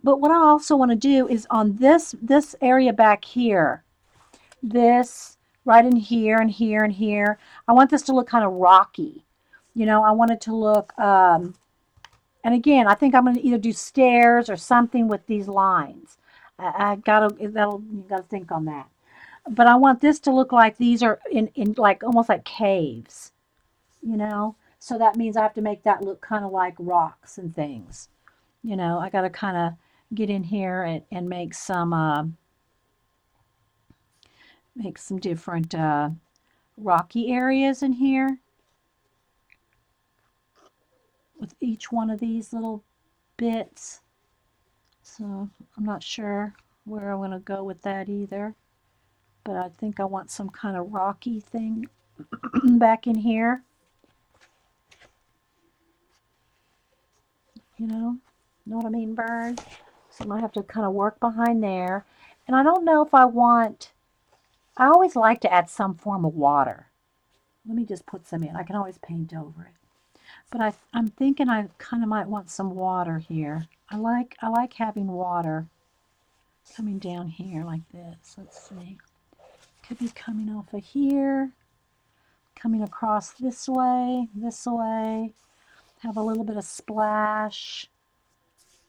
But what I also want to do is on this area back here, this right in here and here and here, I want this to look kind of rocky. You know, I want it to look, and again, I think I'm going to either do stairs or something with these lines. You gotta think on that. But I want this to look like these are in like almost like caves, you know. So that means I have to make that look kind of like rocks and things. You know, I got to kind of get in here and make some different rocky areas in here with each one of these little bits. So I'm not sure where I want to go with that either, but I think I want some kind of rocky thing back in here. You know what I mean, Vern? So I might have to kind of work behind there. And I don't know if I want, I always like to add some form of water. Let me just put some in. I can always paint over it. But I'm thinking I kind of might want some water here. I like having water coming down here like this. Let's see. Could be coming off of here, coming across this way, have a little bit of splash.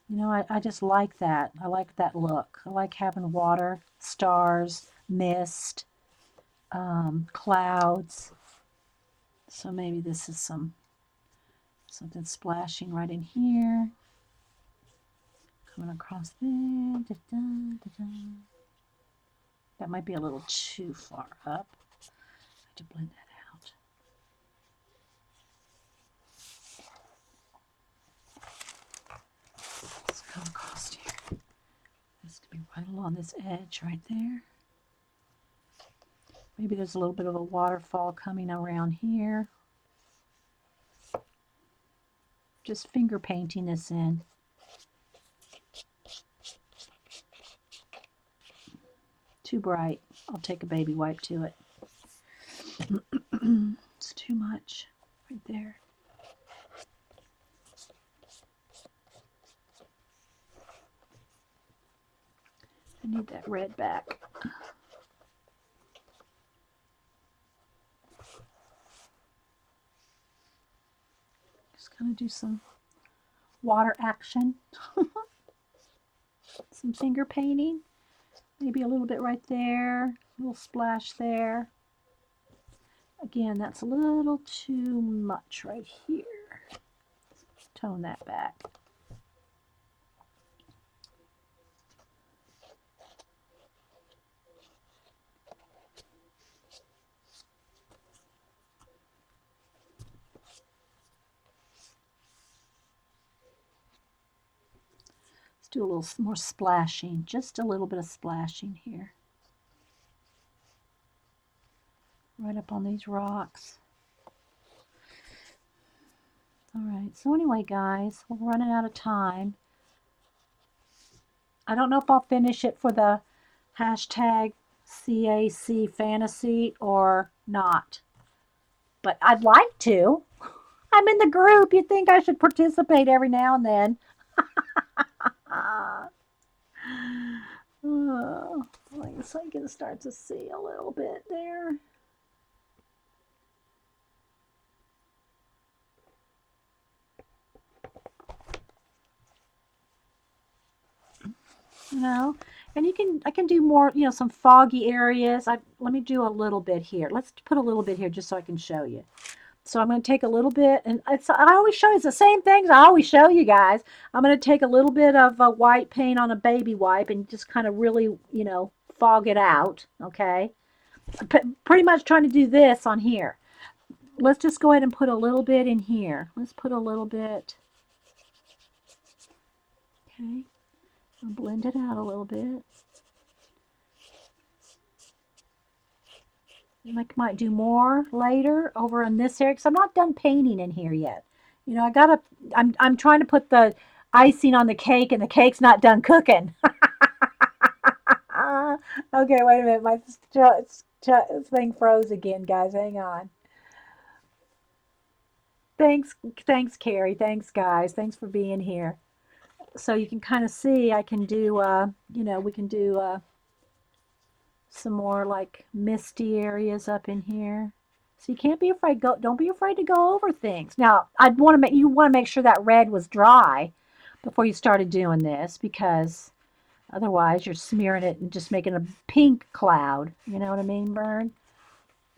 You know, I just like that. I like that look. I like having water, stars, mist, clouds. So maybe this is something splashing right in here. Coming across there. Da, da, da, da. That might be a little too far up. I have to blend that out. Let's come across here. This could be right along this edge right there. Maybe there's a little bit of a waterfall coming around here. Just finger painting this in. Too bright. I'll take a baby wipe to it. It's too much right there. I need that red back. Just kind of do some water action. Some finger painting. Maybe a little bit right there. A little splash there. Again, that's a little too much right here. Tone that back. Let's do a little more splashing, just a little bit of splashing here. Right up on these rocks. All right, so anyway, guys, we're running out of time. I don't know if I'll finish it for the hashtag CACFantasy or not, but I'd like to. I'm in the group. You'd think I should participate every now and then. Oh, I guess I can start to see a little bit there. You know, and I can do more, you know, some foggy areas. Let me do a little bit here. Let's put a little bit here just so I can show you. So I'm going to take a little bit, and I always show you the same things I always show you guys. I'm going to take a little bit of white paint on a baby wipe and just kind of really, you know, fog it out, okay? Pretty much trying to do this on here. Let's just go ahead and put a little bit in here. Let's put a little bit. Okay. I'll blend it out a little bit. I might do more later over in this area because I'm not done painting in here yet. You know, I'm trying to put the icing on the cake and the cake's not done cooking. Okay, wait a minute. My thing froze again, guys. Hang on. Thanks, Carrie. Thanks, guys. Thanks for being here. So you can kind of see I can do, you know, we can do some more like misty areas up in here. So you can't be afraid. Don't be afraid to go over things. Now, you want to make sure that red was dry before you started doing this because otherwise you're smearing it and just making a pink cloud. You know what I mean, Bern?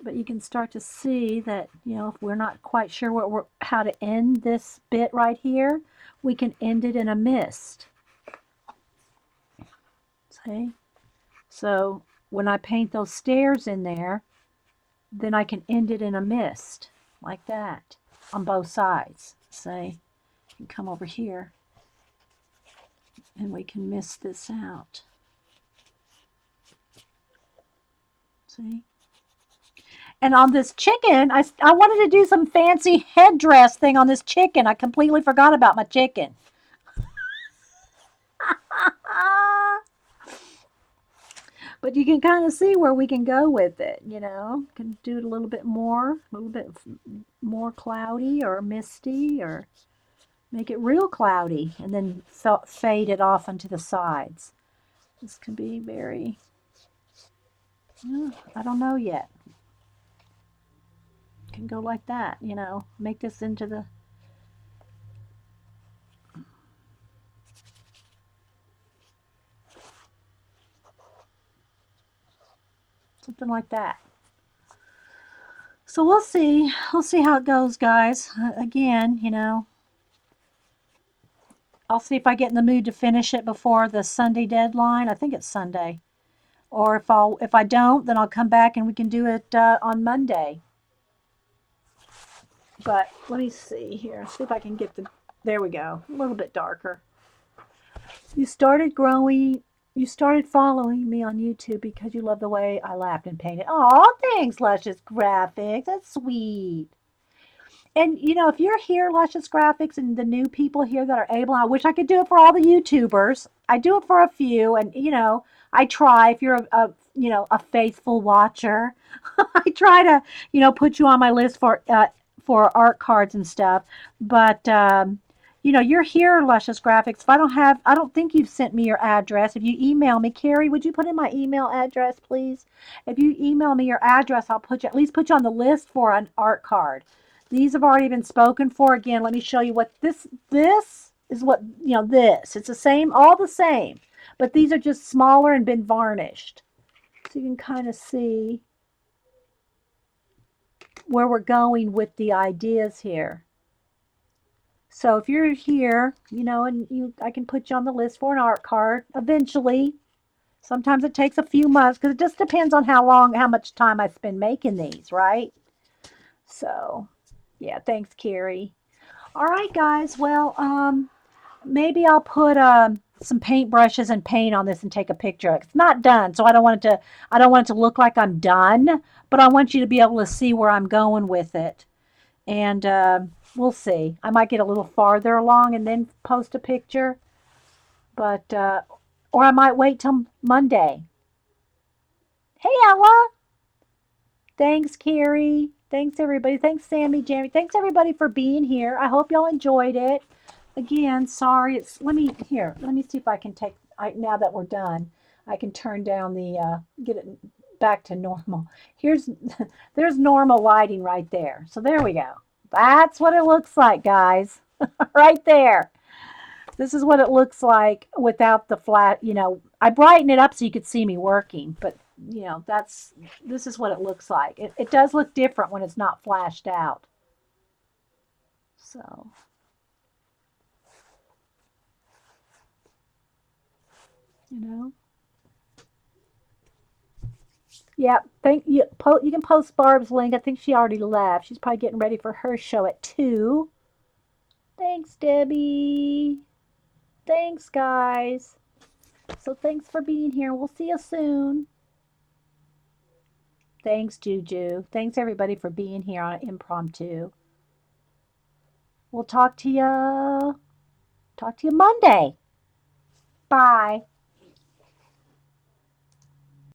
But you can start to see that, if we're not quite sure how to end this bit right here, we can end it in a mist. See? So when I paint those stairs in there, then I can end it in a mist like that on both sides. See? You can come over here and we can mist this out. See? And on this chicken, I wanted to do some fancy headdress thing on this chicken. I completely forgot about my chicken. But you can kind of see where we can go with it, Can do it a little bit more cloudy or misty, or make it real cloudy and then fade it off onto the sides. This can be very, I don't know yet. Can go like that, make this into the something like that. So we'll see how it goes, guys. Again, I'll see if I get in the mood to finish it before the Sunday deadline. I think it's Sunday. Or if I don't, then I'll come back and we can do it on Monday. But let me see here. See if I can get there we go. A little bit darker. You started following me on YouTube because you love the way I laughed and painted. Oh, thanks, Luscious Graphics. That's sweet. And, if you're here, Luscious Graphics, and the new people here that are able, I wish I could do it for all the YouTubers. I do it for a few, and, I try. If you're a faithful watcher, I try to, put you on my list for art cards and stuff. But, you're here, Luscious Graphics. If I don't think you've sent me your address. If you email me, Carrie, would you put in my email address, please? If you email me your address, I'll at least put you on the list for an art card. These have already been spoken for. Again, let me show you what this is. What, this. It's the same, all the same. But these are just smaller and been varnished. So you can kind of see where we're going with the ideas here. So if you're here, and I can put you on the list for an art card eventually. Sometimes it takes a few months because it just depends on how much time I spend making these, right? So, yeah, thanks, Carrie. All right, guys. Well, maybe I'll put some paint brushes and paint on this and take a picture. It's not done, so I don't want it to look like I'm done, but I want you to be able to see where I'm going with it. And we'll see. I might get a little farther along and then post a picture, but or I might wait till Monday. Hey, Ella. Thanks, Carrie. Thanks, everybody. Thanks, Sammy, Jamie. Thanks, everybody, for being here. I hope y'all enjoyed it. Again, sorry. Let me see if I can now that we're done, I can turn down get it back to normal. There's normal lighting right there. So there we go. That's what it looks like, guys. Right there. This is what it looks like without the flat, I brighten it up so you could see me working, but this is what it looks like. It does look different when it's not flashed out. So, yeah, thank you. You can post Barb's link. I think she already left. She's probably getting ready for her show at 2. Thanks, Debbie. Thanks, guys. So thanks for being here. We'll see you soon. Thanks, Juju. Thanks, everybody, for being here on Impromptu. We'll talk to you Monday. Bye.